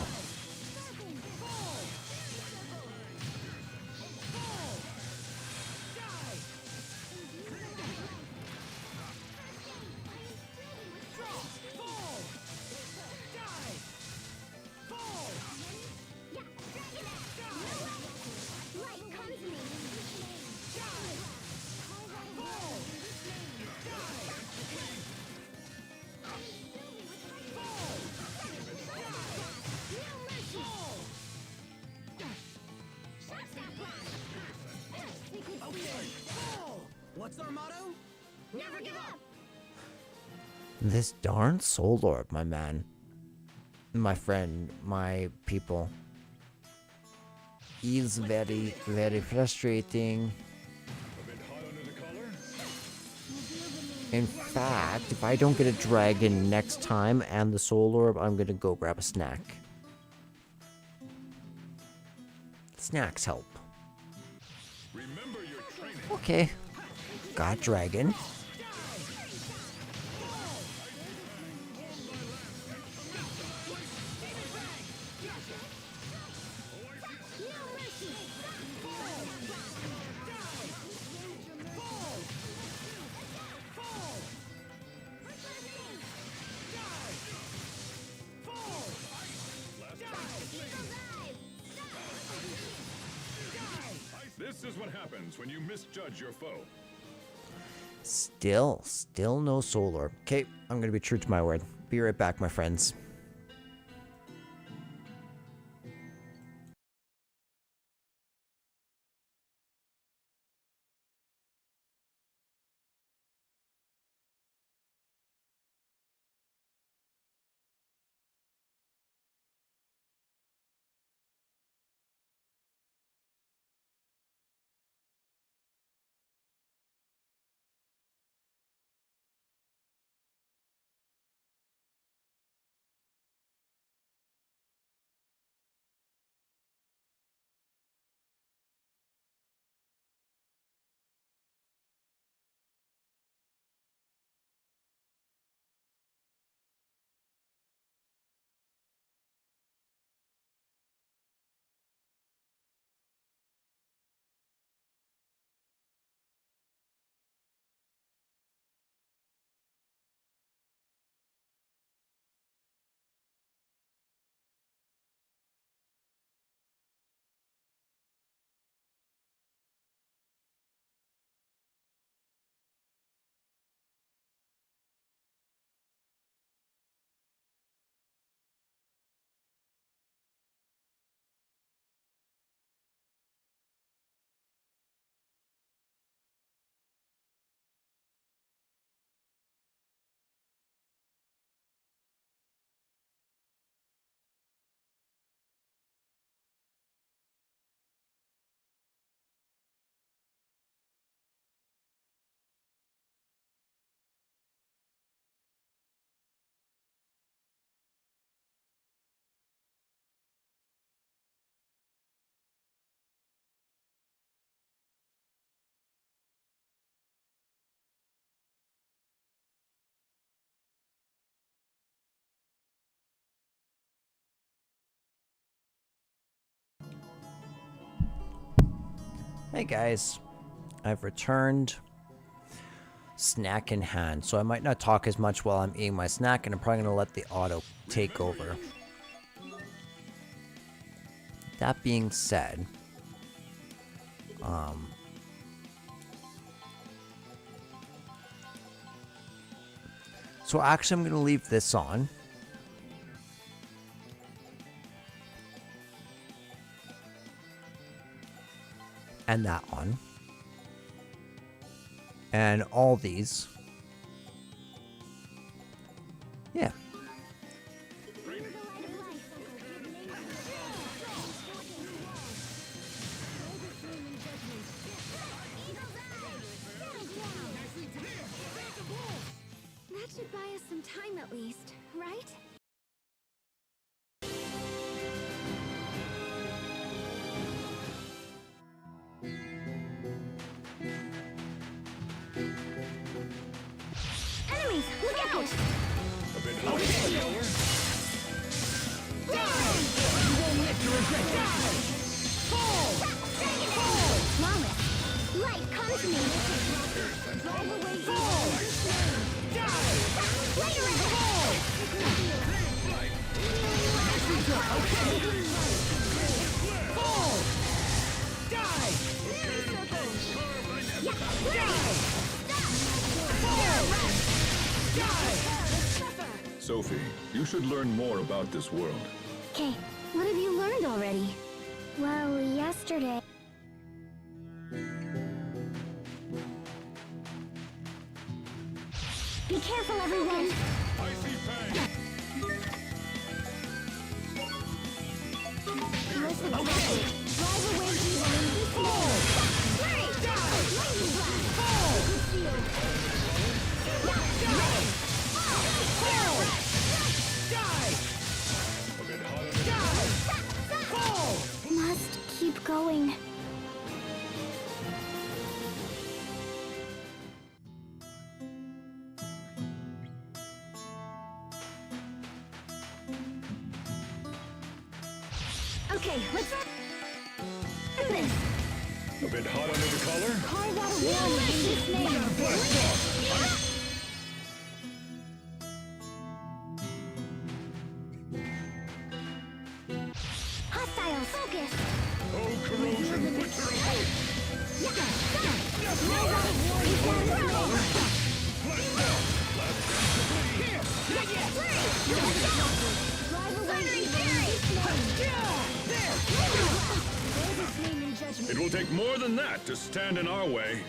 What's our motto? Never give up! This darn soul orb, my man. My friend, my people. Is very, very frustrating. In fact, if I don't get a dragon next time and the soul orb, I'm gonna go grab a snack. Snacks help. Okay. Got dragon. This is what happens when you misjudge your foe. Still no soul orb. Okay, I'm gonna be true to my word. Be right back, my friends. Hey guys, I've returned, snack in hand, so I might not talk as much while I'm eating my snack, and I'm probably going to let the auto take over. That being said, so actually I'm going to leave this on. And that one. And all these. Yeah. That should buy us some time at least, right? Enemies, look out! A bit hot. Monolith, light, come to me! Drive away evil! Later in Sophie, you should learn more about this world. Okay, What have you learned already? well, yesterday... Be careful, everyone! I see Fang. Listen, drive away evil and be small! Lightning blast! Good shield! A bit hot. Must keep going. Okay, let's do this! A bit hot under the collar. Carve out a warrior in this name! hostile focus! Oh, corrosion, butcher of hope. It will take more than that to stand in our way.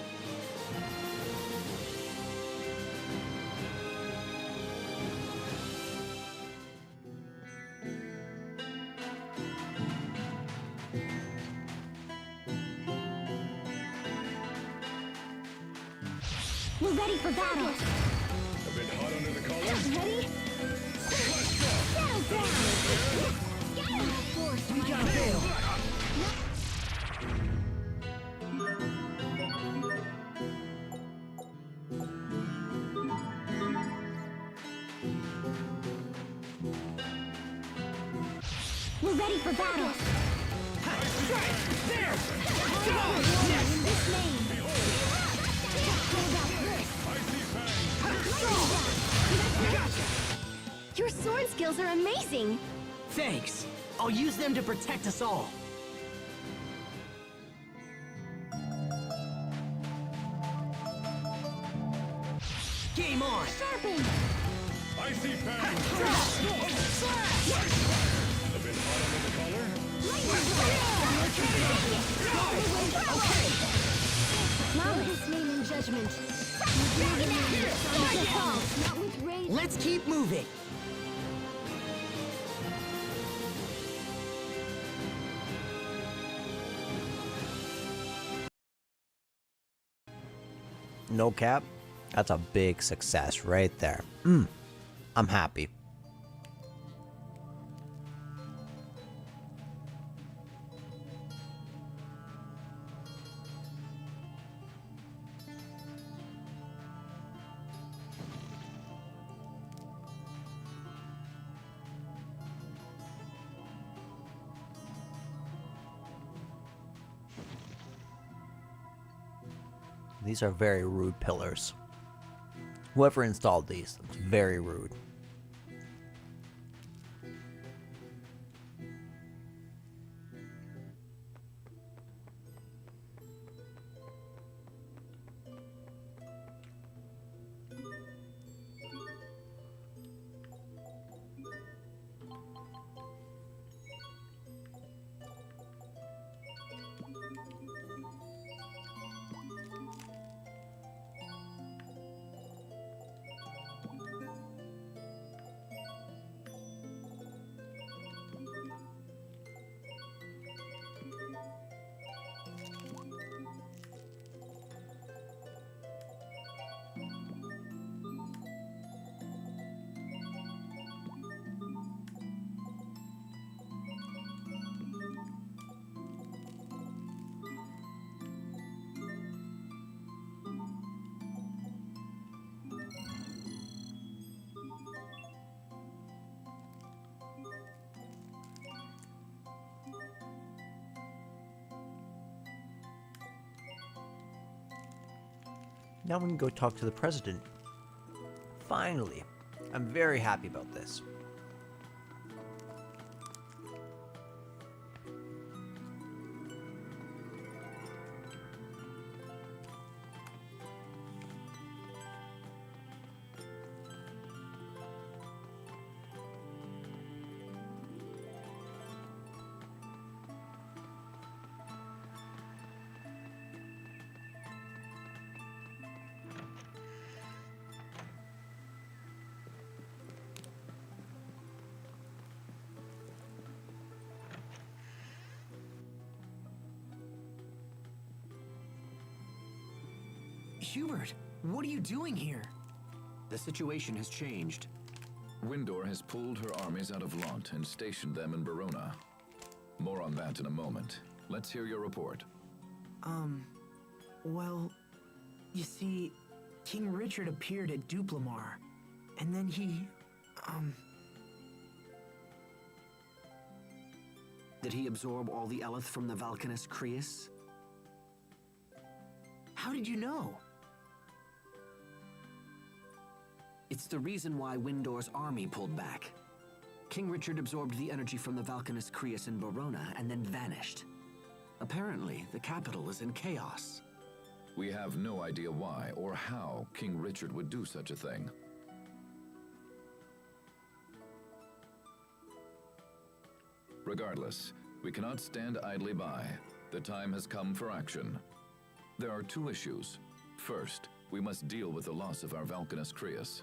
We're ready for battle! A bit hot under the collar. Ready? Settle down! We gotta fail! We're ready for battle! There! In this name! Your sword skills are amazing! Thanks. I'll use them to protect us all. Game on! Sharpen! I see Fang. A bit hot under the collar. Flawless name and judgment. Not with rage. Let's keep moving. No cap. That's a big success right there. I'm happy. These are very rude pillars. Whoever installed these, it's very rude. Now we can go talk to the president. Finally. I'm very happy about this. Hubert, what are you doing here? The situation has changed. Windor has pulled her armies out of Lont and stationed them in Barona. More on that in a moment. Let's hear your report. Well, you see, King Richard appeared at Duplamar, and then he, Did he absorb all the Eleth from the Valkanus Creus? How did you know? It's the reason why Windor's army pulled back. King Richard absorbed the energy from the Valkanus Creus in Barona and then vanished. Apparently, the capital is in chaos. We have no idea why or how King Richard would do such a thing. Regardless, we cannot stand idly by. The time has come for action. There are two issues. First, we must deal with the loss of our Valkanus Creus.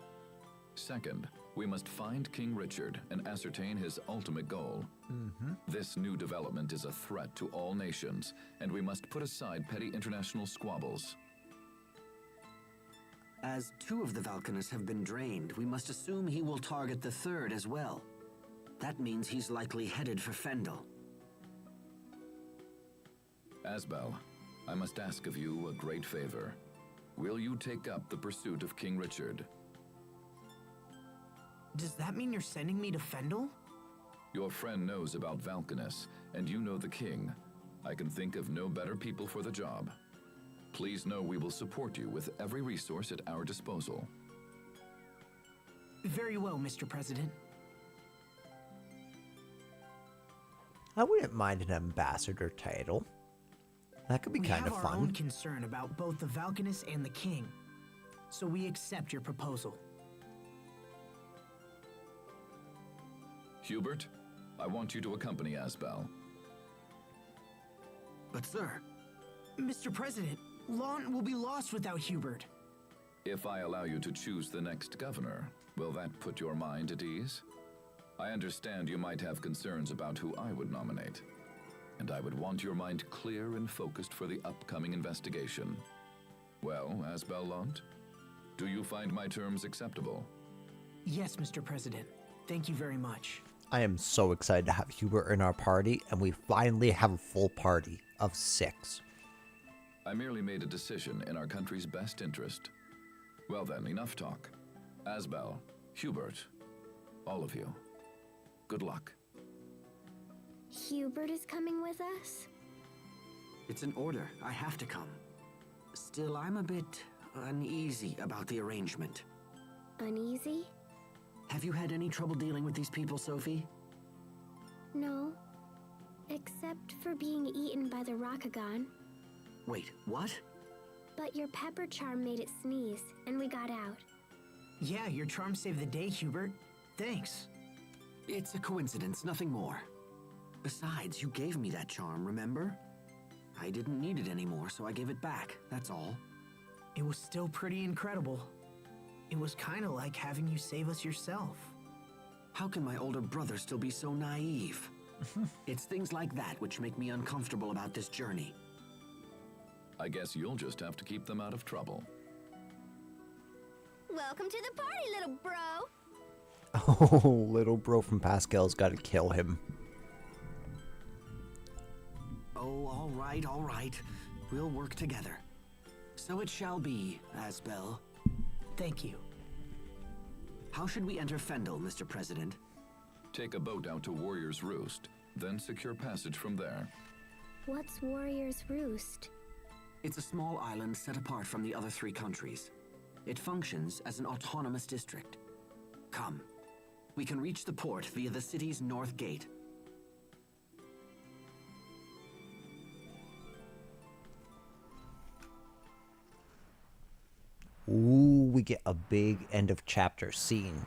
Second, we must find King Richard and ascertain his ultimate goal. This new development is a threat to all nations, and we must put aside petty international squabbles. As two of the Valkanus have been drained, we must assume he will target the third as well. That means he's likely headed for Fendel. Asbel, I must ask of you a great favor. Will you take up the pursuit of King Richard? Does that mean you're sending me to Fendel? Your friend knows about Valkanus, and you know the king. I can think of no better people for the job. Please know we will support you with every resource at our disposal. Very well, Mr. President. I wouldn't mind an ambassador title. That could be kind of We have our own fun. concern about both the Valkanus and the king, so we accept your proposal. Hubert, I want you to accompany Asbel. But sir, Mr. President, Lont will be lost without Hubert. If I allow you to choose the next governor, will that put your mind at ease? I understand you might have concerns about who I would nominate, and I would want your mind clear and focused for the upcoming investigation. Well, Asbel Lont, do you find my terms acceptable? Yes, Mr. President. Thank you very much. I am so excited to have Hubert in our party, and we finally have a full party of 6. I merely made a decision in our country's best interest. Well then, enough talk. Asbel, Hubert, all of you, good luck. Hubert is coming with us? it's an order. I have to come. Still, I'm a bit uneasy about the arrangement. Uneasy? Have you had any trouble dealing with these people, Sophie? No. Except for being eaten by the Rakagon. Wait, what? But your pepper charm made it sneeze, and we got out. Yeah, your charm saved the day, Hubert. Thanks. It's a coincidence, nothing more. Besides, you gave me that charm, remember? I didn't need it anymore, so I gave it back, that's all. It was still pretty incredible. It was kind of like having you save us yourself. How can my older brother still be so naive? It's things like that which make me uncomfortable about this journey. I guess you'll just have to keep them out of trouble. Welcome to the party, little bro. Oh, little bro from Pascal's got to kill him. Oh, all right. We'll work together. So it shall be, Asbel. Thank you. How should we enter Fendel, Mr. President? Take a boat out to Warrior's Roost, then secure passage from there. What's Warrior's Roost? It's a small island set apart from the other 3 countries. It functions as an autonomous district. Come. We can reach the port via the city's north gate. Ooh, we get a big end of chapter scene.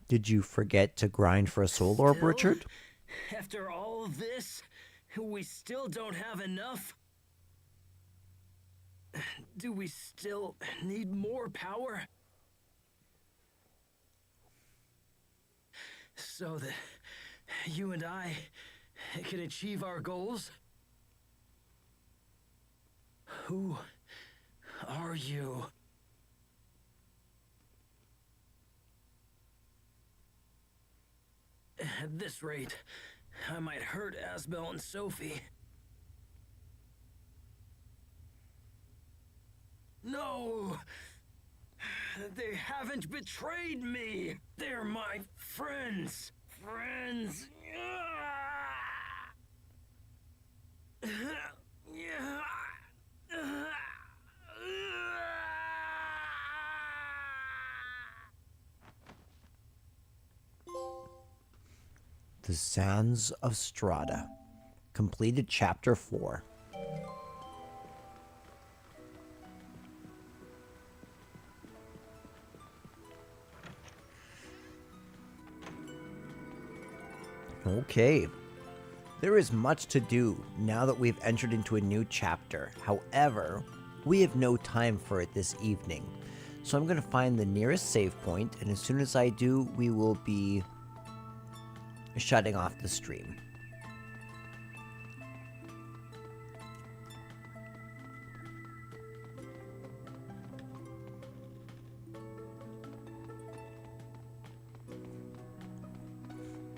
Did you forget to grind for a soul orb, Still? Richard? After all of this, we still don't have enough? Do we still need more power? So that you and I can achieve our goals? Who are you? At this rate, I might hurt Asbel and Sophie. No! They haven't betrayed me! They're my friends! Friends! The Sands of Stahta. Completed chapter 4. Okay. There is much to do now that we've entered into a new chapter. However, we have no time for it this evening. So I'm going to find the nearest save point, and as soon as I do, we will be shutting off the stream.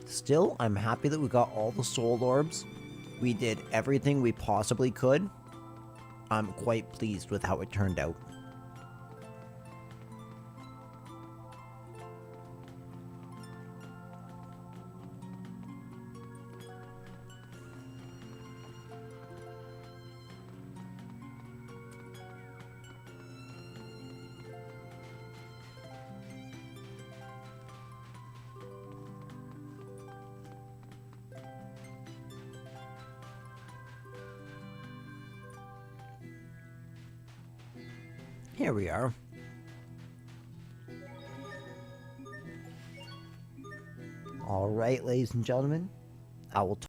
Still, I'm happy that we got all the soul orbs. We did everything we possibly could. I'm quite pleased with how it turned out. Here we are. All right, ladies and gentlemen, I will